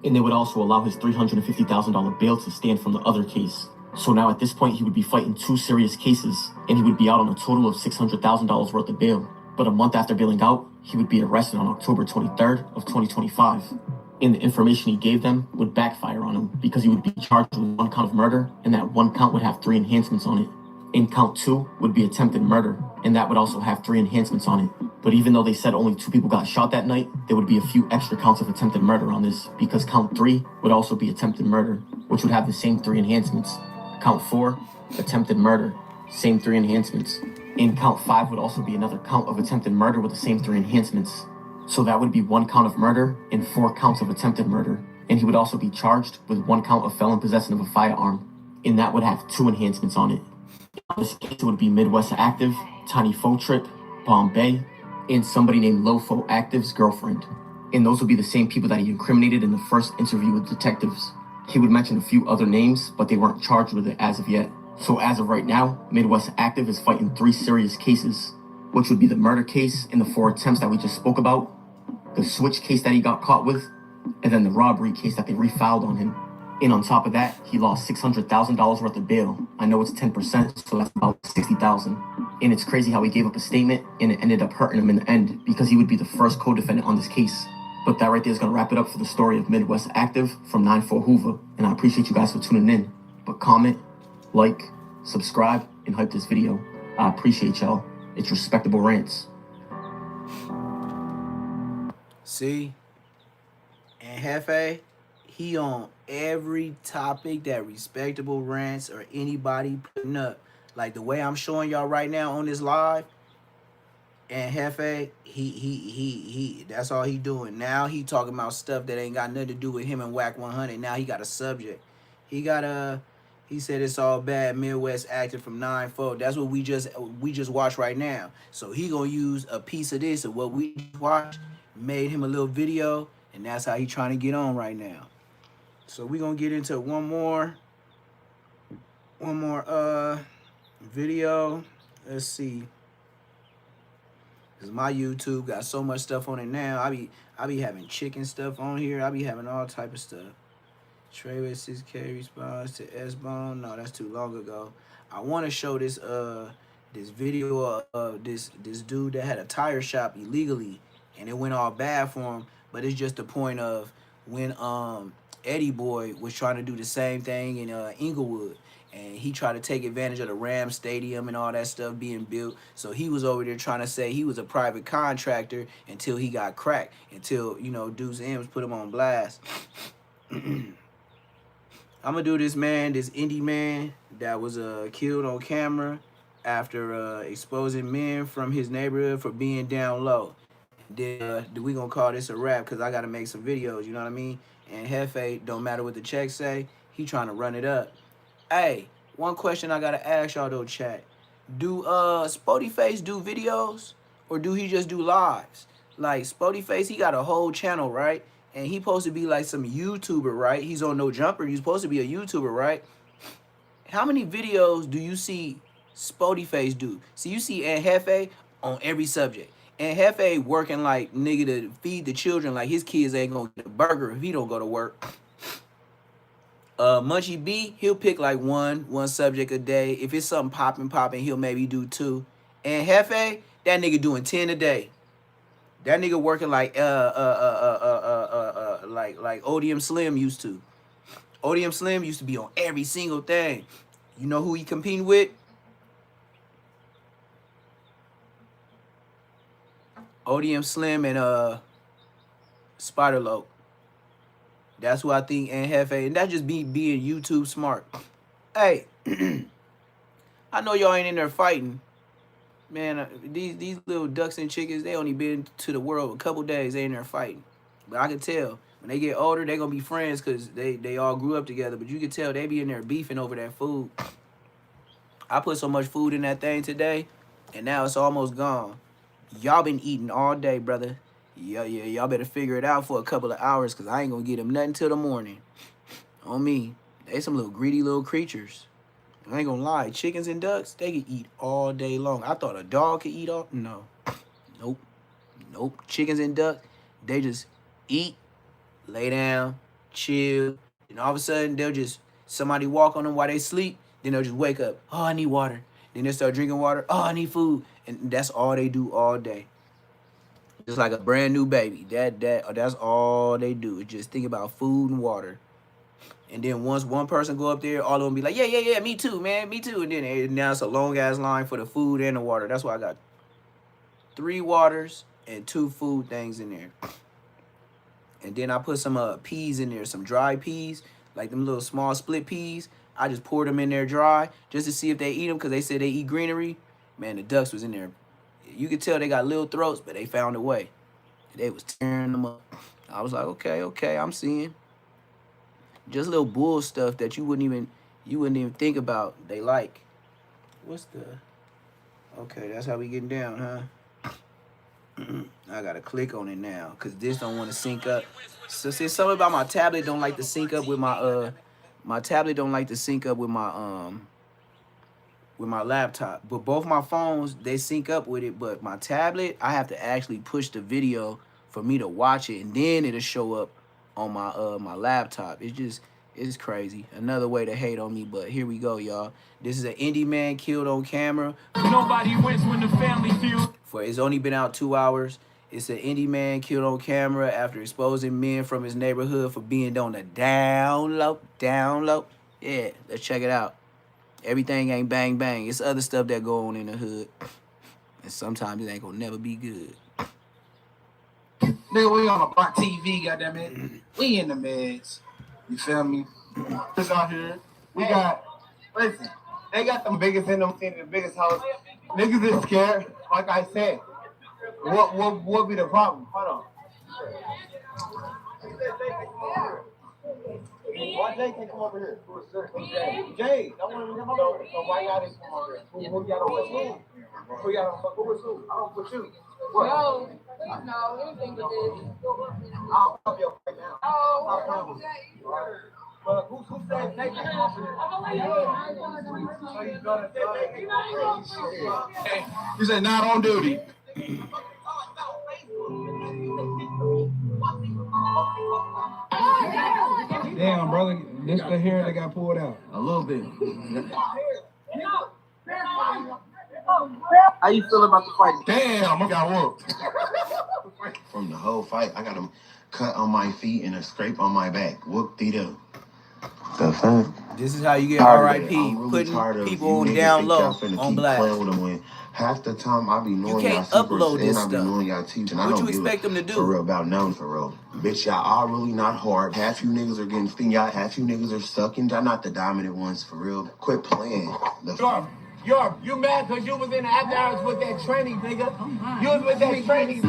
And they would also allow his $350,000 bail to stand from the other case. So now at this point, he would be fighting 2 serious cases, and he would be out on a total of $600,000 worth of bail. But a month after bailing out, he would be arrested on October 23rd of 2025. And the information he gave them would backfire on him because he would be charged with 1 count of murder, and that 1 count would have 3 enhancements on it. And count 2 would be attempted murder, and that would also have 3 enhancements on it. But even though they said only 2 people got shot that night, there would be a few extra counts of attempted murder on this, because count 3 would also be attempted murder. which would have the same 3 enhancements. Count 4, attempted murder, same 3 enhancements. And count 5 would also be another count of attempted murder with the same 3 enhancements. So that would be 1 count of murder and 4 counts of attempted murder. And he would also be charged with 1 count of felon possession of a firearm. And that would have 2 enhancements on it. In this case, it would be Midwest Active, Tiny Faux Trip, Bombay, and somebody named Lofo Active's girlfriend. And those would be the same people that he incriminated in the first interview with detectives. He would mention a few other names, but they weren't charged with it as of yet. So as of right now, Midwest Active is fighting 3 serious cases, which would be the murder case and the 4 attempts that we just spoke about, the switch case that he got caught with, and then the robbery case that they refiled on him. And on top of that, he lost $600,000 worth of bail. I know it's 10%, so that's about $60,000. And it's crazy how he gave up a statement and it ended up hurting him in the end because he would be the first co-defendant on this case. But that right there is going to wrap it up for the story of Midwest Active from 9-4 Hoover. And I appreciate you guys for tuning in. But comment, like, subscribe, and hype this video. I appreciate y'all. It's Respectable Rants. See? And Hefe, he on every topic that Respectable Rants or anybody putting up. Like the way I'm showing y'all right now on this live. And Hefe, he that's all he doing. Now he talking about stuff that ain't got nothing to do with him and Whack 100. Now he got a subject. He said it's all bad. Midwest Active from 9-4. That's what we just watched right now. So he gonna use a piece of this of what we watched, made him a little video, and that's how he trying to get on right now. So we gonna get into one more video. Let's see. Cause my YouTube got so much stuff on it now. I be having chicken stuff on here. I be having all type of stuff. Trey with 6K response to S-Bone. No, that's too long ago. I want to show this this video of this dude that had a tire shop illegally, and it went all bad for him. But it's just the point of when Eddie Boy was trying to do the same thing in Inglewood. And he tried to take advantage of the Rams Stadium and all that stuff being built. So he was over there trying to say he was a private contractor until he got cracked. Until, you know, Deuce M's put him on blast. I'm going to do this man, this indie man that was killed on camera after exposing men from his neighborhood for being down low. Then we going to call this a wrap because I got to make some videos, you know what I mean? And Hefe, don't matter what the checks say, he trying to run it up. Hey, one question I gotta ask y'all though, chat. Do Spotify do videos or do he just do lives? Like Spotify, he got a whole channel, right? And he supposed to be like some YouTuber, right? He's on No Jumper. He's supposed to be a YouTuber, right? How many videos do you see Spotify do? See, you see Aunt Hefe on every subject. And Hefe working like nigga to feed the children, like his kids ain't gonna get a burger if he don't go to work. Munchie B, he'll pick like one subject a day. If it's something popping, he'll maybe do 2. And Hefe, that nigga doing 10 a day. That nigga working like ODM Slim used to. ODM Slim used to be on every single thing. You know who he competing with? ODM Slim and Spider Loc. That's what I think and Hefe, and that's just being YouTube smart. Hey, I know y'all ain't in there fighting. Man, these little ducks and chickens, they only been to the world a couple days, they in there fighting. But I can tell, when they get older, they gonna be friends because they all grew up together. But you can tell they be in there beefing over that food. I put so much food in that thing today, and now it's almost gone. Y'all been eating all day, brother. Yeah, y'all better figure it out for a couple of hours because I ain't going to get them nothing till the morning. On me. They some little greedy little creatures. I ain't going to lie. Chickens and ducks, they can eat all day long. I thought a dog could eat all... No. Nope. Chickens and ducks, they just eat, lay down, chill. And all of a sudden, they'll just... Somebody walk on them while they sleep. Then they'll just wake up. Oh, I need water. Then they'll start drinking water. Oh, I need food. And that's all they do all day. Just like a brand new baby. That's all they do. Is just think about food and water. And then once one person go up there, all of them be like, yeah, me too, man, me too. And then now it's a long ass line for the food and the water. That's why I got 3 waters and 2 food things in there. And then I put some peas in there, some dry peas, like them little small split peas. I just poured them in there dry just to see if they eat them because they said they eat greenery. Man, the ducks was in there. You could tell they got little throats, but they found a way. They was tearing them up. I was like, okay, I'm seeing. Just little bull stuff that you wouldn't even think about. They like. What's the? Okay, that's how we getting down, huh? I gotta click on it now because this don't want to sync up. So see, something about my tablet don't like to sync up with my tablet don't like to sync up with my laptop. But both my phones, they sync up with it. But my tablet, I have to actually push the video for me to watch it, and then it'll show up on my my laptop. It's crazy. Another way to hate on me, but here we go, y'all. This is an indie man killed on camera. Nobody wins when the family feud. For it's only been out 2 hours. It's an indie man killed on camera after exposing men from his neighborhood for being on the down low. Yeah, let's check it out. Everything ain't bang bang. It's other stuff that go on in the hood. And sometimes it ain't gonna never be good. Nigga, we on a block TV, goddammit. We in the meds. You feel me? Just out here. We got, listen, they got the biggest in them, the biggest house. Niggas is scared. Like I said, what be the problem? Hold on. Why Jay can't come over here? Jay, I want to come over here. So why y'all didn't come over here? Who y'all don't who? Who y'all don't who is who? I don't put you. What? No, anything but this. I'll help you right now. I promise. But who said take it over here? You said not on duty. Damn, brother, this the hair that got pulled out. A little bit. How you feel about the fight? Damn, I got whooped. From the whole fight, I got a cut on my feet and a scrape on my back. Whoop-de-doo. The fuck? This is how you get RIP, putting people on down low on blast. Half the time I be knowing you can't upload this stuff. Y'all teaching. What you expect them to do? For real, about known for real. Bitch, y'all are really not hard. Half you niggas are getting sting. Y'all, half you niggas are sucking. Y'all not the dominant ones for real. Quit playing. York, you mad because you was in the after hours with that training, nigga? You was with that training.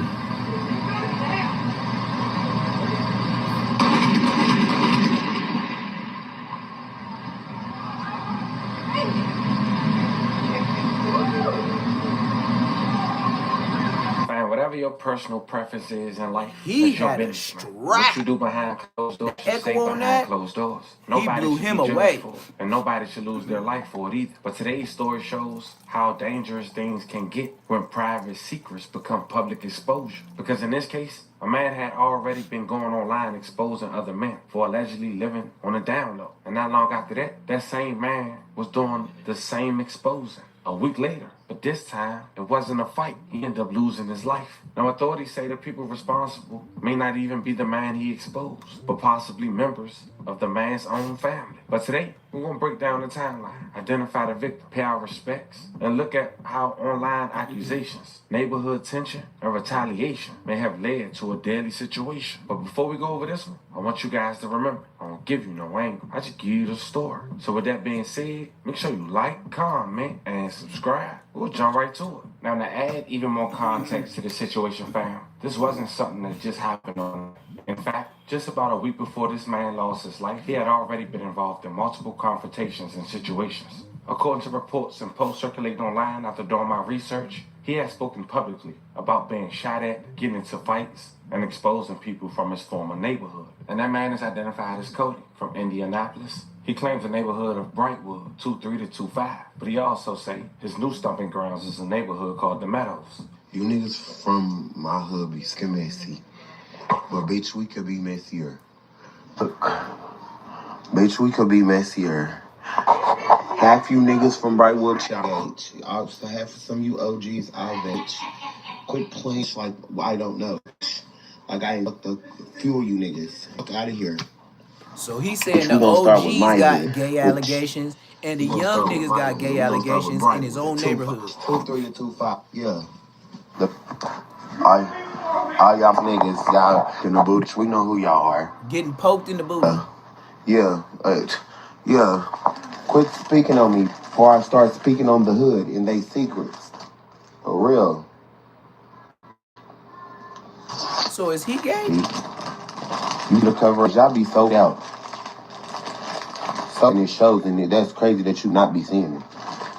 Whatever your personal preference is in life, he had a strap. What you do behind closed doors, you stay behind closed doors. Nobody blew should him be away. judged for it, and nobody should lose their life for it either. But today's story shows how dangerous things can get when private secrets become public exposure. Because in this case, a man had already been going online exposing other men for allegedly living on a down low. And not long after that, that same man was doing the same exposing a week later. But this time, it wasn't a fight. He ended up losing his life. Now, authorities say the people responsible may not even be the man he exposed, but possibly members of the man's own family. But today, we're going to break down the timeline, identify the victim, pay our respects, and look at how online accusations, neighborhood tension, and retaliation may have led to a deadly situation. But before we go over this one, I want you guys to remember, I don't give you no angle. I just give you the story. So with that being said, make sure you like, comment, and subscribe. We'll jump right to it. Now, to add even more context to the situation, fam, this wasn't something that just happened on. In fact, just about a week before this man lost his life, he had already been involved in multiple confrontations and situations. According to reports and posts circulating online after doing my research, he had spoken publicly about being shot at, getting into fights, and exposing people from his former neighborhood. And that man is identified as Cody from Indianapolis. He claims the neighborhood of Brightwood, 23 to 25, but he also say his new stomping grounds is a neighborhood called the Meadows. You niggas from my hood be messy, but bitch, we could be messier. Look, bitch, we could be messier. Half you niggas from Brightwood, challenge. Half of some of you OGs, I'll bitch. Quit playing like I don't know. Like I ain't the few of you niggas. Fuck out of here. So he's saying the OGs got gay allegations and the young niggas got gay allegations in his own neighborhood. 23 to 25, yeah. All y'all niggas, y'all in the boots, we know who y'all are. Getting poked in the booty. Yeah, yeah. Quit speaking on me before I start speaking on the hood and they secrets. For real. So is he gay? You the cover, y'all be sold out. So it shows, and that's crazy that you not be seeing it.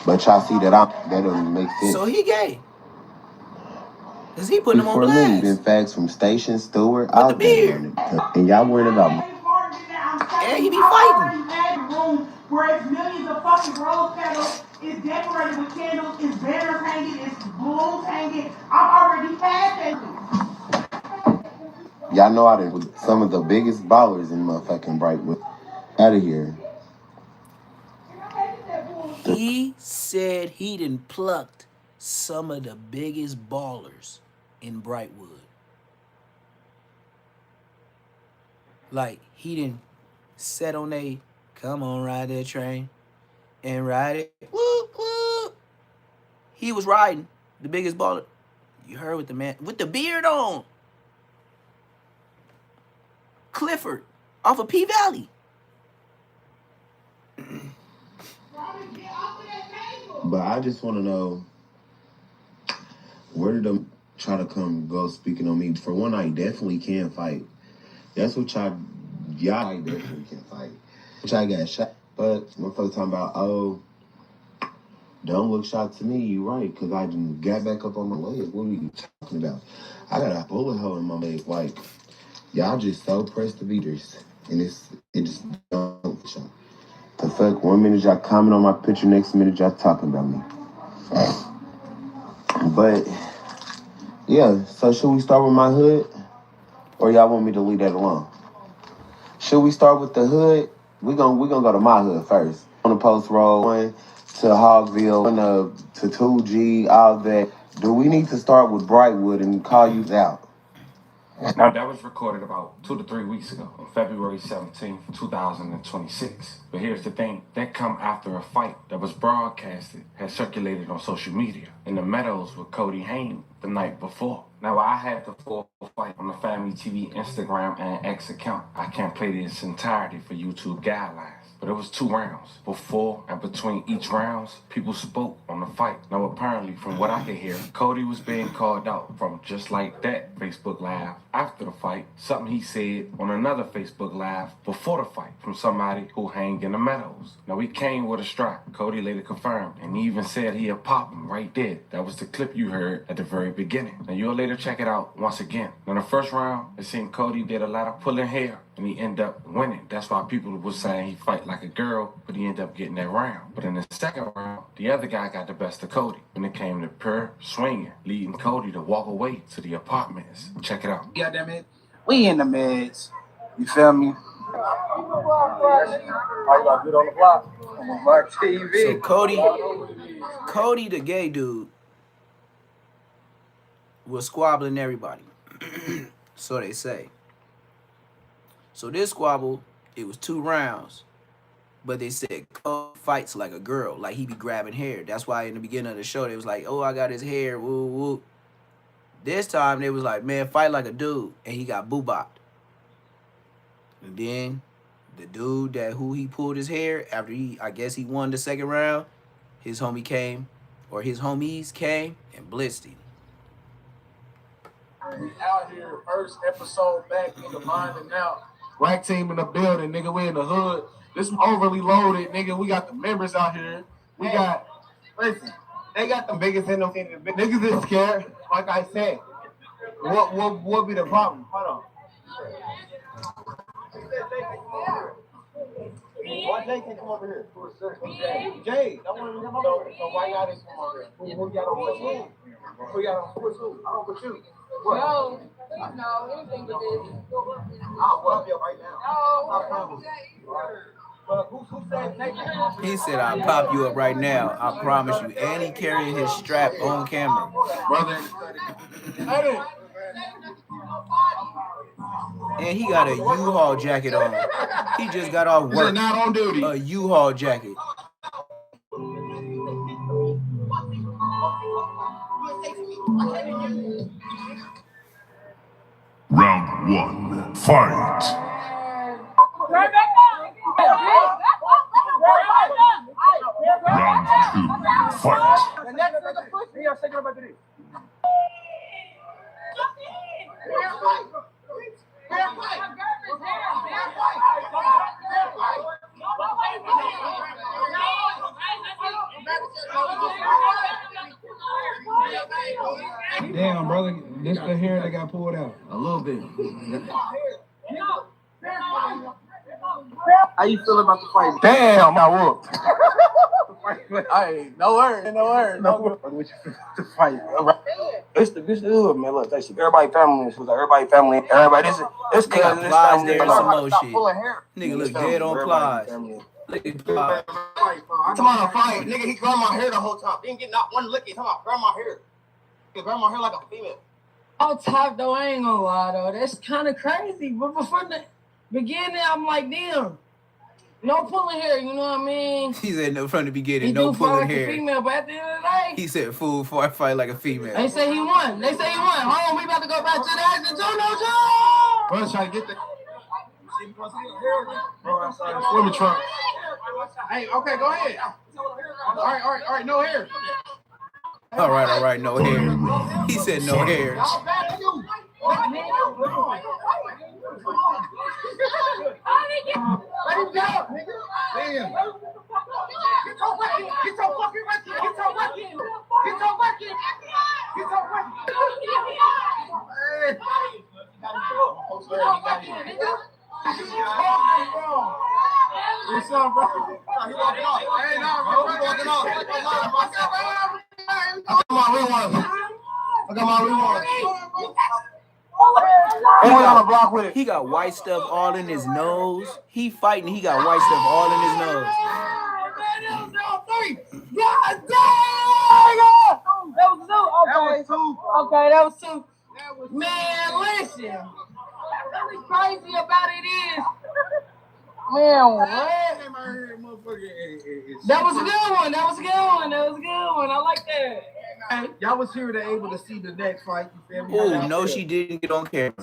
But y'all see that that doesn't make sense. So he gay. Cause he putting him on For a minute, blast. been facts from Station, Stewart, With all the that beard. and y'all worried about me. And he be fighting. Room where it's millions of fucking rose petals, it's decorated with candles, it's banners hanging, it's balloons hanging. I'm already past that. Y'all know I done with some of the biggest ballers in motherfucking Brightwood. Out of here. He said he done plucked some of the biggest ballers in Brightwood. Like, he done sat on a, come on, ride that train, and ride it. Woo, woo. He was riding the biggest baller. You heard with the man, with the beard on. Clifford, off of P-Valley. But I just want to know, where did them try to go speaking on me? For one, I definitely can fight. That's what y'all definitely can fight. Which I got shot. But motherfuckers talking about, oh, don't look shot to me. You right, because I done got back up on my leg. What are you talking about? I got a bullet hole in my leg. Like, y'all just so pressed to beaters. And it just don't shot. The fuck, 1 minute y'all comment on my picture, next minute y'all talking about me. But, yeah, so should we start with my hood? Or y'all want me to leave that alone? Should we start with the hood? We gonna go to my hood first. On the post road, going to Hogville, to 2G, all that. Do we need to start with Brightwood and call you out? Now, that was recorded about 2 to 3 weeks ago, on February 17th, 2026. But here's the thing, that come after a fight that was broadcasted, had circulated on social media in the Meadows with Cody Haynes the night before. Now, I had the full fight on the Family TV Instagram and X account. I can't play this entirety for YouTube guidelines. But it was 2 rounds. Before and between each rounds, people spoke on the fight. Now, apparently, from what I could hear, Cody was being called out from just like that Facebook Live after the fight. Something he said on another Facebook Live before the fight from somebody who hang in the Meadows. Now, he came with a strap. Cody later confirmed, and he even said he'd pop him right there. That was the clip you heard at the very beginning. Now, you'll later check it out once again. Now, the first round, it seemed Cody did a lot of pulling hair, and he ended up winning. That's why people was saying he fight like a girl, but he ended up getting that round. But in the second round, the other guy got the best of Cody when it came to pure swinging, leading Cody to walk away to the apartments. Check it out. Goddamn it, we in the meds. You feel me? So Cody the gay dude was squabbling everybody. So they say. So this squabble, it was 2 rounds. But they said Cody fights like a girl, like he be grabbing hair. That's why in the beginning of the show, they was like, oh, I got his hair, woo, woo. This time, they was like, man, fight like a dude. And he got boo-bopped. And then the dude who he pulled his hair, after I guess he won the second round, his homies came and blitzed him. We out here, first episode back in the mind and out. Rack team in the building, nigga. We in the hood. This overly loaded, nigga. We got the members out here. Listen, they got the biggest in them. Niggas is scared. Like I said, what be the problem? Hold on. Why Jay can't come over here? Jay, I want to come over here. So why y'all didn't come over here? Who got on the team? Who got on who? I don't put you. No, anything but this. I'll whoop you right now. No, I promise. Who said He said, I'll pop you up right now. I promise you. And he carrying his strap on camera. Brother. And he got a U-Haul jacket on. He just got off work. Not on duty. A U-Haul jacket. Round 1, fight. Round 2, fight. The next nigga push me, I'm shaking up after this. Damn, brother, this the hair that got pulled out. A little bit. How you feel about the fight? Damn, I whooped. Hey, no worries. What you feel about the fight? It's the hood, man. Look, they see everybody family. It's like everybody family. Everybody, it's They got plies there and some more shit. Nigga look dead on plies. Look at plies. Come on, fight. Nigga, he grabbed my hair the whole time. Didn't get not one lick. Come on, grab my hair. He grabbed my hair like a female. On top though, I ain't gonna lie though, that's kind of crazy. But before the beginning, I'm like, damn, no pulling hair. You know what I mean? He said no from the beginning, He no do fight pulling like hair. a female, but at the end of the day, He said, "Fool, before I fight like a female." they say he won. Hold on, we about to go back to the action. No. Bro, try to get the. Bro, outside the swimming trunk. Hey, okay, go ahead. All right, no hair. All right, no hair. He said no hair. Let him go, nigga. Damn. Get your fucking record. What's up, bro? He walking off. Hey, no, bro. He walking off. I got my rewind. On the block with it. He got white stuff all in his nose. He fighting. He got white stuff all in his nose. God damn! That was two. Okay, that was two. Man, listen. What's crazy about it is, man, what? That was a good one. I like that. Y'all was here to able to see the next fight. You feel me? Oh, no, she didn't get on camera.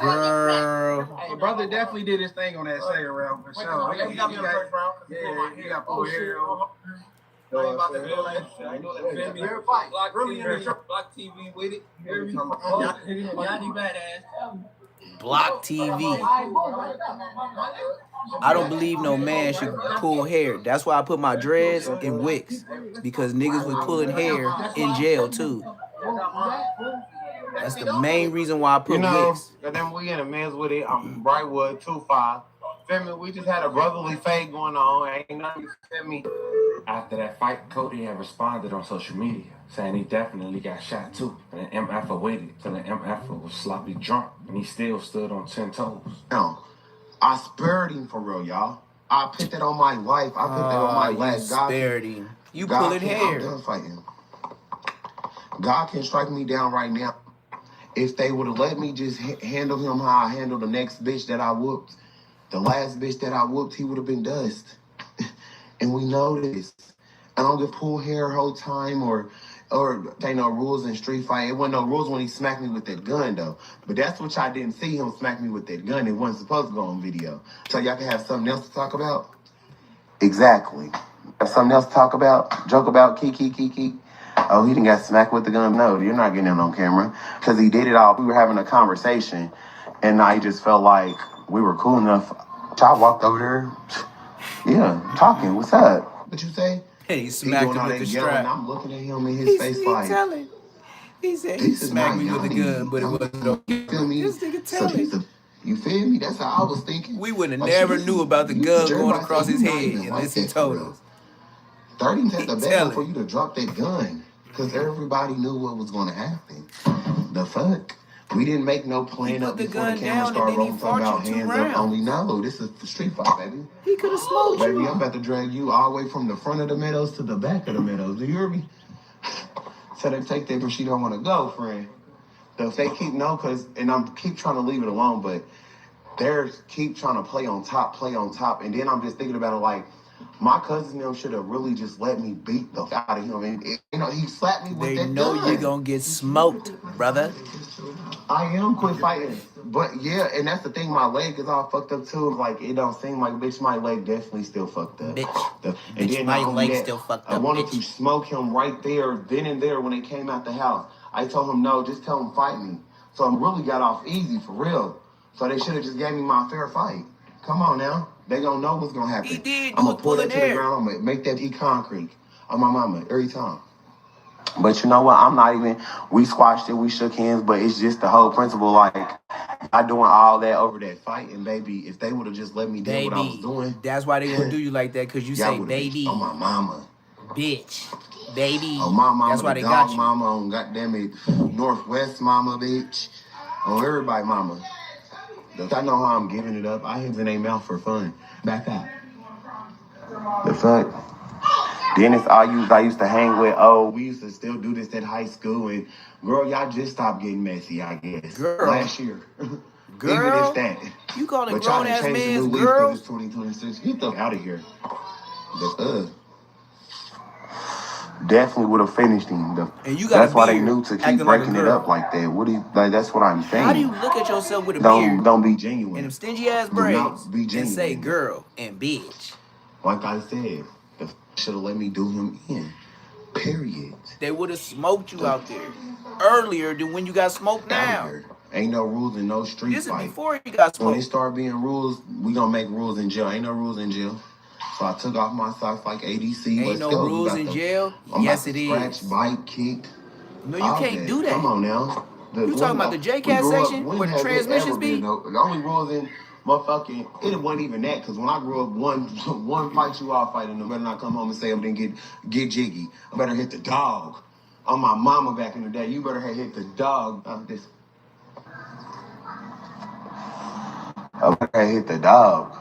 Girl. Hey, brother definitely did his thing on that second round for sure. He got me on the first round. Yeah, he got full hair on. Block TV with it. Y'all need badass. Block TV. I don't believe no man should pull hair. That's why I put my dreads in wicks. Because niggas was pulling hair in jail too. That's the main reason why I put wicks. And then we in the men's with it. I'm Brightwood 2-5. Feel me? We just had a brotherly fade going on. Ain't nothing. Feel me? After that fight, Cody had responded on social media, saying he definitely got shot too. And the MF waited till the MF was sloppy drunk, and he still stood on 10 toes. No, I spared him for real, y'all. I put that on my life. I put that on my life. You spared him. You pulling hair. I'm done fighting. God can strike me down right now. If they would have let me just handle him how I handled the next bitch that I whooped, the last bitch that I whooped, he would have been dust. And we know this. I don't get pull hair whole time or they no rules in street fight. It wasn't no rules when he smacked me with that gun though. But that's what y'all didn't see him smack me with that gun. It wasn't supposed to go on video. So y'all can have something else to talk about? Exactly. Have something else to talk about? Joke about kiki. Oh, he didn't get smacked with the gun. No, you're not getting it on camera. Because he did it all. We were having a conversation and I just felt like we were cool enough. I walked over there. Yeah, talking. What's up? What you say? And he smacked him with the strap. I'm looking at him in his face like. He said he smacked me with the gun, but it wasn't okay. Feel me? This nigga telling. You feel me? That's how I was thinking. We would have never knew about the gun going across his head unless he told us. 30 had the bell for you to drop that gun because everybody knew what was going to happen. The fuck? We didn't make no plan up before the camera started rolling about hands up only. No, this is the street fight, baby. He could have smoked you. Baby, I'm about to drag you all the way from the front of the meadows to the back of the meadows. Do you hear me? So they take that, but she don't want to go, friend. So if they keep and I'm keep trying to leave it alone, but they're keep trying to play on top, and then I'm just thinking about it like, my cousin them should have really just let me beat the out of him, and he slapped me with that gun. They know you're gonna get smoked, brother. I am quit fighting. But yeah, and that's the thing, my leg is all fucked up too. Like, it don't seem like, bitch, my leg definitely still fucked up. Bitch. And Bitch, then my not only leg that, still fucked I up, wanted bitch. to smoke him right there, then and there when they came out the house. I told him, no, just tell him fight me. So I really got off easy, for real. So they should have just gave me my fair fight. Come on now. They gonna know what's gonna happen. He did. I'm gonna pull that to the ground. I'm gonna make that concrete on my mama every time. But you know what? I'm not even, we squashed it, we shook hands, but it's just the whole principle, like, I doing all that over that fighting, baby. If they would have just let me do what I was doing. That's why they gonna do you like that, because you say baby. On my mama. Bitch. Baby. On my mama, that's why the they dog got you. mama, on goddamn it, Northwest mama, bitch. On everybody mama. I know how I'm giving it up. I hands in their mouth for fun. Back up. The fuck? Dennis, I used to hang with, we used to still do this at high school, and girl, y'all just stopped getting messy, I guess. Girl. Last year. Girl. Even if that. You calling but y'all grown ass changed the man's new lease girl? because it's 2026. Get the out of here. Definitely would have finished him. And you got that's a why they beard, knew to keep acting like a breaking it girl. up like that. What do you, like? That's what I'm saying. How do you look at yourself with a beard? Don't be genuine. And them stingy ass Do braids not be genuine. and say girl and bitch? Like I said, the should have let me do him in. Period. They would have smoked you out there earlier than when you got smoked now. Ain't no rules and no street This is fight. before you got smoked. When it start being rules, we gonna make rules in jail. Ain't no rules in jail. So I took off my socks like ADC. Ain't Let's no go. rules in jail? I'm Yes, about it to is. scratch, bite, kick. No, you can't do that. Come on now. You talking about the J-Cat section where the transmissions be? The only rules in motherfucking, it wasn't even that, because when I grew up, one fight you all fighting, I better not come home and say I'm didn't get jiggy. I better hit the dog. On my mama back in the day, you better have hit the dog. I better hit the dog.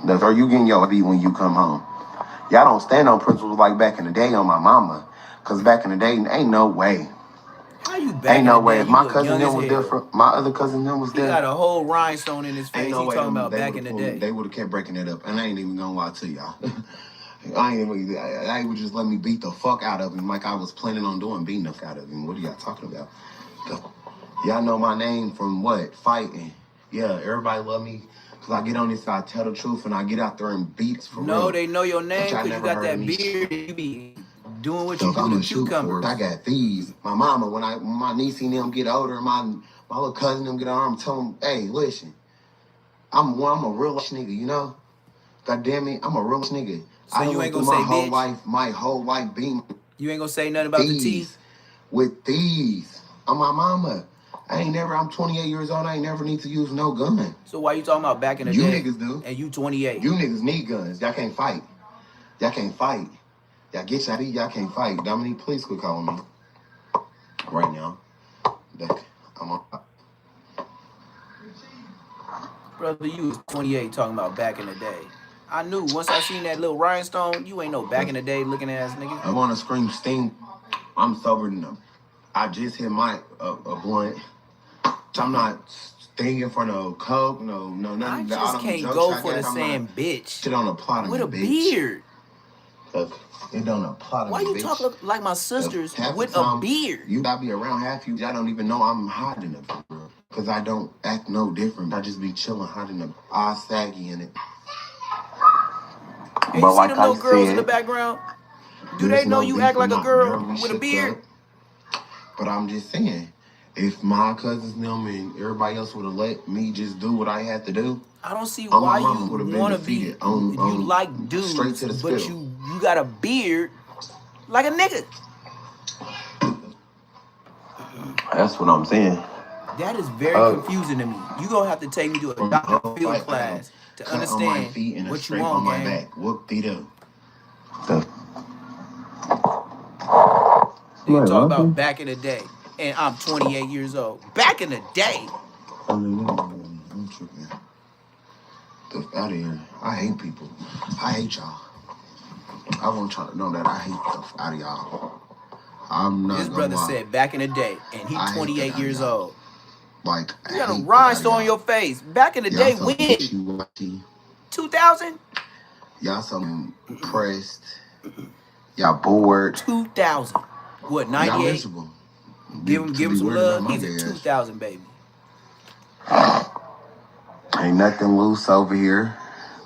Or you getting your beat when you come home. Y'all don't stand on principles like back in the day on my mama. Because back in the day, ain't no way. How you back Ain't no in the way. day? If my You look cousin young them as was hell. different, my other cousin them was He there. got a whole rhinestone in his face. Ain't no He way talking them- about they back in would've the pulled me. day. They would have kept breaking it up. And I ain't even gonna lie to y'all. I would just let me beat the fuck out of him like I was planning on doing, beating the fuck out of him. What are y'all talking about? Y'all know my name from what? Fighting. Yeah, everybody love me. Because I get on this side, tell the truth, and I get out there and beat for real. No, they know your name y'all because you never got heard that of me. beard and you be doing what you Look, do I'm to gonna shoot for cucumbers. it. I got these. My mama, when my niece and them get older, my little cousin them get older, I'm telling them, hey, listen, I'm a real nigga, you know? God damn it, I'm a real nigga. So I you went ain't through gonna my say whole bitch? life, my whole life being You ain't gonna say nothing about the teeth? with these. On my mama. I'm 28 years old, I ain't never need to use no gun. So why you talking about back in the You day? niggas do. And you 28. You niggas need guns. Y'all can't fight. Y'all can't fight. Y'all get y'all beat, y'all can't fight. Dominique, please quit calling me. Right now. I'm on. Brother, you was 28 talking about back in the day. I knew once I seen that little rhinestone, you ain't no back in the day looking ass nigga. I want to scream sting. I'm sober than them. I just hit my a blunt. I'm not stinging for no coke, no nothing. I don't just can't jokes go like for that. the I'm saying not, bitch. Shit don't apply to With me, a bitch. beard. It don't apply to Why me, you bitch. talk like my sisters Half with the time, a beard? You gotta be around half you. Y'all don't even know I'm hiding it. Because I don't act no different. I just be chilling, hiding the eyes saggy in it. And you see them little girls in the background? Do they know you act like a girl with a beard? But I'm just saying, if my cousins, them, and everybody else would have let me just do what I had to do, I don't see my why mama you would have been want to be, defeated on you like straight dudes, to the but spittle. you got a beard like a nigga. That's what I'm saying. That is very confusing to me. You gonna have to take me to a Dr. Phil class to Cut on my understand feet and a what you scrape want, on my gang. back. Whoop-dee-doo. You talk about back in the day, and I'm 28 years old. Back in the day. I'm tripping. Out of here. I hate people. I hate y'all. I want y'all to know that I hate the out of y'all. I'm not This gonna brother lie. said back in the day, and he 28 years old. Like, You got a rhinestone on your face. Back in the day, when? 2000? Y'all some pressed. Y'all bored. 2000. What, Y'all 98? miserable. Give him some love. He's a 2000 baby. Ain't nothing loose over here.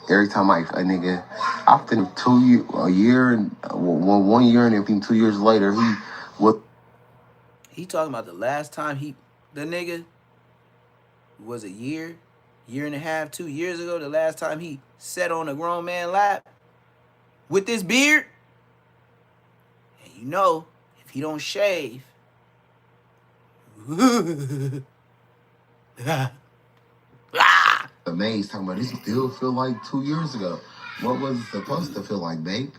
Every time a nigga, often 1 year and 1 year and everything 2 years later, He talking about the last time the nigga was a year and a half, 2 years ago. The last time he sat on a grown man lap with this beard. And you know, if he don't shave, amazed talking about this still feel like 2 years ago. What was it supposed to feel like, babe?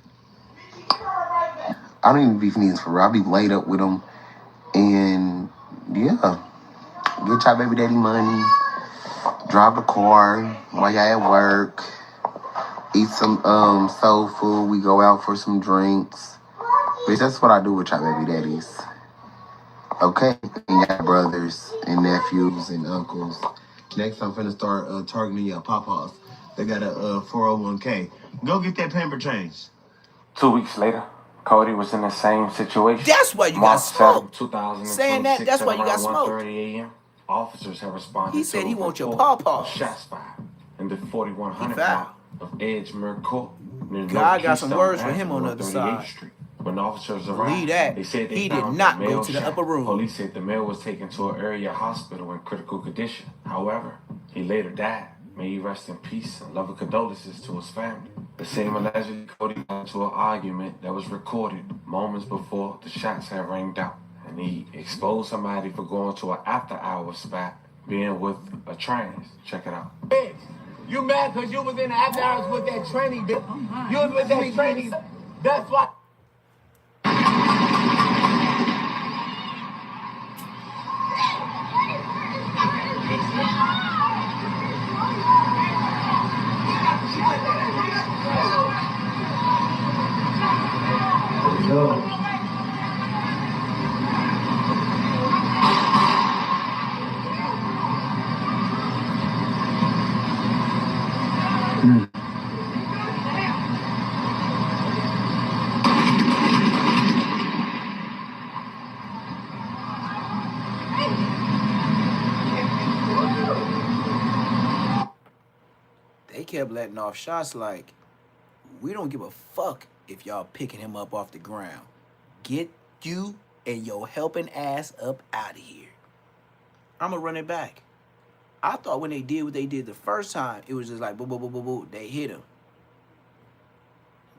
I don't even be needs for real. I be laid up with him and yeah. Get your baby daddy money, drive the car while y'all at work, eat some soul food, we go out for some drinks. Bitch, that's what I do with y'all baby daddies. Okay? And y'all brothers and nephews and uncles. Next, I'm finna start targeting your papas. They got a 401k. Go get that pamper change. 2 weeks later, Cody was in the same situation. That's why you got smoked. 2026, saying that, that's why you got smoked. 1:30 a.m. Officers have responded. He said to he a wants your report paws. of shots fired in the 4100 block of Edgemere Court. God got some words for him on the other side. Street. When officers Believe arrived, that. they said He they did found not the male go to the shot. upper room. Police said the male was taken to an area hospital in critical condition. However, he later died. May he rest in peace and love and condolences to his family. The same allegedly Cody got into an argument that was recorded moments before the shots had rang out. And he exposed somebody for going to an after-hours spot, being with a trans. Check it out. Bitch, you mad because you was in the after hours with that tranny, bitch. You was with that tranny. That's why. They kept letting off shots like, we don't give a fuck if y'all picking him up off the ground. Get you and your helping ass up out of here. I'm going to run it back. I thought when they did what they did the first time, it was just like, boo, boo, boo, boo, boo, they hit him.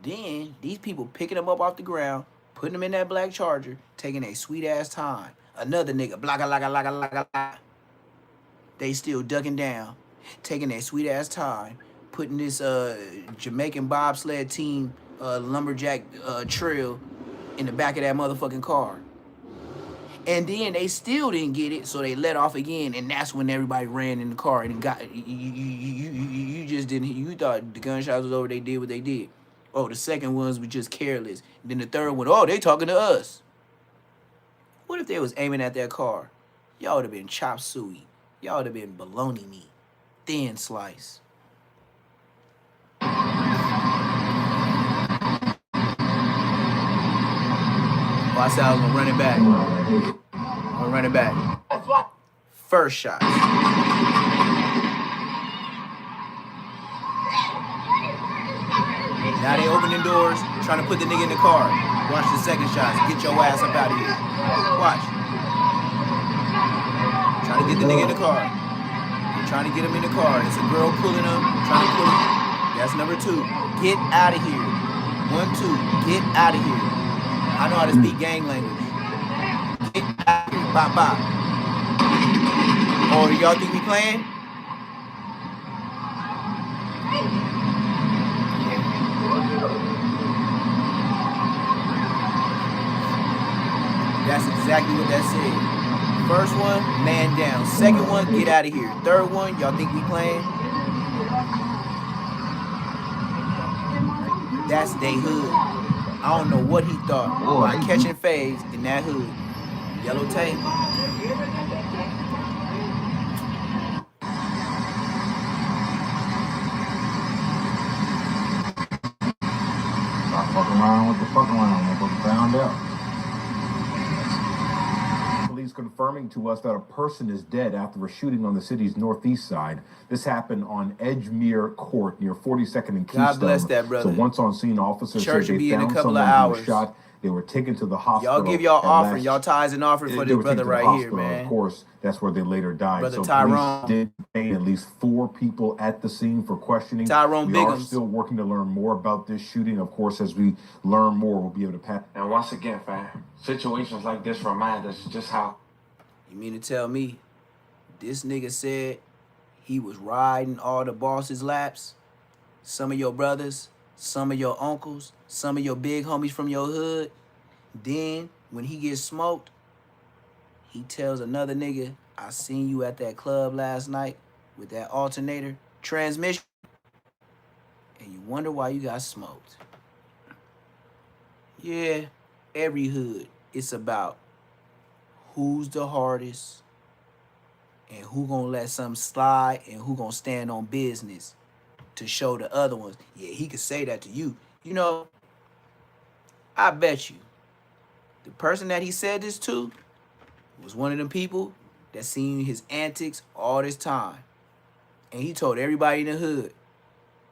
Then, these people picking him up off the ground, putting him in that black Charger, taking a sweet-ass time. Another nigga, blah. They still ducking down, taking their sweet-ass time, putting this Jamaican bobsled team lumberjack trail in the back of that motherfucking car. And then they still didn't get it, so they let off again, and that's when everybody ran in the car and got you just didn't. You thought the gunshots was over. They did what they did. Oh, the second ones were just careless. And then the third one, oh, they talking to us. What if they was aiming at that car? Y'all would have been chop suey. Y'all would have been bologna meat, thin slice. Oh, I said I was gonna run it back. I'm gonna run it back. First shot. Now they opening doors, trying to put the nigga in the car. Watch the second shots. Get your ass up out of here. Watch. Trying to get the nigga in the car. They're trying to get him in the car. It's a girl pulling him, trying to pull him. That's number 2. Get out of here. 1, 2. Get out of here. I know how to speak gang language. Get out of here. Bop, bop. Oh, y'all think we playing? That's exactly what that said. First one, man down. Second one, get out of here. Third one, y'all think we playing? That's they hood. I don't know what he thought by catching phase in that hood. Yellow tape. Stop fucking around with the fuck around. Motherfucker found out. confirming to us that a person is dead after a shooting on the city's northeast side. This happened on Edgemere Court near 42nd and Keystone. God bless that brother. So once on scene, officers Church said will they be in a found couple of someone who hours. was shot. They were taken to the hospital. Y'all give y'all at offering, last- y'all tithes and offering for They this were taken brother to the right here, hospital, man. Of course, that's where they later died. Brother So Tyrone. police did detain at least 4 people at the scene for questioning. Tyrone We are Biggums. still working to learn more about this shooting. Of course, as we learn more, we'll be able to pass. And once again, fam, situations like this remind us just how. You mean to tell me this nigga said he was riding all the boss's laps? Some of your brothers, some of your uncles, some of your big homies from your hood. Then, when he gets smoked, he tells another nigga, I seen you at that club last night with that alternator transmission. And you wonder why you got smoked. Yeah, every hood, it's about who's the hardest and who gonna let something slide and who gonna stand on business to show the other ones, yeah, he could say that to you. You know, I bet you the person that he said this to was one of them people that seen his antics all this time. And he told everybody in the hood,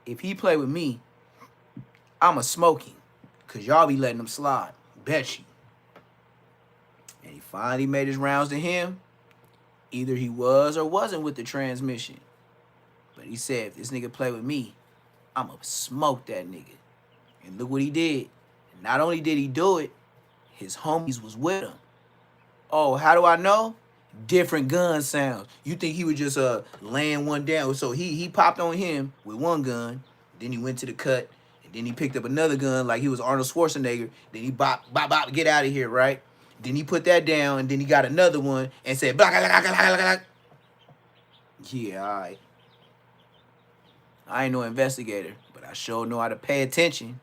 if he play with me, I'ma smoke him. Cause y'all be letting him slide. Bet you. And he finally made his rounds to him. Either he was or wasn't with the transmission. But he said, if this nigga play with me, I'ma smoke that nigga. And look what he did. Not only did he do it, his homies was with him. Oh, how do I know? Different gun sounds. You think he was just laying one down. So he popped on him with one gun. Then he went to the cut. And then he picked up another gun like he was Arnold Schwarzenegger. Then he bop, bop, bop, get out of here, right? Then he put that down. And then he got another one and said, blah, blah, blah, blah, blah, blah. Yeah, all right. I ain't no investigator, but I sure know how to pay attention.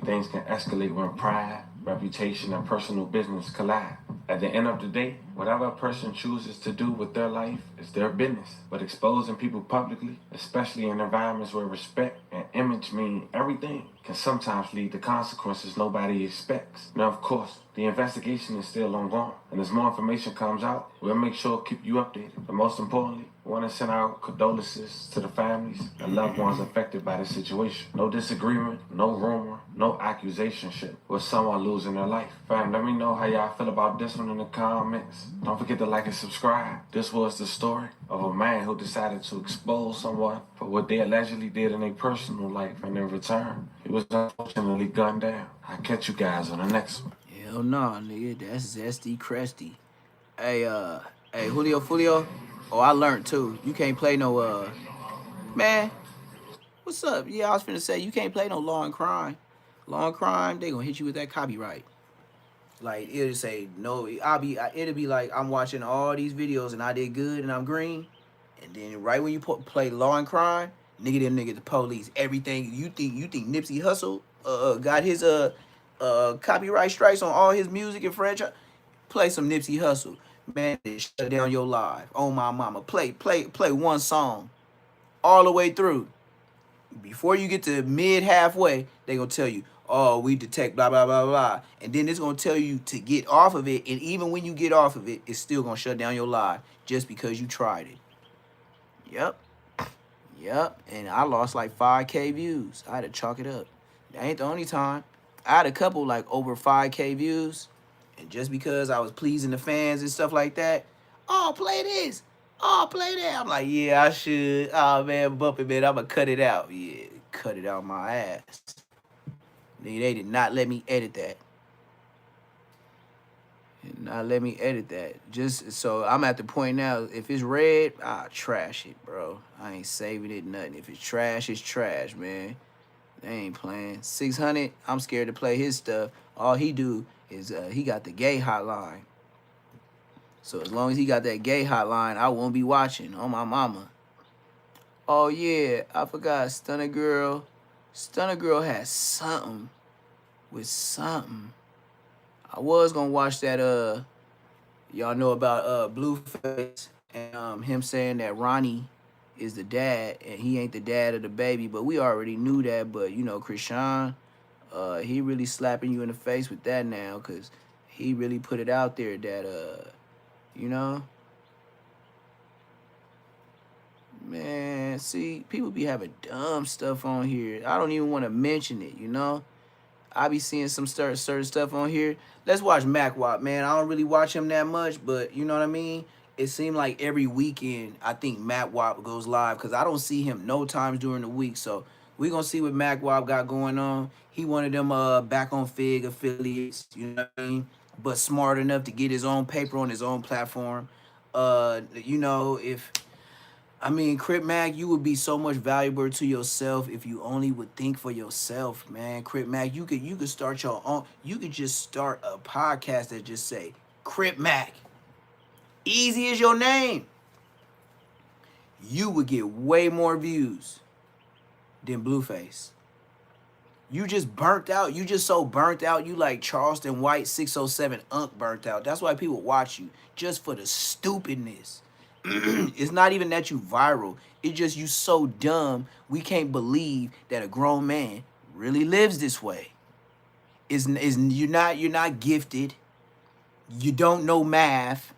Things can escalate when pride, reputation, and personal business collide. At the end of the day, whatever a person chooses to do with their life is their business. But exposing people publicly, especially in environments where respect and image mean everything, can sometimes lead to consequences nobody expects. Now, of course, the investigation is still ongoing, and as more information comes out, we'll make sure to keep you updated. But most importantly, we want to send our condolences to the families and loved ones affected by this situation. No disagreement, no rumor, no accusation shit with someone losing their life. Fam, let me know how y'all feel about this one in the comments. Don't forget to like and subscribe. This was the story of a man who decided to expose someone for what they allegedly did in their personal life, and in return, he was unfortunately gunned down. I'll catch you guys on the next one. Hell no, nigga. That's zesty cresty. Hey, Julio. Oh, I learned too. You can't play no, man, what's up? Yeah, I was finna say, you can't play no law and crime. Law and crime, they gonna hit you with that copyright. Like, it'll say, no, it'll be like, I'm watching all these videos and I did good and I'm green. And then right when you play law and crime, nigga, the police, everything, you think Nipsey Hussle got his, copyright strikes on all his music and franchise? Play some Nipsey Hussle. Man, they shut down your live. Oh my mama. Play one song all the way through. Before you get to halfway, they gonna tell you, oh, we detect blah, blah, blah, blah. And then it's gonna tell you to get off of it. And even when you get off of it, it's still gonna shut down your live just because you tried it. Yep. And I lost like 5K views. I had to chalk it up. That ain't the only time. I had a couple like over 5K views. And just because I was pleasing the fans and stuff like that, oh, play this. Oh, play that. I'm like, yeah, I should. Oh, man, bump it, man. I'm going to cut it out. Yeah, cut it out my ass. They did not let me edit that. Just so I'm at the point now, if it's red, I'll trash it, bro. I ain't saving it, nothing. If it's trash, man. They ain't playing. 600, I'm scared to play his stuff. All he do is he got the gay hotline. So as long as he got that gay hotline, I won't be watching on my mama. Oh yeah, I forgot Stunner Girl. Stunner Girl has something with something. I was gonna watch that y'all know about Blueface and him saying that Ronnie is the dad and he ain't the dad of the baby, but we already knew that. But you know, Krishan, he really slapping you in the face with that now, because he really put it out there that you know, man, see, people be having dumb stuff on here. I don't even want to mention it, you know. I be seeing some certain stuff on here. Let's watch Mac Wop, man. I don't really watch him that much, but you know what I mean? It seemed like every weekend, I think Mac Wop goes live because I don't see him no times during the week. So we going to see what Mac Wop got going on. He one of them back on Fig affiliates, you know what I mean? But smart enough to get his own paper on his own platform. You know, Crip Mac, you would be so much valuable to yourself if you only would think for yourself, man. Crip Mac, you could start your own. You could just start a podcast that just say Crip Mac. Easy as your name. You would get way more views than Blueface. You just burnt out. You just so burnt out. You like Charleston White 607 Unk burnt out. That's why people watch you, just for the stupidness. It's not even that you viral. It's just you so dumb. We can't believe that a grown man really lives this way. You're not gifted. You don't know math.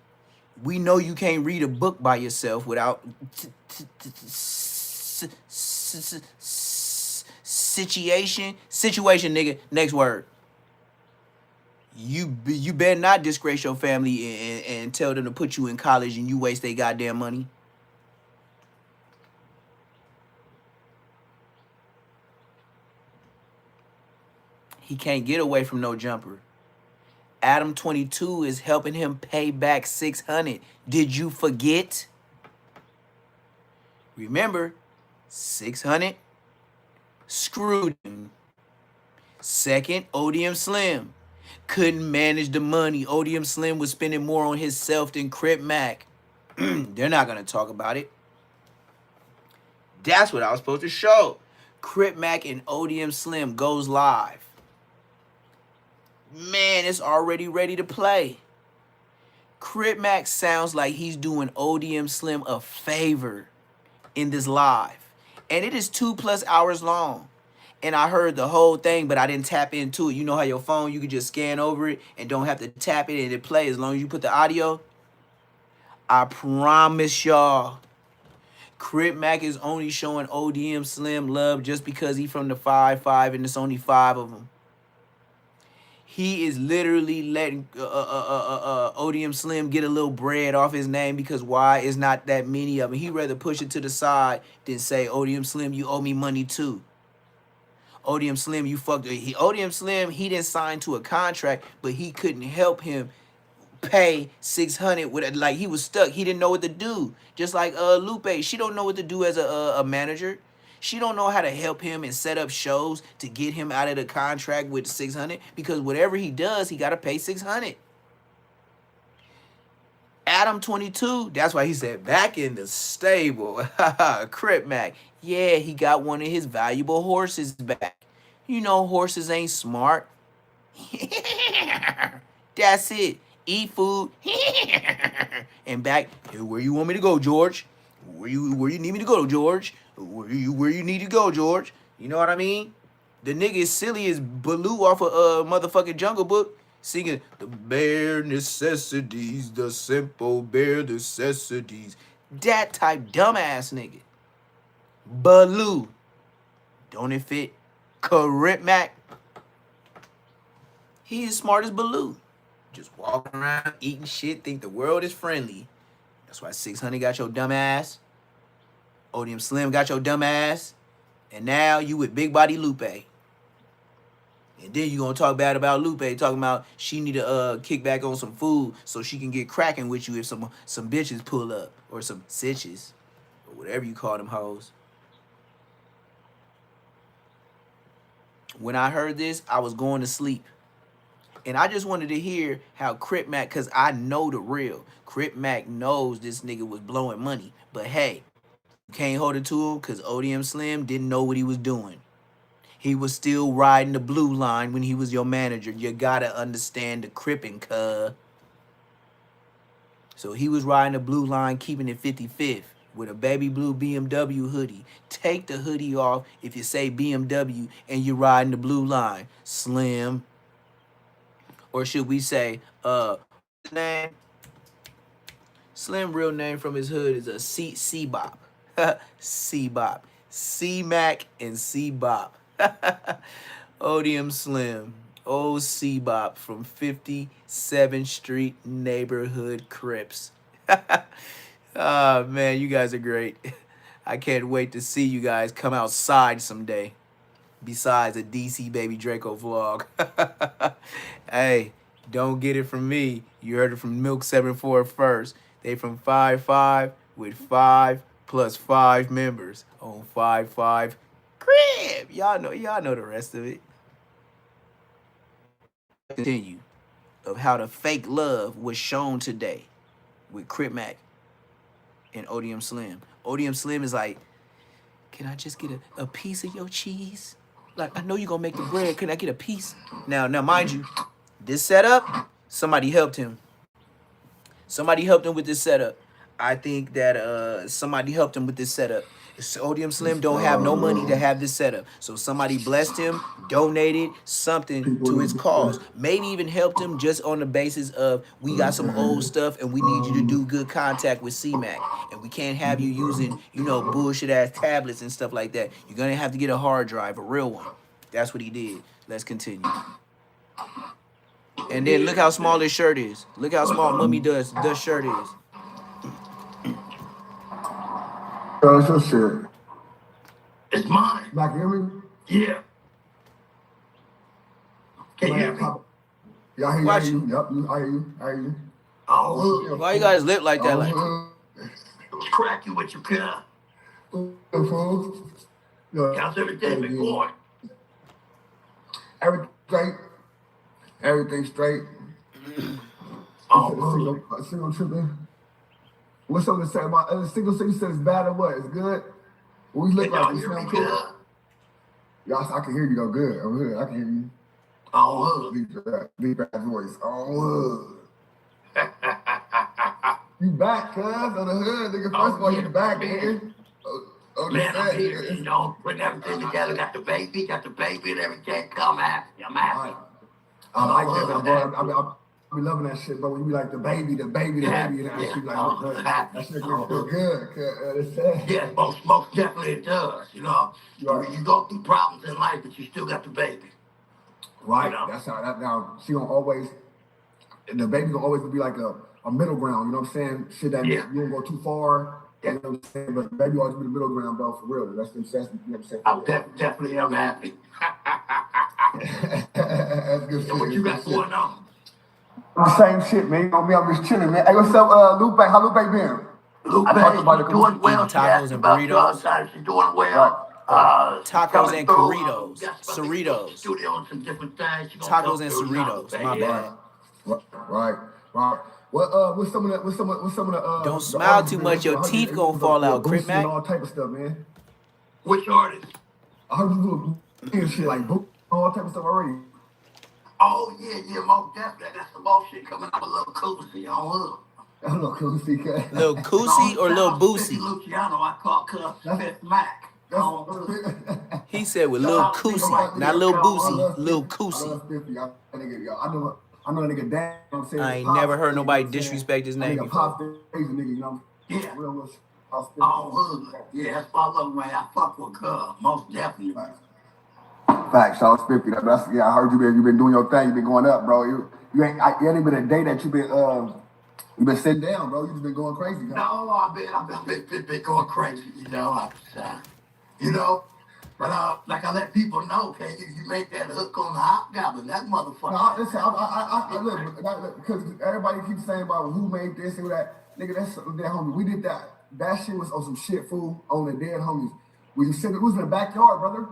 We know you can't read a book by yourself without situation, nigga. Next word. You better not disgrace your family and tell them to put you in college and you waste their goddamn money. He can't get away from no jumper. Adam 22 is helping him pay back 600. Did you forget? Remember, 600 screwed him. Second, Odium Slim couldn't manage the money. Odium Slim was spending more on himself than Crip Mac. They're not going to talk about it. That's what I was supposed to show. Crip Mac and Odium Slim goes live. Man, it's already ready to play. Crip Mac sounds like he's doing Odium Slim a favor in this live. And it is 2+ hours long. And I heard the whole thing, but I didn't tap into it. You know how your phone, you can just scan over it and don't have to tap it and it plays as long as you put the audio. I promise y'all, Crip Mac is only showing ODM Slim love just because he from the 5-5 and it's only 5 of them. He is literally letting ODM Slim get a little bread off his name because why? It's not that many of them. He'd rather push it to the side than say, ODM Slim, you owe me money too. ODM Slim, you fucked. ODM Slim, he didn't sign to a contract, but he couldn't help him pay 600 with like he was stuck. He didn't know what to do. Just like Lupe, she don't know what to do as a manager. She don't know how to help him and set up shows to get him out of the contract with 600 because whatever he does, he got to pay 600. Adam 22, that's why he said back in the stable. Crip Mac. Yeah, he got one of his valuable horses back. You know horses ain't smart. That's it. Eat food. And back, hey, where you want me to go, George? Where you need me to go, George? Where you need to go, George? You know what I mean? The nigga is silly as Baloo off of motherfucking Jungle Book, singing the bare necessities, the simple bare necessities. That type dumbass nigga. Baloo. Don't it fit? Crip Mac. He as smart as Baloo. Just walking around, eating shit, think the world is friendly. That's why 600 got your dumb ass. Odium Slim got your dumb ass. And now you with Big Body Lupe. And then you gonna talk bad about Lupe, talking about she need to kick back on some food so she can get cracking with you if some bitches pull up. Or some sitches. Or whatever you call them hoes. When I heard this, I was going to sleep. And I just wanted to hear how Crip Mac, because I know the real. Crip Mac knows this nigga was blowing money. But hey, you can't hold it to him because ODM Slim didn't know what he was doing. He was still riding the blue line when he was your manager. You gotta understand the cripping, cuz. So he was riding the blue line, keeping it 55th with a baby blue BMW hoodie. Take the hoodie off if you say BMW and you're riding the blue line. Slim. Or should we say, his name? Slim real name from his hood is a C-Bop. C-Bop. C-Mac and C-Bop. Odium Slim. Old C-Bop from 57th Street Neighborhood Crips. Oh, man, you guys are great. I can't wait to see you guys come outside someday. Besides a DC Baby Draco vlog. Hey, don't get it from me. You heard it from Milk 74 first. They from 5'5" with 5 plus 5 members on 5'5" crib. Y'all know the rest of it. Continue of how the fake love was shown today with Crip Mac and Odium Slim. Odium Slim is like, can I just get a piece of your cheese? Like, I know you're gonna make the bread. Can I get a piece? Now, mind you, this setup, somebody helped him. Somebody helped him with this setup. I think that somebody helped him with this setup. Odium Slim don't have no money to have this setup. So somebody blessed him, donated something to his cause. Maybe even helped him just on the basis of, we got some old stuff and we need you to do good contact with C-Mac. And we can't have you using, bullshit ass tablets and stuff like that. You're gonna have to get a hard drive, a real one. That's what he did. Let's continue. And then look how small his shirt is. Look how small Mummy Does shirt is. It's your shit. It's mine. Like, hear me? Yeah. Can you hear me? Yeah, I hear you. Yep, I hear you. Oh, why you guys lip like that? Like, it's cracky with your car. How's everything been going? Everything straight. Single tripping. What's something to say about single thing? You said it's bad or what? It's good? What we look like? We smell good? Yeah, I can hear you though. Good. I'm good. I can hear you. Oh, deep ass voice. Oh, you back, cuz, on the hood, nigga. First of all, you back, nigga. Man, I'm here, putting everything together. Got the baby and everything. I'm happy. I like that, bro. I be loving that shit, but when you be like the baby, and that shit like, that shit feel good. Yeah, most definitely it does. You go through problems in life, but you still got the baby. Right. That's how that now. She gonna always, the baby gonna always be like a middle ground. You know what I'm saying? Shit that you don't go too far. You know what I'm saying? But baby always be the middle ground, bro. For real. That's you know what I'm saying? I'm definitely am happy. That's good shit. What you got going on? The same shit, man. You know me, I'm just chilling, man. Hey, what's up, Lupe? How Lupe been? Lupe is doing well. Tacos and burritos. She's doing well. Tacos and Cerritos. Cerritos. Some different things. Tacos and Cerritos. My bad. Right. What's some of the don't smile too much. Your teeth gonna fall out, Crip Mac. All type of stuff, man. Which artist? I heard you do shit like all type of stuff already. Oh, yeah, most definitely. I got some more shit coming up, a little Coosy on Hood. A little Coosy, Little Coosy or Little Boosie? Luciano, I call Fifth Mac. He said with Lil Coosy, not Lil Boosie, Lil Coosy. I know a nigga down. I'm saying I ain't never heard nobody disrespect his name before. Yeah. Oh, Hood. Yeah, that's my love, man. I fuck with her, most definitely. Facts, Charles 50. I heard you been doing your thing. You been going up, bro. You ain't been a day that you been sitting down, bro. You just been going crazy. No, I've been going crazy. But like I let people know, okay, if you make that hook on the Hobgoblin, that motherfucker. No, listen, I look, because everybody keeps saying about who made this and that. Nigga, that's dead homie. We did that. That shit was on some shit, fool, on the dead homies. We was in the backyard, brother.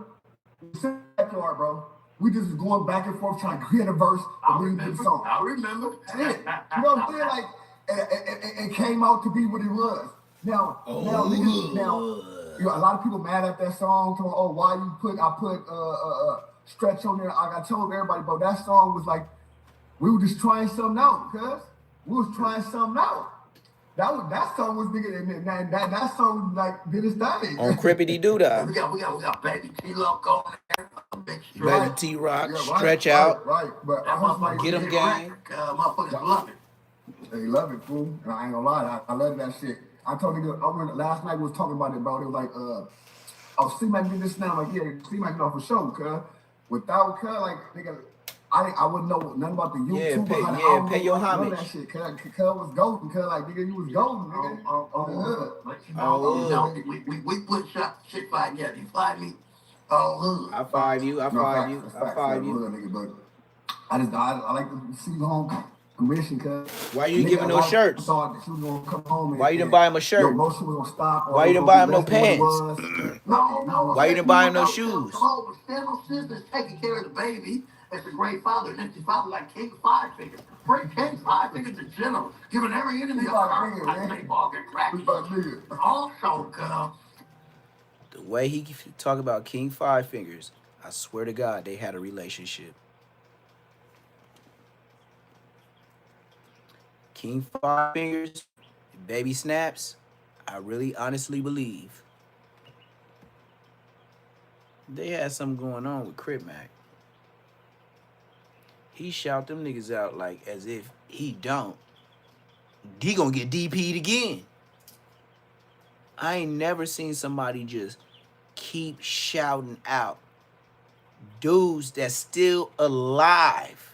Backyard, bro. We just was going back and forth trying to create a verse and we did the song. I remember. That's it. You know what I'm saying? Like, it came out to be what it was. Now, a lot of people mad at that song. Talking, oh, why you I put Stretch on there. I told everybody, bro, that song was like, we were just trying something out, cuz. We was trying something out. That song was nigga. That song like did his thing. On Crippity Doodah. We got Baby T-Lock on there. Baby T-Rock, Stretch Out. Right. But That motherfucker Get 'em gang. Motherfuckers love it. They love it, fool. And I ain't gonna lie, I love that shit. I told nigga, I went last night. We was talking about it, bro. It was like, oh, C-Mac did this now. I'm like, yeah, C-Mac know for sure, cuz. Without cuz, like, nigga, I wouldn't know nothing about the YouTube. Pay your homage. That shit, cuz was golden, cuz, like, nigga, you was golden, nigga. We put shit fight together. You fight me? Oh, I five you. I five you. Nigga, but I like to see you home. Commission, cuz. Why you giving no shirts? Thought she was gonna come home and, why you didn't buy him a shirt? Your motion was gonna stop. Why you didn't buy him no pants? No. Why you didn't buy him no shoes? Come on, stand on sisters taking care of the baby. As a great father, and empty father like King Five Fingers. Bring King Five Fingers to general, giving every enemy a curse. I say ball get cracked. But also, cuz. The way he talk about King Five Fingers, I swear to God, they had a relationship. King Five Fingers, Baby Snaps, I really honestly believe they had something going on with Crip Mac. He shout them niggas out like as if he don't. He gonna get DP'd again. I ain't never seen somebody just keep shouting out dudes that's still alive.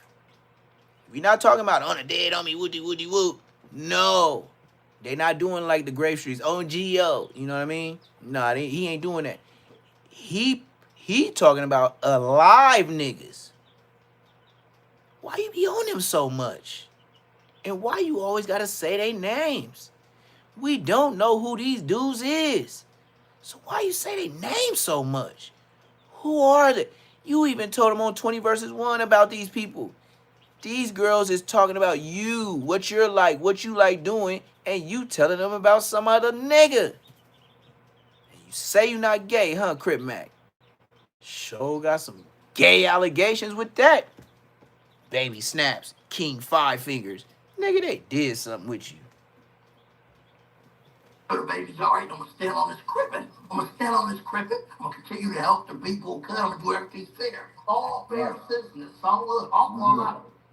We're not talking about on a dead on me, woody woo. No. They not doing like the Grave Streets. On G.O. You know what I mean? Nah, he ain't doing that. He talking about alive niggas. Why you be on them so much? And why you always gotta say their names? We don't know who these dudes is. So why you say their names so much? Who are they? You even told them on 20 versus 1 about these people. These girls is talking about you, what you're like, what you like doing, and you telling them about some other nigga. And you say you're not gay, huh, Crip Mac? Sure got some gay allegations with that. Baby Snaps, King Five Fingers. Nigga, they did something with you. The baby's all right. I'm going to stand on this crippin'. I'm going to continue to help the people. Cause I'm going to do everything fair. All fair citizens. All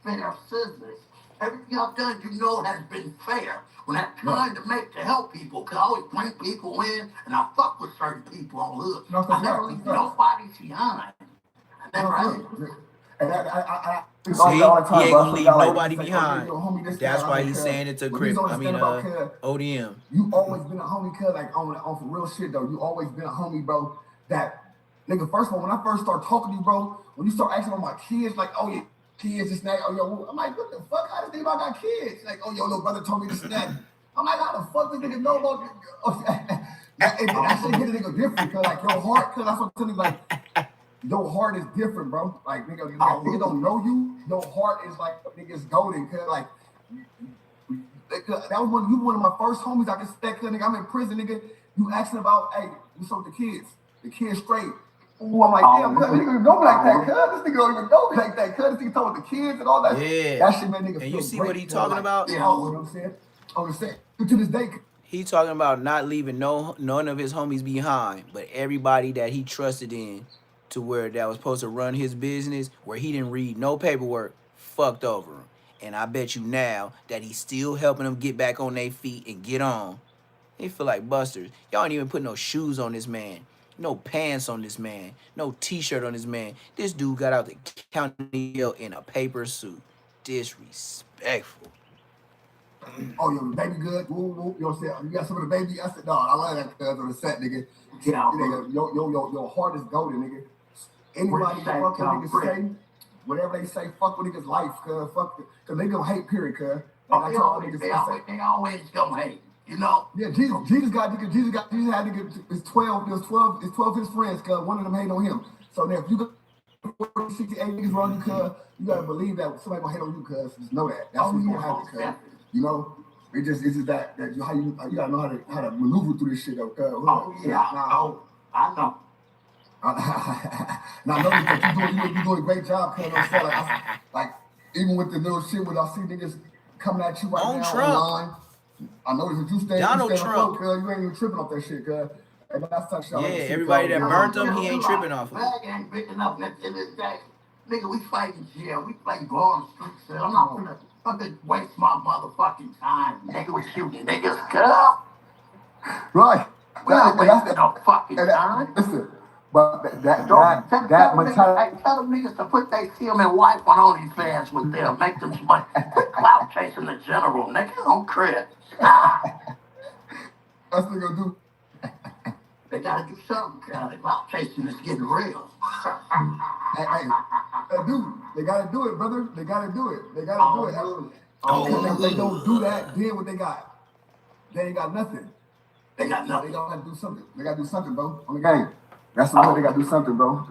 fair citizens. Everything I've done, you know, has been fair. When I tried to help people, because I always bring people in, and I fuck with certain people on hood. I never leave nobody behind. See, he ain't gonna leave nobody behind. That's why he's saying it to Crip. ODM. You always been a homie, cuz, like on for real shit though. You always been a homie, bro. That nigga, first of all, when I first start talking to you, bro, when you start asking about my kids, like, oh yeah, kids, this and that, oh yo, I'm like, what the fuck? How does think about got kids? Like, oh yo, little brother told me this and that. I'm like, how the fuck this nigga know about that shit hit a nigga different, cuz, like your heart, cuz that's what I'm telling you, like. Your heart is different, bro. Like, nigga, nigga don't know you. Your heart is like, nigga's golden, cuz, like, that was one of my first homies. I can stack, cuz, nigga, I'm in prison, nigga. You asking about, hey, what's up with the kids? The kids straight. Ooh, I'm like, damn, cuz, nigga don't go like that, cuz. This nigga don't even go like that, cuz. This nigga talking about the kids and all that. Yeah. That shit made nigga feel and you see great, what he talking about? Yeah, you know what I'm saying? I'm saying, to this day. He talking about not leaving none of his homies behind, but everybody that he trusted in, to where that was supposed to run his business, where he didn't read no paperwork, fucked over him. And I bet you now that he's still helping them get back on their feet and get on. They feel like busters. Y'all ain't even put no shoes on this man, no pants on this man, no t-shirt on this man. This dude got out the county jail in a paper suit. Disrespectful. Oh, yo, the baby good. Woo, woo. You know what I'm saying? You got some of the baby? I said, no, I love that cuz on the set, nigga. Your heart is golden, nigga. Anybody fuck what niggas say, whatever they say, fuck with niggas' life, cuz. Fuck, cuz they gonna hate, period, cuz. They always gonna hate, you know? Yeah, Jesus had nigga, his 12 his friends, cuz. One of them hate on him. So now if you got 68 niggas around you, cuz, you gotta believe that somebody gonna hate on you, cuz. Just know that. That's what's gonna happen, cuz. You know? It's just that you gotta know how to maneuver through this shit, though, cuz. I know. Now, I know that you're doing a great job, cuz. Like, even with the little shit, when I see niggas coming at you right now online, I know that you stay Donald on Trump. cuz you ain't even tripping off that shit, cuz. And that's that shit. Yeah, Like the shit, everybody that cuz. burnt him, he ain't tripping off of it. Bag ain't big enough at the end of the day. Nigga, we fighting jail. We play ball on the street shit. I'm not gonna fucking waste my motherfucking time. Nigga, we shooting niggas, girl. Right. We not wasting no fucking time. Listen, but that Hey, mentality. tell them niggas to put their film and wife on OnlyFans with them. Make them some money. Quit clout chasing the general, nigga. Don't crib. That's what they gonna do. They gotta do something, cuz. The clout chasing is getting real. Hey, dude, they gotta do it, brother. They gotta do it. They gotta do it. If they don't do that, then what they got? They ain't got nothing. They got nothing. They gotta do something. They gotta do something, bro. On the game. That's the way they gotta do something, bro.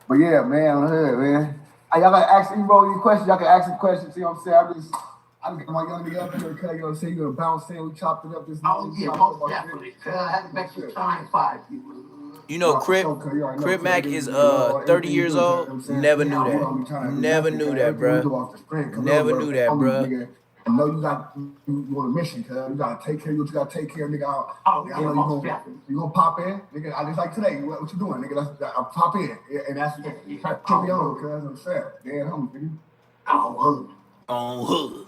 But yeah, man, on the hood, man. Hey, y'all gotta ask bro any questions. Y'all can ask some questions. See what I'm saying? I'm getting my young nigga up here, cuz, you know what I'm saying? You're gonna bounce in. We chopped it up this Oh, yeah, most definitely, cuz. I had to make some time for you. You know, Crip Mac is 30 years old. Never knew that. Never knew that, bro. Never knew that, bro. I know you on a mission, cuz. You gotta take care of what you gotta take care of, nigga. I know you gonna pop in, nigga. I just like today. What you doing, nigga? I pop in, and that's keep me on, cuz. I'm saying, damn, nigga. On hood.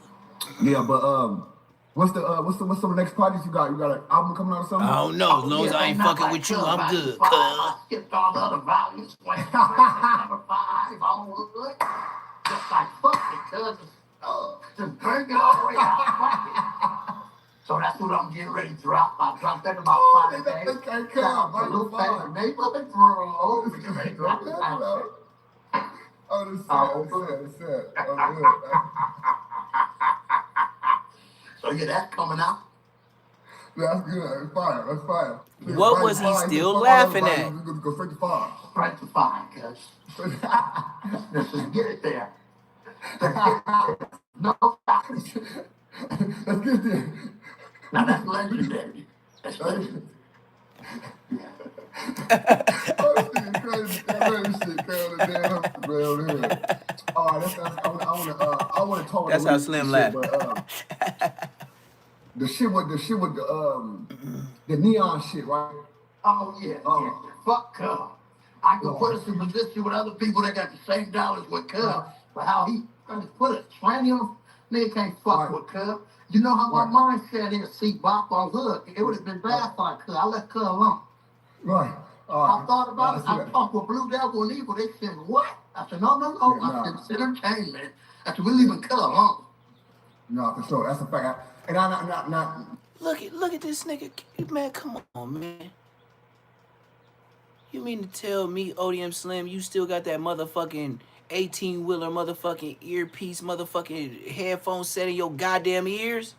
Yeah, but what's the next project you got? You got an album coming out or something? I don't know. As long as I ain't fucking with you, I'm good, cuz. I skipped all the other volumes. Number 5 on wood. Just like fuck it, cuz. Just bring it all the way out. Fuck it. So that's what I'm getting ready to drop. I dropped that in about 5 days. Little favorite neighborhood girl. That's sad. So yeah, that's coming out. That's good. That's fire. That's fire. What was he still laughing at? Go straight to 5. Straight to 5, cuz. Listen, get it there. No. Let's get there. Now that's legendary. That's legendary. I want to talk. That's how Slim laugh. The shit with the neon shit, right? Oh yeah, yeah. Fuck Cub. I can put us in position with other people that got the same dollars with Cub, but how he put a tranny on, nigga can't fuck with Cub. You know how my mindset is, see Bop on Hood. It would have been bad for Cub. I let Cub alone. Right. I thought about it. I talked with Blue Devil and Evil. They said, what? I said, no. I said, it's entertainment. I said, we're leaving Cub alone. No, for sure. That's a fact. And I'm not. Look at this nigga, man. Come on, man. You mean to tell me, ODM Slim, you still got that motherfucking 18-wheeler motherfucking earpiece, motherfucking headphone set in your goddamn ears?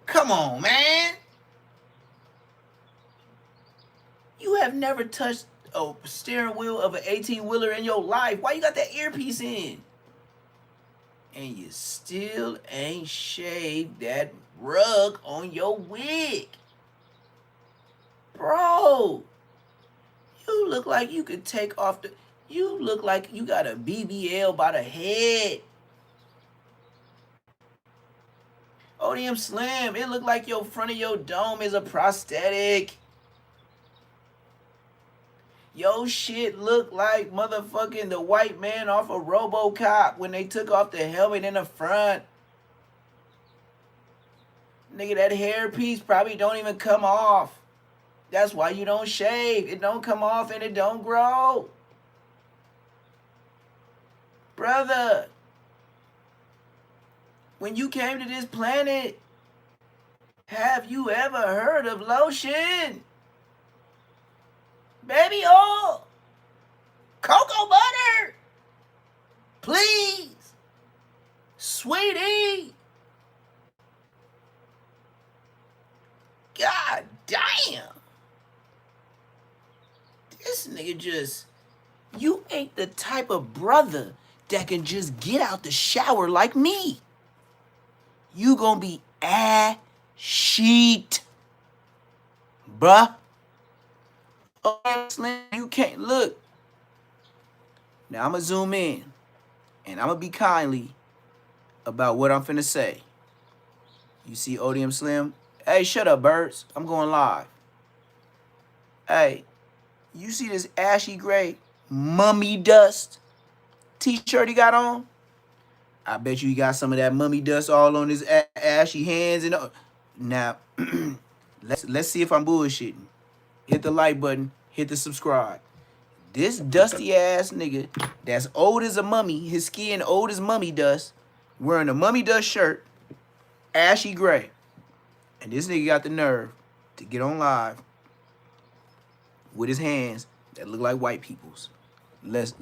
Come on, man. You have never touched a steering wheel of an 18-wheeler in your life. Why you got that earpiece in? And you still ain't shaved that rug on your wig. Bro, you look like you could take off the... You look like you got a BBL by the head. ODM Slim, it look like your front of your dome is a prosthetic. Yo shit look like motherfucking the white man off of RoboCop when they took off the helmet in the front. Nigga, that hairpiece probably don't even come off. That's why you don't shave. It don't come off and it don't grow. Brother, when you came to this planet, have you ever heard of lotion? Baby oil, cocoa butter, please, sweetie. God damn. This nigga just, you ain't the type of brother that can just get out the shower like me. You gonna be ass sheet, bruh. Oh, Slim, you can't look. Now I'm gonna zoom in and I'm gonna be kindly about what I'm finna say. You see ODM Slim? Hey, shut up, birds. I'm going live. Hey, you see this ashy gray mummy dust t-shirt he got on? I bet you he got some of that mummy dust all on his ashy hands and now let's see if I'm bullshitting. Hit the like button, hit the subscribe. This dusty ass nigga that's old as a mummy, his skin old as mummy dust, wearing a mummy dust shirt, ashy gray. And this nigga got the nerve to get on live with his hands that look like white people's. Let's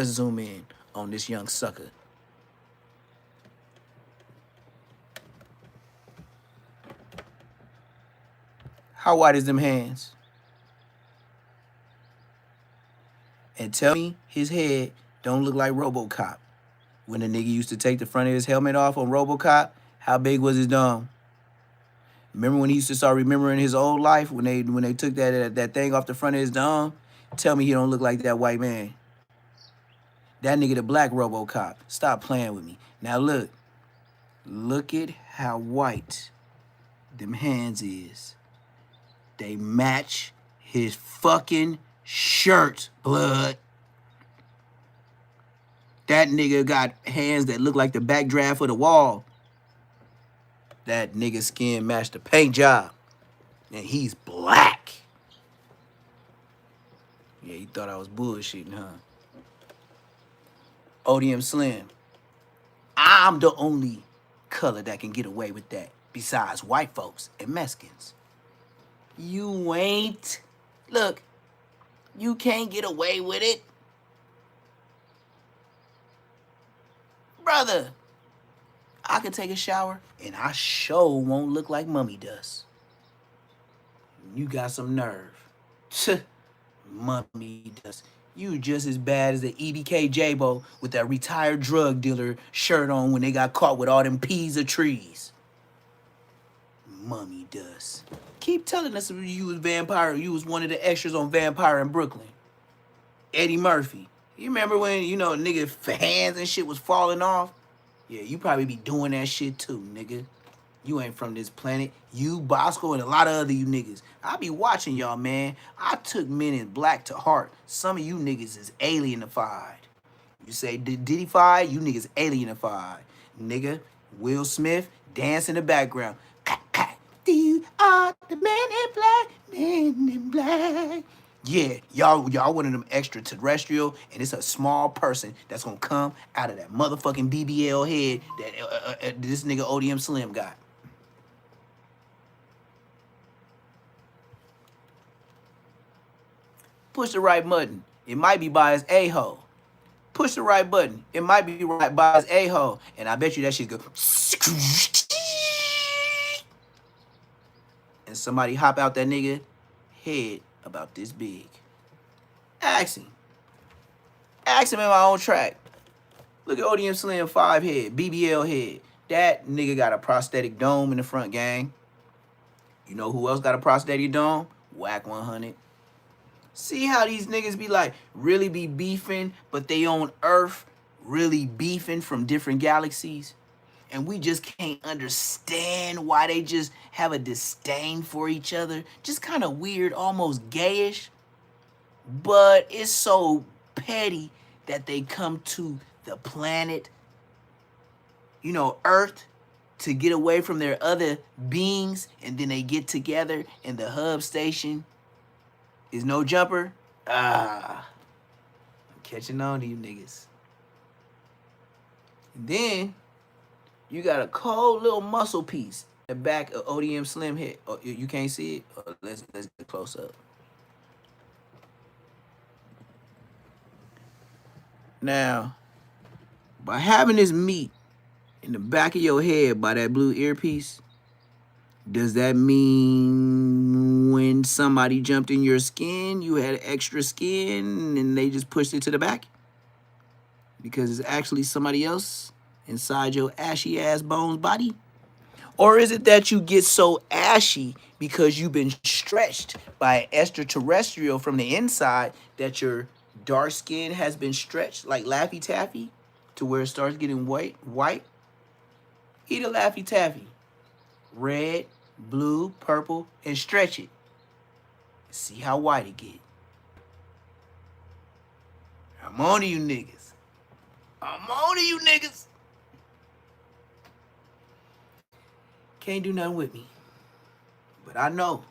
zoom in on this young sucker. How white is them hands? And tell me his head don't look like RoboCop. When the nigga used to take the front of his helmet off on RoboCop, how big was his dome? Remember when he used to start remembering his old life when they took that thing off the front of his dome? Tell me he don't look like that white man. That nigga the black RoboCop. Stop playing with me. Now look at how white them hands is. They match his fucking shirt, blood. That nigga got hands that look like the backdraft of the wall. That nigga skin matched the paint job. And he's black. Yeah, you thought I was bullshitting, huh? ODM Slim. I'm the only color that can get away with that besides white folks and Mexicans. You ain't. Look, you can't get away with it. Brother, I can take a shower and I sure won't look like mummy dust. You got some nerve. Mummy dust. You just as bad as the EBK J-Bo with that retired drug dealer shirt on when they got caught with all them peas of trees. Mummy dust. Keep telling us you was vampire. You was one of the extras on Vampire in Brooklyn. Eddie Murphy. You remember when, nigga hands and shit was falling off? Yeah, you probably be doing that shit too, nigga. You ain't from this planet. You, Bosco, and a lot of other you niggas. I be watching y'all, man. I took Men in Black to heart. Some of you niggas is alienified. You say Diddy-fied, you niggas alienified. Nigga, Will Smith, dance in the background. You are the man in black, man in black. Yeah, y'all one of them extraterrestrial, and it's a small person that's gonna come out of that motherfucking BBL head that this nigga ODM Slim got. Push the right button. It might be by his a-hole. Push the right button. It might be right by his a-hole. And I bet you that shit go. And somebody hop out that nigga head about this big. Ask him. Ask him in my own track. Look at ODM Slim 5 head, BBL head. That nigga got a prosthetic dome in the front, gang. You know who else got a prosthetic dome? Whack 100. See how these niggas be like, really be beefing, but they on Earth really beefing from different galaxies? And we just can't understand why they just have a disdain for each other. Just kind of weird, almost gayish. But it's so petty that they come to the planet, Earth, to get away from their other beings, and then they get together, and the hub station is no jumper. I'm catching on to you niggas. And then you got a cold little muscle piece in the back of ODM Slim head. Oh, you can't see it? Oh, let's get close up. Now, by having this meat in the back of your head by that blue earpiece, does that mean when somebody jumped in your skin, you had extra skin and they just pushed it to the back? Because it's actually somebody else inside your ashy ass bones body? Or is it that you get so ashy because you've been stretched by an extraterrestrial from the inside that your dark skin has been stretched like Laffy Taffy to where it starts getting white? Eat a Laffy Taffy. red, blue, purple, and stretch it. See how white it get. I'm on to you niggas. I'm on to you niggas. Can't do nothing with me. But I know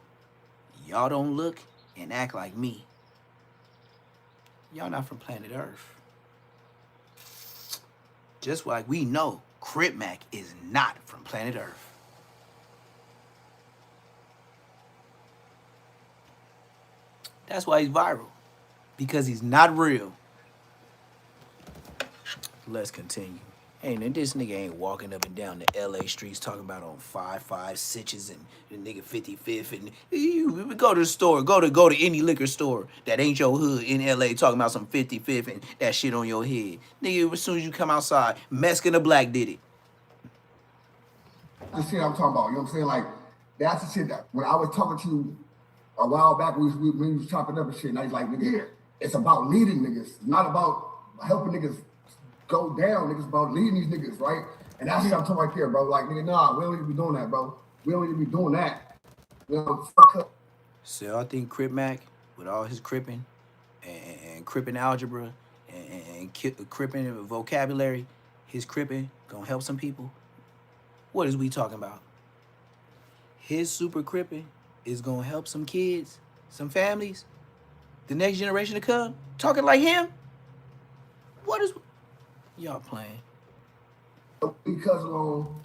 y'all don't look and act like me. Y'all not from planet Earth. Just like we know Crip Mac is not from planet Earth. That's why he's viral. Because he's not real. Let's continue. And this nigga ain't walking up and down the LA streets talking about on 5-5 sitches and the nigga 55th and you go to the store, go to any liquor store that ain't your hood in LA talking about some 55th and that shit on your head. Nigga, as soon as you come outside, Mexican or Black did it. The shit I'm talking about, you know what I'm saying? Like, that's the shit that when I was talking to you a while back, we was chopping up and shit, and I was like, nigga, it's about leading niggas. It's not about helping niggas go down, niggas, about leading these niggas, right? And that's what I'm talking right there, bro. Like, nigga, nah, we don't need to be doing that, bro. We don't need to be doing that. You know, fuck up. So I think Crip Mac, with all his cripping and cripping algebra and cripping vocabulary, his cripping gonna help some people. What is we talking about? His super cripping is gonna help some kids, some families, the next generation to come, talking like him? What is y'all playing? Because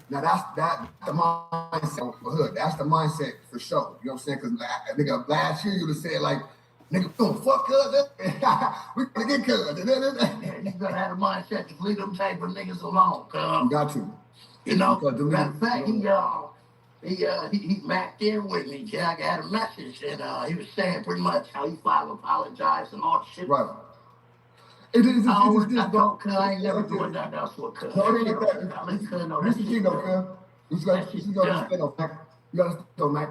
now that's the mindset for hood. That's the mindset for sure. You know what I'm saying? Because nigga, last year you would have said like, nigga, don't fuck cuz. We gonna get cuz. You gotta have a mindset to leave them type of niggas alone, cuz. You got to. You know, matter of fact, he mapped in with me. Jack had a message, and he was saying pretty much how he finally apologized and all the shit. Right. I ain't never doing that. That's what cuz. No, it ain't that. This is the thing though, cuz. You gotta understand though, Mac. You gotta understand though, Mac.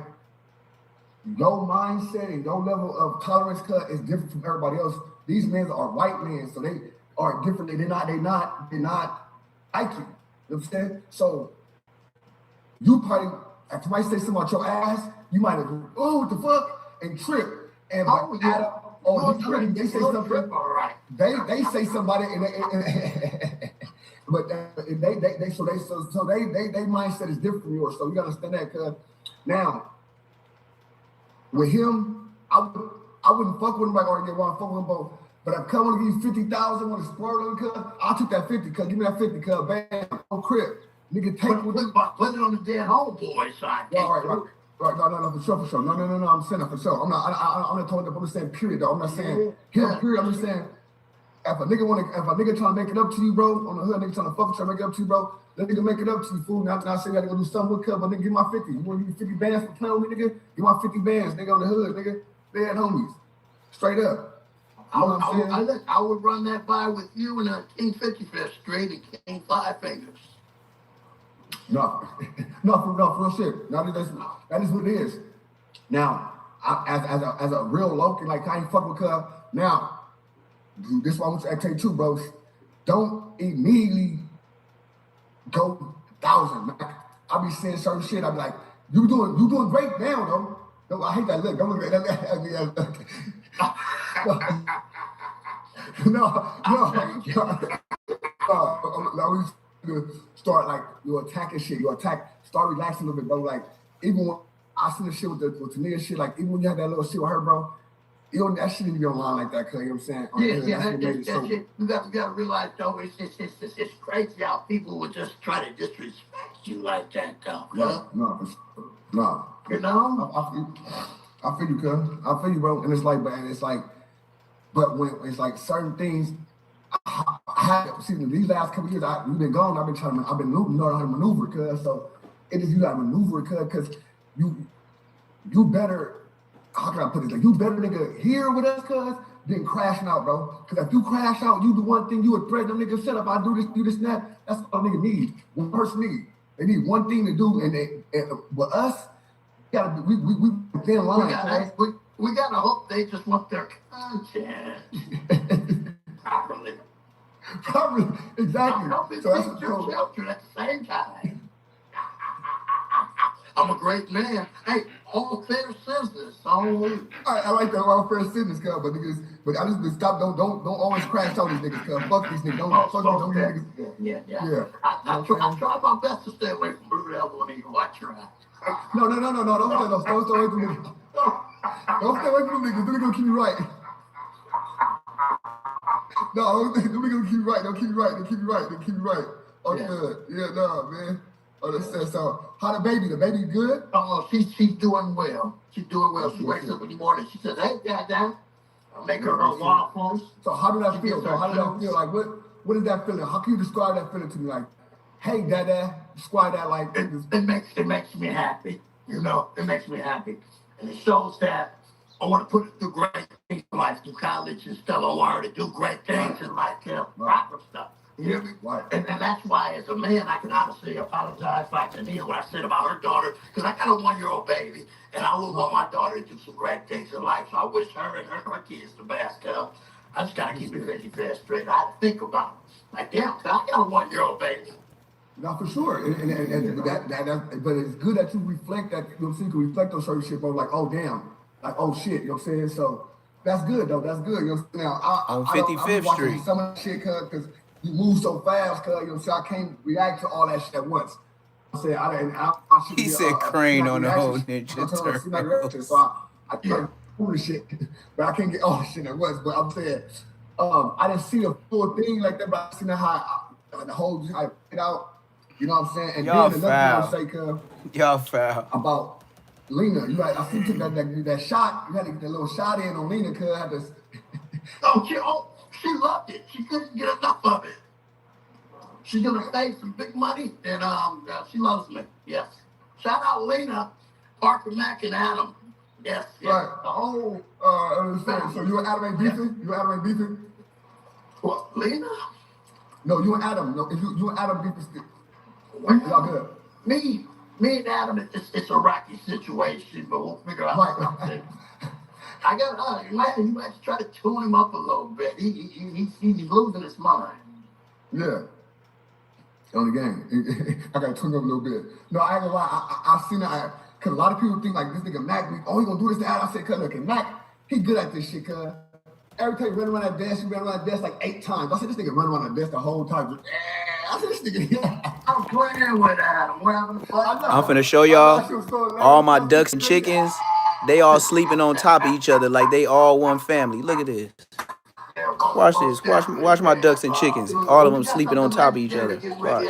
Your mindset and your level of tolerance, cuz, is different from everybody else. These men are white men, so they are different. They're not like you. You know what I'm saying? So you probably, if somebody say something about your ass, you might agree, oh, what the fuck, and trip. And they say something. They say somebody, and but they mindset is different from yours. So you gotta understand that, cuz. Now, with him, I wouldn't fuck with him like already get wrong, fuck with them both. But if I come and give you 50,000, want to spoil them, cuz, I'll take that 50, cuz. Give me that 50, cuz. Bam, on Crip. Nigga, take it. Put it on the dead homeboy side. Right. No, for sure. No. I'm saying that for sure. I'm not talking about. I'm just saying period, though. I'm not saying him, period. I'm just saying if a nigga trying to make it up to you, bro, on the hood, nigga trying to fuck trying to make it up to you, bro, let nigga make it up to you, fool. Now I say you gotta go do something with cuz, but nigga, give my 50. You want to give me 50 bands for playing with me, nigga? Give my 50 bands, nigga, on the hood, nigga. They had homies. Straight up. I would run that by with you and a King 55th straight and King 5 Fingers. No, for real shit. Now that is what it is. Now, as a real local, like I ain't fuck with cuz. Now, this is what I want to tell you too, bro. Don't immediately go 1,000. I be saying certain shit. I be like, you doing great now, though. No, I hate that look. Don't look at that. No. Start like you attacking shit. Start relaxing a little bit, bro. Like even when I see the shit with the nigga shit, like even when you had that little shit with her, bro, that shit didn't be online like that, cuz, you know what I'm saying? That shit. You gotta realize though, it's crazy how people would just try to disrespect you like that, though. No. You know? I feel you, cuz. I feel you, bro. And it's like, but when it's like certain things. These last couple years, we've been gone. I've been learning how to maneuver, cuz. So it is you gotta maneuver, cuz you better. How can I put it? Like you better nigga here with us, cuz, than crashing out, bro. Cuz if you crash out, you do one thing, you would threaten them niggas. Shut up! I do this, and that. That's all nigga need. One person need. They need one thing to do, and with us, we thin line. We gotta hope they just want their content properly. Probably, exactly. So that's your children at the same time. I'm a great man. Hey, all fair citizens. I like that all fair citizens, cuz, but I just stop. Don't always crash on these niggas, cuz. Fuck these niggas. Don't these niggas. Yeah. I try my best to stay away from Blue Devil and Eagle. I try. No. Don't stay away from niggas. Don't stay away from them niggas. They're gonna keep you right. No, they're gonna keep you right. They'll keep you right. They'll keep you right. Oh, good. Yeah, no, man. Oh, that's sad. So, how the baby? The baby good? Oh, she's doing well. She's doing well. She wakes up in the morning. She says, "Hey, Dad, I make her waffles." So, how do that feel? Like, what is that feeling? How can you describe that feeling to me? Like, hey, Dad, describe that like. It makes me happy. You know, it makes me happy, and it shows that I want to put her through great things in life, through college and stuff. I want her to do great things in life, proper stuff. You hear me? Right. And that's why, as a man, I can honestly apologize like to Nia what I said about her daughter, because I got a 1-year-old baby, and I would want my daughter to do some great things in life. So I wish her and her kids the best. I just gotta keep it really fast straight. I think about it. Like, damn, I got a 1-year-old baby. No, for sure. And that, but it's good that you reflect that. You know what I'm saying? You can reflect on certain shit, bro. Like, oh damn, like oh shit. You know what I'm saying? So that's good though. That's good. You know what I'm saying? Now on 55th Street. Some of that shit, because you move so fast, cuz, you know, so I can't react to all that shit at once. He said crane on the whole Ninja Turtle. So I can't do the shit, but I can't get all the shit at once. But I'm saying, I didn't see the full thing like that, but I seen how the whole how it played out. You know what I'm saying? And y'all then foul. Say, cuz, y'all foul. About Lena. You like, I see you took that shot. You had to get that little shot in on Lena, cuz. Had to. She loved it. She couldn't get enough of it. She's gonna save some big money, and she loves me. Yes. Shout out Lena, Parker, Mac, and Adam. Yes. Right. I understand. So you and Adam ain't beefing? What, Lena? No, you and Adam. No, you and Adam beefing still. Y'all good? Me and Adam, it's a rocky situation, but we'll figure out something. I got you might try to tune him up a little bit. He's losing his mind. Yeah. On the game. I got to tune up a little bit. No, I ain't gonna lie. I seen that. Because a lot of people think like this nigga Mac, he gonna do this to Adam. I said, cuz look, Mac, he good at this shit, cuz. Every time he ran around that desk, he ran around that desk like 8 times. I said, this nigga run around that desk the whole time. I said, this nigga, I'm playing with Adam. We're having fun. I'm finna show y'all all my ducks and chickens. They all sleeping on top of each other like they all one family. Look at this. Watch this. Watch my ducks and chickens. All of them sleeping on top of each other. Watch.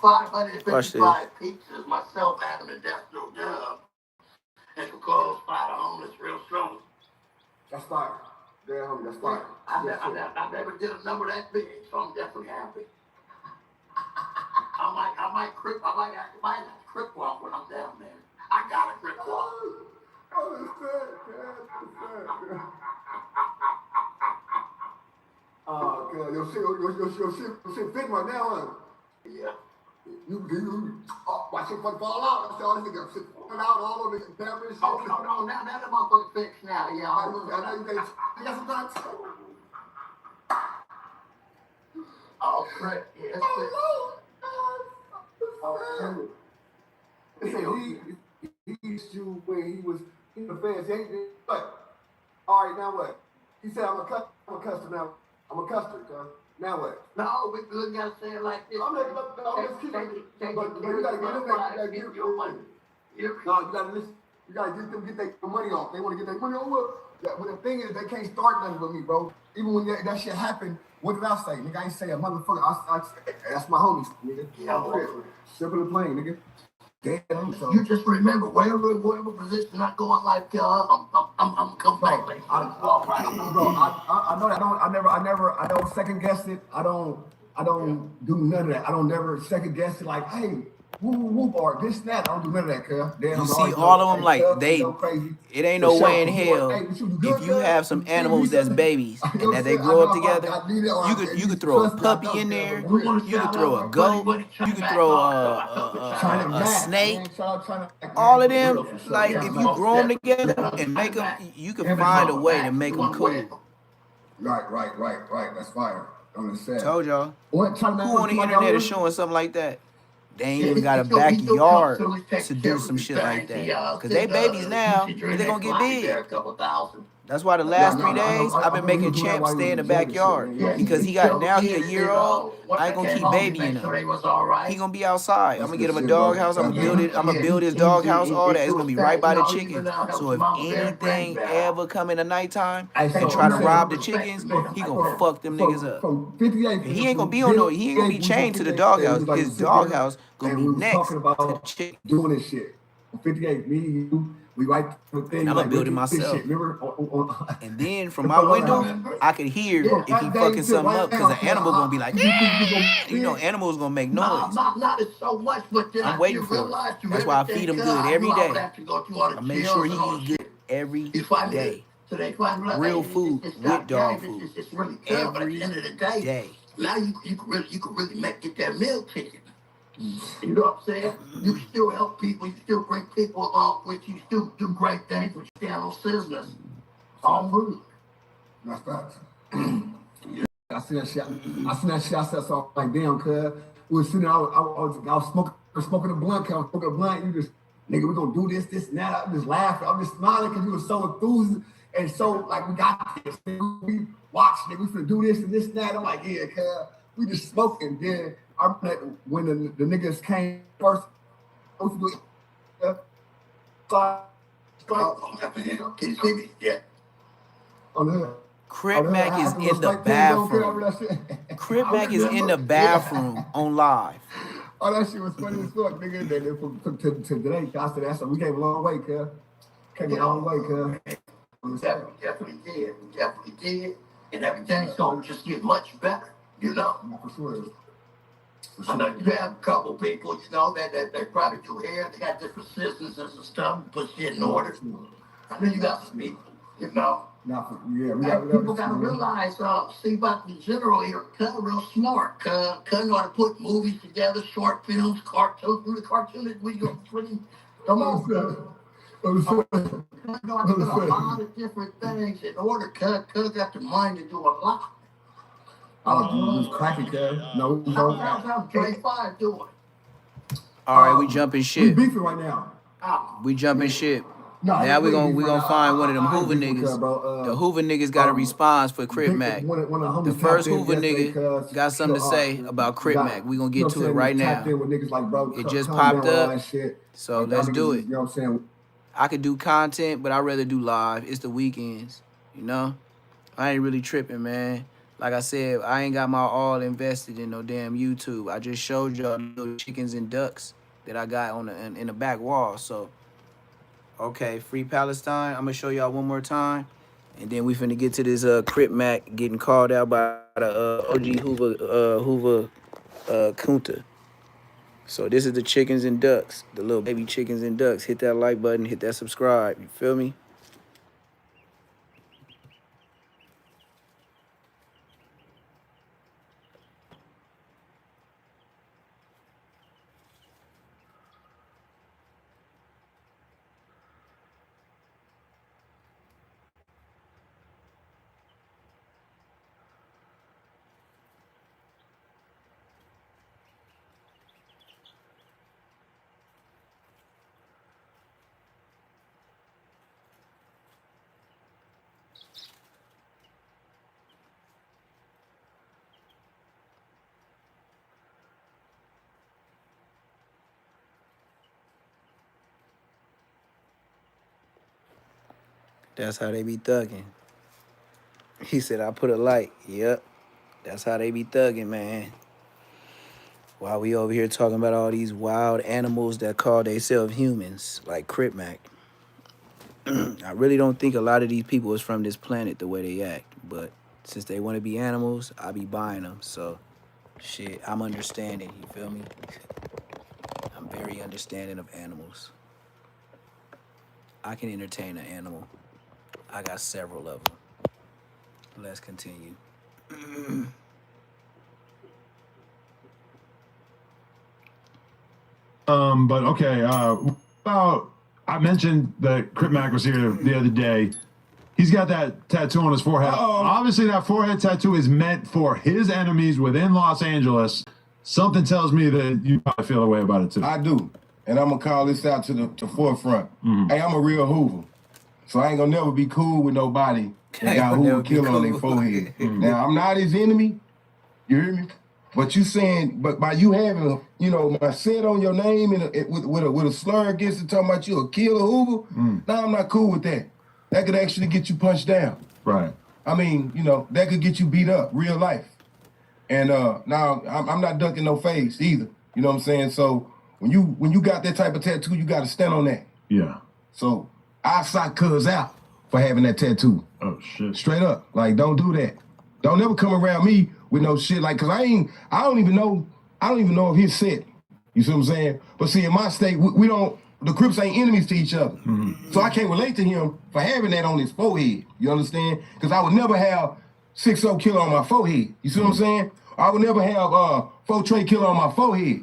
555 pizzas, myself, Adam, and Death No Dub. And we'll go spot a homeless real soon. That's fire. Damn, that's fire. I never did a number that big, so I'm definitely happy. I might crip walk when I'm down there. I got a crip walk. Your shit fit right now, huh? Yeah. You watch it fall out. I said, all this nigga shit falling out all over the camera. Oh, no, now that motherfucker fixed now. Yeah, I know you got some time. Oh, crap. Yes, He used you when he was in the feds. But all right, now what? He said, I'm a customer now. I'm a customer, cuz. Now what? No, we gotta say it like this. But you gotta get your money. No, you gotta listen. You gotta get their money off. They want to get their money off. Yeah, but the thing is, they can't start nothing with me, bro. Even when that shit happened, what did I say? Nigga, I ain't say a motherfucker. I that's my homies, nigga. Yeah, simple and plain, nigga. Damn, so. You just remember, whatever position I go in life, I'm come back. Bro, I know that. I don't second guess it. I don't do none of that. I don't never second guess it. Like, hey, whoop, or this, that. I don't do none of that, cuz. You see all of them like they. It ain't no way in hell if you have some animals that's babies and that they grow up together. You could throw a puppy in there. You could throw a goat. You could throw a snake. All of them, like if you grow them together and make them, you can find a way to make them cool. Right. That's fire. I'm gonna say. Told y'all. Who on the internet is showing something like that? They ain't even got a backyard to do some shit like that. Because they babies now, but they gonna get big. That's why the last 3 days I've been making Champ stay in the backyard. Because he a year old. I ain't gonna keep babying him. He gonna be outside. I'm gonna get him a dog house. I'm gonna build his dog house, all that. It's gonna be right by the chickens. So if anything ever come in the nighttime and try to rob the chickens, he gonna fuck them niggas up. And he ain't gonna be he ain't gonna be chained to the dog house. His dog house gonna be next to the chicken. Doing this shit. 58, me and you, we right thing. And I'm gonna build it myself. And then from my window, I could hear if he fucking something up, because the animal gonna be like, you know, animals gonna make noise. Not so much, but I'm waiting for it. That's why I feed him good every day. I make sure he eat good every day. Real food with dog food every day. Now you can really get that meal ticket. You know what I'm saying? You still help people, you still bring people along with you, still do great things, but you stand on business. All good. That's facts. I see that shit. I said something like, damn, cuz. We was sitting there, I was smoking a blunt, cuz I was smoking a blunt, you just, nigga, we gonna do this, and that. I'm just laughing, I'm just smiling, because you were so enthused, and so, like, we got this, nigga. We watched, nigga, we finna do this, and that. I'm like, yeah, cuz. We just smoking, then. I remember when the niggas came first. Crip Mac is in the bathroom. Crip Mac is in the bathroom on live. Oh, that shit was funny as fuck, nigga. From today, I said that's we came a long way, cuz. Came a long way, cuz. Definitely did. And everything's gonna just get much better, you know. For sure. I know you have a couple people, you know, that probably do hair, they got different systems and some stuff, put shit in order. I know you got some people, you know. People gotta realize, see about the general here, Cuz real smart. Cuz know how to put movies together, short films, cartoons, through the cartoon, we go pretty, come on, Cuz. Cuz know how to do a lot of different things in order. Cuz got the mind to do a lot. Cracking, cuz. No, how's J5 doing? All right, we jumping ship. We beefing right now. We jumping ship. Now we gonna find one of them Hoover niggas. The Hoover niggas got a response for Crip Mac. The first Hoover nigga got something to say about Crip Mac. We gonna get to it right now. It just popped up, so let's do it. You know what I'm saying? I could do content, but I'd rather do live. It's the weekends, you know? I ain't really tripping, man. Like I said, I ain't got my all invested in no damn YouTube. I just showed y'all little chickens and ducks that I got on in the back wall. So, okay, Free Palestine. I'm gonna show y'all one more time, and then we finna get to this Crip Mac getting called out by the OG Hoover Kunta. So this is the chickens and ducks, the little baby chickens and ducks. Hit that like button, hit that subscribe. You feel me? That's how they be thugging. He said, I put a light. Yep. That's how they be thugging, man. While we over here talking about all these wild animals that call themselves humans, like Crip Mac. I really don't think a lot of these people is from this planet the way they act. But since they want to be animals, I be buying them. So, shit, I'm understanding. You feel me? I'm very understanding of animals. I can entertain an animal. I got several of them. Let's continue. But okay, about I mentioned that Crip Mac was here the other day. He's got that tattoo on his forehead. Obviously, that forehead tattoo is meant for his enemies within Los Angeles. Something tells me that you probably feel a way about it too. I do. And I'm gonna call this out to the forefront. Hey, I'm a real Hoover. So I ain't gonna never be cool with nobody that got Hoover killer on their forehead. Now, I'm not his enemy. You hear me? But you saying, but by you having, you know, my set on your name and with a slur against it, talking about you a killer Hoover, no, I'm not cool with that. That could actually get you punched down. Right. I mean, you know, that could get you beat up, real life. And now I'm not ducking no face either. You know what I'm saying? So when you got that type of tattoo, you got to stand on that. Yeah. So I sock cuz out for having that tattoo. Oh shit. Straight up, like don't do that. Don't ever come around me with no shit like, cause I don't even know if he's sick. You see what I'm saying? But see, in my state, we don't. The Crips ain't enemies to each other. So I can't relate to him for having that on his forehead. You understand? Because I would never have 6-0 killer on my forehead. You see what I'm saying? I would never have 4-Trey killer on my forehead.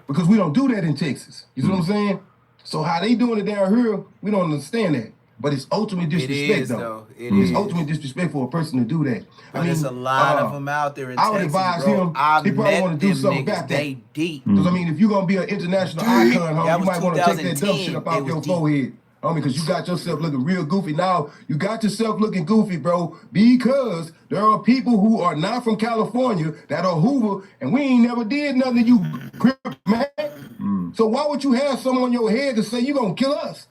Because we don't do that in Texas. You see what I'm saying? So how they doing it down here, we don't understand that. But it's ultimate disrespect, though. It's ultimate disrespect for a person to do that. But there's a lot of them out there in I would Texas, advise bro. him, he probably want to do something about that. They deep. Because, I mean, if you're going to be an international icon, homie, you might want to take that dumb 2010. shit up off your forehead. Homie, because you got yourself looking real goofy. Now, you got yourself looking goofy, bro, because there are people who are not from California that are Hoover, and we ain't never did nothing to you, Crip, man. So why would you have something on your head to say you going to kill us?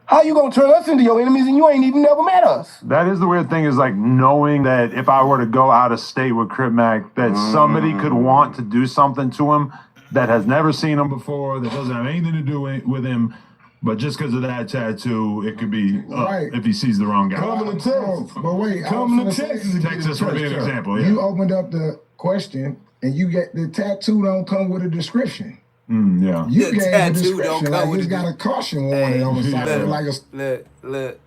How you gonna turn us into your enemies and you ain't even never met us? That is the weird thing, is like knowing that if I were to go out of state with Crip Mac, that somebody could want to do something to him that has never seen him before, that doesn't have anything to do with him, but just because of that tattoo, it could be if he sees the wrong guy. Coming to Texas. But wait, Coming to Texas. Texas would be an example, yeah. You opened up the question, and you get the tattoo don't come with a description. Yeah. You The gave a tattoo don't description, come like with it's got a caution warning on the side of it, like a... Look.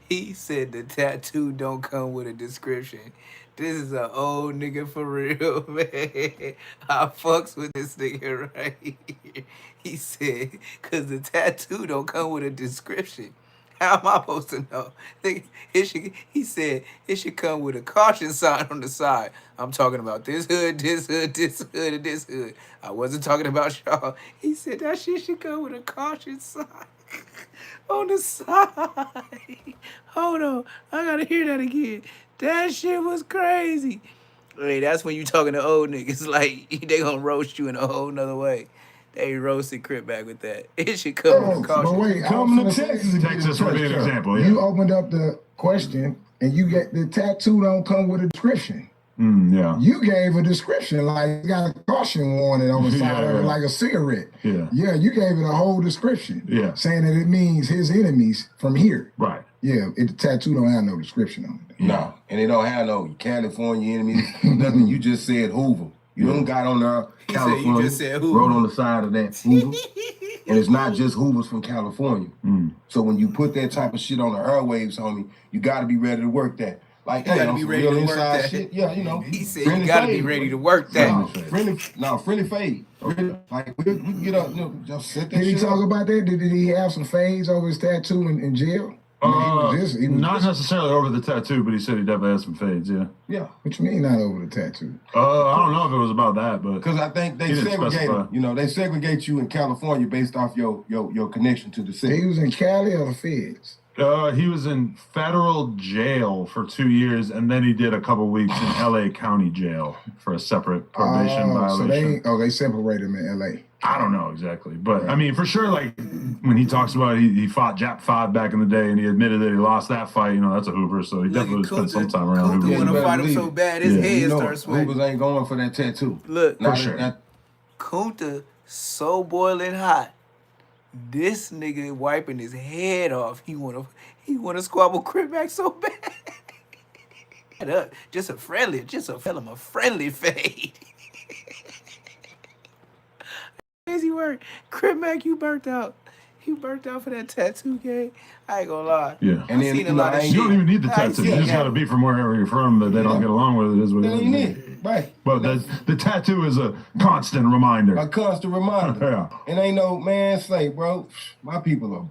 He said the tattoo don't come with a description. This is an old nigga for real, man. I fucks with this nigga right here. He said, because the tattoo don't come with a description. How am I supposed to know? He said it should come with a caution sign on the side. I'm talking about this hood, this hood, this hood, and this hood. I wasn't talking about y'all. He said that shit should come with a caution sign on the side. Hold on. I gotta hear that again. That shit was crazy. Hey, that's when you talking to old niggas. Like, they gonna roast you in a whole nother way. They roasted Crip back with that. It should come with a caution. But wait, Coming to Texas. Texas would be an example, yeah. You opened up the question, and you get the tattoo don't come with a description. Yeah. You gave a description, like it got a caution warning on the side of it, like a cigarette. Yeah, you gave it a whole description. Yeah. Saying that it means his enemies from here. Right. Yeah, the tattoo don't have no description on it. No, and it don't have no California enemies, nothing. You just said Hoover. You don't got on there California. You just said Hoover. Wrote on the side of that Hoover. And it's not just Hoovers from California. So when you put that type of shit on the airwaves, homie, you got to be ready to work that. Like, You gotta be ready to work that. shit. Yeah, you know. He said you gotta be ready to work that. Friendly fade. Like, we get up, just set that Did he shit talk up. about that? Did he have some fades over his tattoo in jail? Not necessarily over the tattoo, but he said he definitely had some fades, yeah. Yeah. What you mean not over the tattoo? I don't know if it was about that, but... Because I think they he didn't segregate specify. them. You know, they segregate you in California based off your connection to the city. He was in Cali or the feds? He was in federal jail for 2 years, and then he did a couple weeks in L.A. County jail for a separate probation violation. So they separated him in L.A. I don't know exactly, but I mean, for sure, like when he talks about he fought Jap 5 back in the day, and he admitted that he lost that fight. You know, that's a Hoover, so he definitely spent some time around Hoover. Kunta wanna fight him so bad, his head starts sweating. Hoovers ain't going for that tattoo. Look, Not for sure. Kunta so boiling hot. This nigga wiping his head off. He wanna squabble Crip Mac so bad. Just a friendly fade. Crazy word. Crip Mac, you burnt out. You burnt out for that tattoo game. I ain't gonna lie. Yeah, and then, seen a lot of shit. You don't even need the tattoo. You just got to be from wherever you're from that they don't get along with. It is what it is. Right. But the tattoo is a constant reminder. A constant reminder. Yeah. And ain't no man say, bro, my people are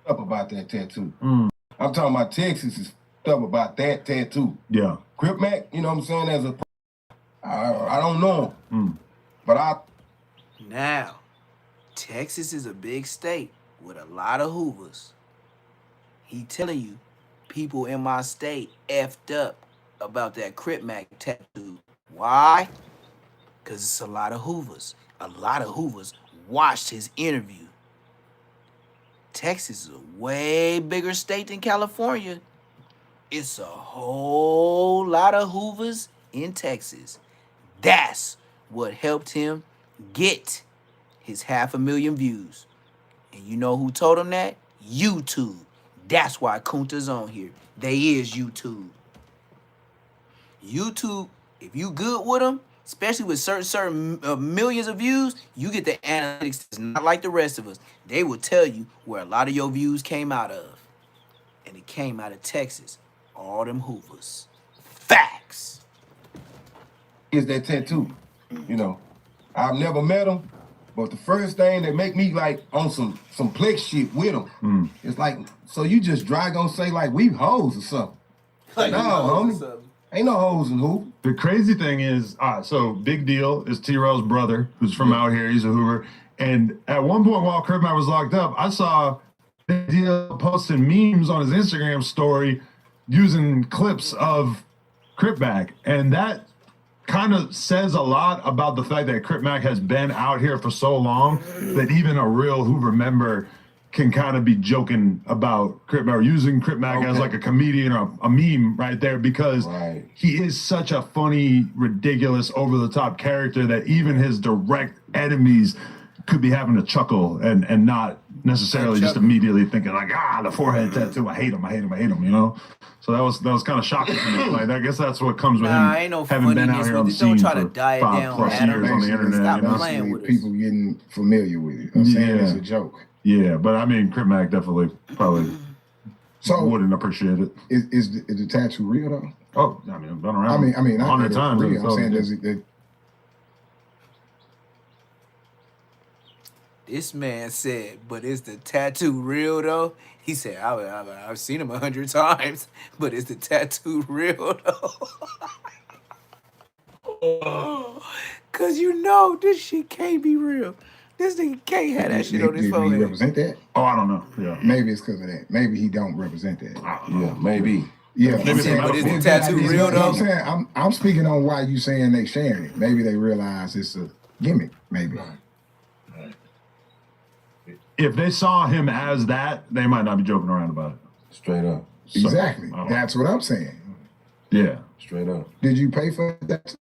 up about that tattoo. I'm talking about Texas is up about that tattoo. Yeah. Crip Mac, you know what I'm saying? I don't know him. But now, Texas is a big state with a lot of Hoovers. He telling you, people in my state effed up about that Crip Mac tattoo. Why? Because it's a lot of Hoovers. A lot of Hoovers watched his interview. Texas is a way bigger state than California. It's a whole lot of Hoovers in Texas. That's what helped him get his 500,000 views. And you know who told him that? YouTube. That's why Kunta's on here. They is YouTube. YouTube, if you good with them, especially with certain millions of views, you get the analytics that's not like the rest of us. They will tell you where a lot of your views came out of. And it came out of Texas. All them Hoovers. Facts. is that tattoo. You know, I've never met him, but the first thing that make me like on some plex shit with him, it's like, so you just dry gonna say like we hoes or something. Like no, homie. Ain't no hoes in Hoover. The crazy thing is, so Big Deal is T-Rail's brother, who's from out here. He's a Hoover. And at one point while Crip Mac was locked up, I saw Big Deal posting memes on his Instagram story using clips of Crip Mac. And that kind of says a lot about the fact that Crip Mac has been out here for so long that even a real Hoover member can kind of be joking about Crip Mac, or using Crip Mac as like a comedian or a meme right there, because he is such a funny, ridiculous, over-the-top character that even his direct enemies could be having a chuckle and not necessarily just immediately thinking like, the forehead tattoo, I hate him, you know? So that was kind of shocking to me. Like, I guess that's what comes with him ain't no having been out here on the scene for 5+ years on the internet. Stop you know? playing with us. People getting familiar with it. I'm saying it's a joke. Yeah, but I mean, Crip Mac definitely probably wouldn't appreciate it. Is the tattoo real though? Oh, I mean, I've been around. I mean, 100 times. Real. I'm saying does it. This man said, but is the tattoo real though? He said, I've seen him 100 times, but is the tattoo real though? Cause you know this shit can't be real. This nigga can't have that shit on his phone. He represent that? Oh, I don't know. Yeah. Maybe it's because of that. Maybe he don't represent that. Yeah, maybe. Yeah. But is the tattoo real though? I'm saying I'm speaking on why you saying they sharing it. Maybe they realize it's a gimmick. Maybe. If they saw him as that, they might not be joking around about it. Straight up. Exactly. That's what I'm saying. Yeah. Straight up. Did you pay for that?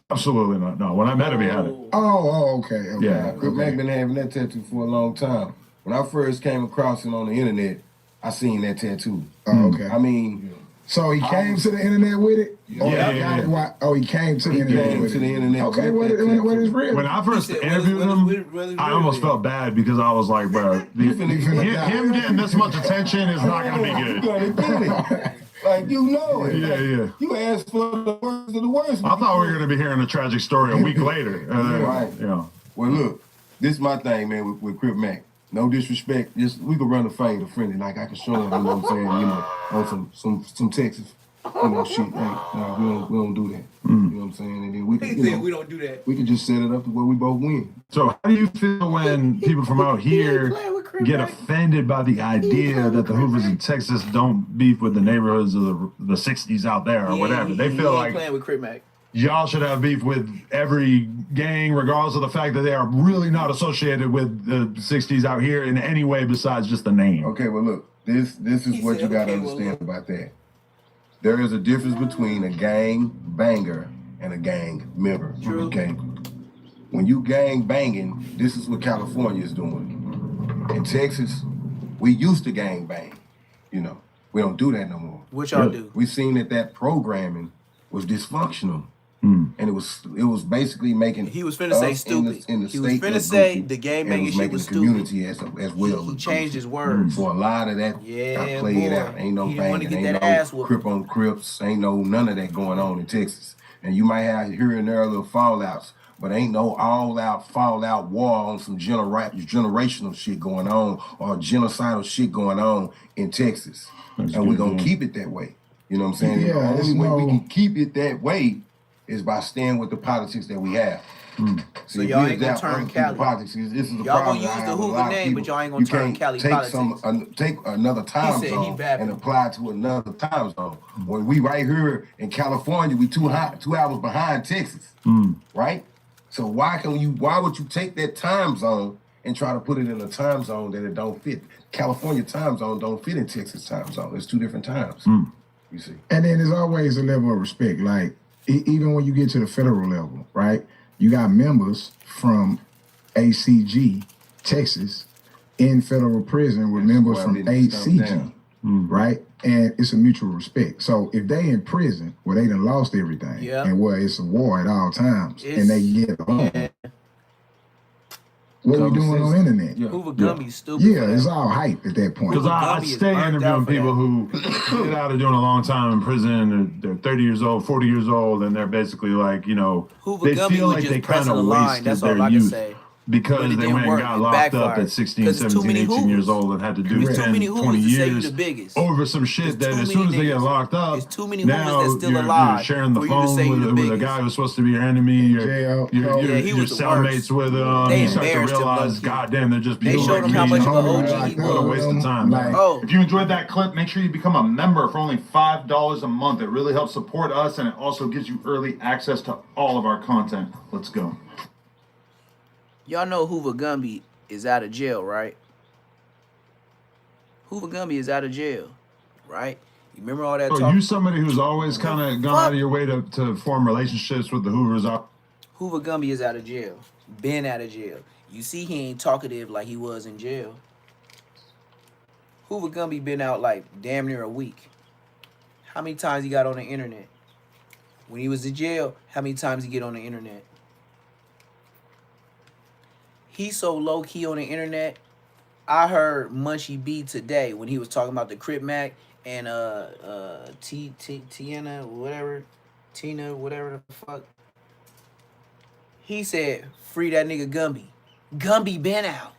Absolutely not. No. When I met him, he had it. Oh, okay. Yeah. Crip Mac been having that tattoo for a long time. When I first came across him on the internet, I seen that tattoo. Oh, okay. I mean, so he came to the internet with it? Yeah. Oh, he came to the internet with it. Okay, what is real? When I first interviewed him, I almost felt bad because I was like, bro, him getting this much attention is not going to be good. You're gonna get it. Like, you know it. Yeah. You asked for the worst of the worst. I thought we were going to be hearing a tragic story a week later. Right. You know. Well, look, this is my thing, man, with Crip Mac. No disrespect, just we could run a fade a friendly, like I can show him, you know what I'm saying, you know, on some Texas, you know, shit. Like, we don't do that. You know what I'm saying? And then we could, we don't do that. We could just set it up to where we both win. So how do you feel when people from out here get offended by the idea that the Hoovers in Texas don't beef with the neighborhoods of the 60s out there or whatever? They feel like playing with Crip Mac. Y'all should have beef with every gang, regardless of the fact that they are really not associated with the 60s out here in any way besides just the name. Okay, well, look, this is what you got to understand about that. There is a difference between a gang banger and a gang member. True. Okay? When you gang banging, this is what California is doing. In Texas, we used to gang bang. You know, we don't do that no more. What y'all do? We seen that programming was dysfunctional. And it was basically making. He was finna say stupid. In the he was state finna say the game banging shit making was the stupid. community as well. He changed his words. So a lot of that got played out. Ain't no banging, ain't no Crip on Crips, ain't no none of that going on in Texas. And you might have here and there little fallouts, but ain't no all-out fallout war on some generational shit going on or genocidal shit going on in Texas. And we're gonna keep it that way. You know what I'm saying? Yeah, the only way we can keep it that way is by staying with the politics that we have. So y'all ain't gonna turn Cali. Politics. This is the Y'all problem gonna I use the have with a Hoover lot of name, people. but y'all ain't You gonna turn can't Cali take politics. take another time said he zone bapping. and apply it to another time zone. When we right here in California, we 2 hours behind Texas, right? So why would you take that time zone and try to put it in a time zone that it don't fit? California time zone don't fit in Texas time zone. It's 2 different times. You see. And then there's always a level of respect. Like even when you get to the federal level, right? You got members from ACG, Texas, in federal prison with members from ACG, right? And it's a mutual respect. So if they in prison where they done lost everything and where it's a war at all times and they get home, what we doing on the internet? Hoover Gumby's stupid. Yeah, it's all hype at that point. Because I stay interviewing people who get out of doing a long time in prison. They're 30 years old, 40 years old, and they're basically like, Hoover they Gumby feel was like just they kind pressing of a line. wasted That's all their I can youth. say. Because they went and got locked up at 16, 17, 18 years old and had to do 10, 20 years over some shit that as soon as they get locked up, now you're sharing the phone with a guy who's supposed to be your enemy. You're cellmates with them. You start to realize, goddamn, they're just people like me. how much of an OG he What a waste of time. If you enjoyed that clip, make sure you become a member for only $5 a month. It really helps support us, and it also gives you early access to all of our content. Let's go. Y'all know Hoover Gumby is out of jail, right? Hoover Gumby is out of jail, right? You remember all that talk? So you somebody who's always kind of gone out of your way to form relationships with the Hoovers. Hoover Gumby is out of jail. Been out of jail. You see he ain't talkative like he was in jail. Hoover Gumby been out like damn near a week. How many times he got on the internet? When he was in jail, how many times he get on the internet? He's so low-key on the internet. I heard Munchie B today when he was talking about the Crip Mac and Tina, whatever the fuck. He said, free that nigga Gumby. Gumby been out.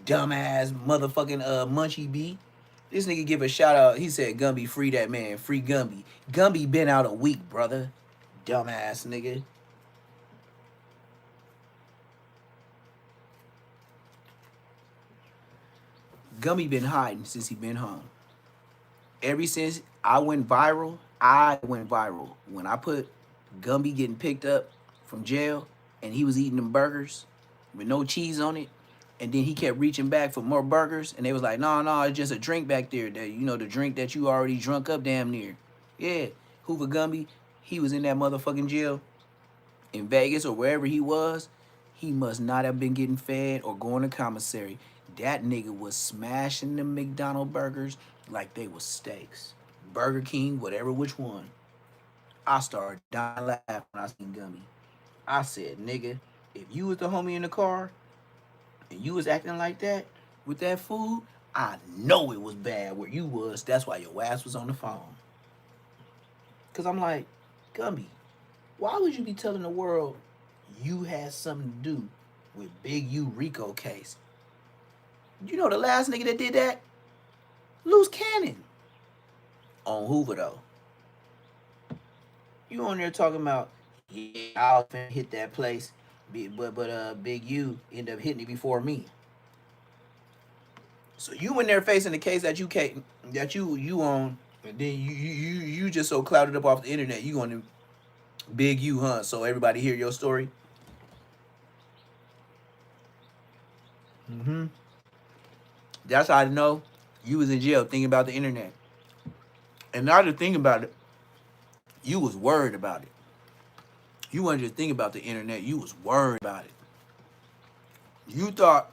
Dumbass motherfucking Munchie B. This nigga give a shout out. He said, Gumby, free that man. Free Gumby. Gumby been out a week, brother. Dumbass nigga. Gumby been hiding since he been home. Ever since I went viral. When I put Gumby getting picked up from jail and he was eating them burgers with no cheese on it, and then he kept reaching back for more burgers, and they was like, no, it's just a drink back there. That the drink that you already drunk up damn near. Yeah, Hoover Gumby, he was in that motherfucking jail in Vegas or wherever he was. He must not have been getting fed or going to commissary. That nigga was smashing them McDonald's burgers like they was steaks. Burger King, whatever which one. I started dying laughing when I seen Gummy. I said, nigga, if you was the homie in the car and you was acting like that with that food, I know it was bad where you was. That's why your ass was on the phone. Because I'm like, Gumby, why would you be telling the world you had something to do with Big U Rico case? You know the last nigga that did that? Loose Cannon. On Hoover, though. You on there talking about, yeah, I'll hit that place, but Big U ended up hitting it before me. So you in there facing the case that you on, and then you just so clouded up off the internet, you going to Big U, huh? So everybody hear your story? Mm-hmm. That's how I know you was in jail thinking about the internet. And not to think about it, you was worried about it. You wasn't just thinking about the internet, you was worried about it. You thought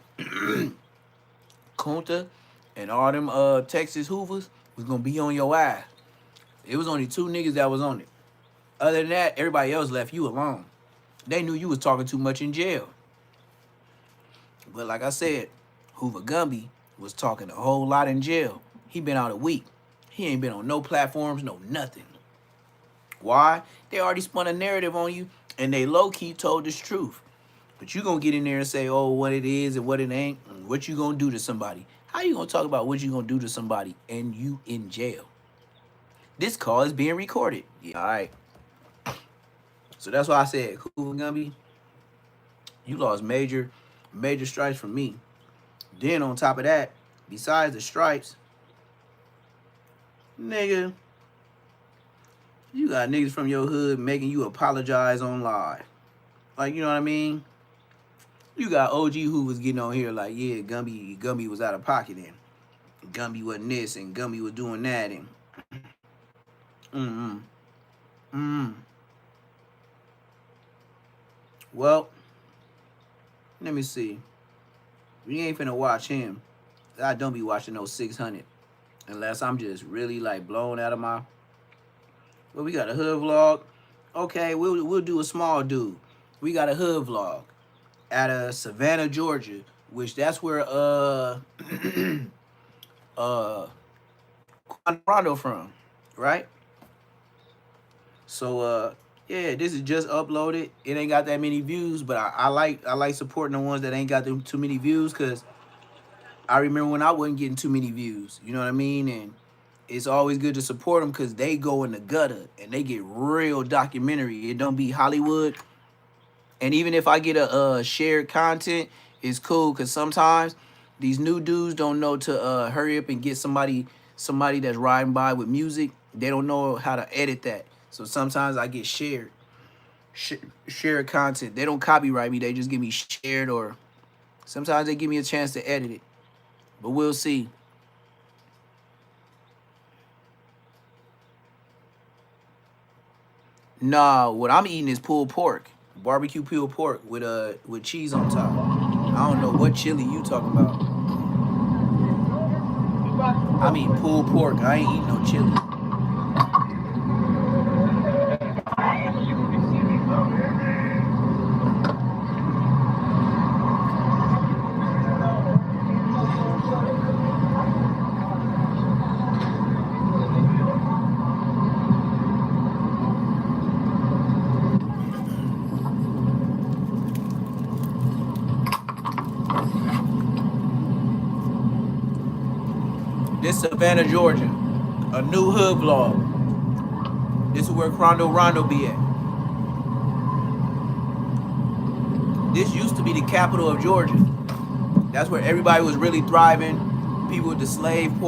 Kunta and all them Texas Hoovers was gonna be on your ass. It was only 2 niggas that was on it. Other than that, everybody else left you alone. They knew you was talking too much in jail. But like I said, Hoover Gumby was talking a whole lot in jail. He been out a week. He ain't been on no platforms, no nothing. Why? They already spun a narrative on you, and they low-key told the truth. But you gonna get in there and say, oh, what it is and what it ain't, and what you gonna do to somebody. How you gonna talk about what you gonna do to somebody and you in jail? This call is being recorded. Yeah, all right. So that's why I said, Hoover Gumby, You lost major stripes from me. Then on top of that, besides the stripes, nigga, you got niggas from your hood making you apologize on live. Like, you know what I mean? You got OG who was getting on here like, yeah, Gumby was out of pocket and Gumby wasn't this and Gumby was doing that and Well, let me see. We ain't finna watch him. I don't be watching no 600 unless I'm just really like blown out of my. Well, we got a hood vlog. Okay, we'll do a small dude. We got a hood vlog out of Savannah, Georgia, which that's where Rondo from, right? So yeah, this is just uploaded. It ain't got that many views, but I like supporting the ones that ain't got too many views, because I remember when I wasn't getting too many views, you know what I mean? And it's always good to support them because they go in the gutter and they get real documentary. It don't be Hollywood. And even if I get a shared content, it's cool, because sometimes these new dudes don't know to hurry up and get somebody that's riding by with music. They don't know how to edit that. So sometimes I get shared content. They don't copyright me. They just give me shared, or sometimes they give me a chance to edit it. But we'll see. Nah, what I'm eating is pulled pork. Barbecue pulled pork with cheese on top. I don't know what chili you talking about. I'm eating pulled pork. I ain't eating no chili. This Savannah, Georgia. A new hood vlog. This is where Rondo be at. This used to be the capital of Georgia. That's where everybody was really thriving. People with the slave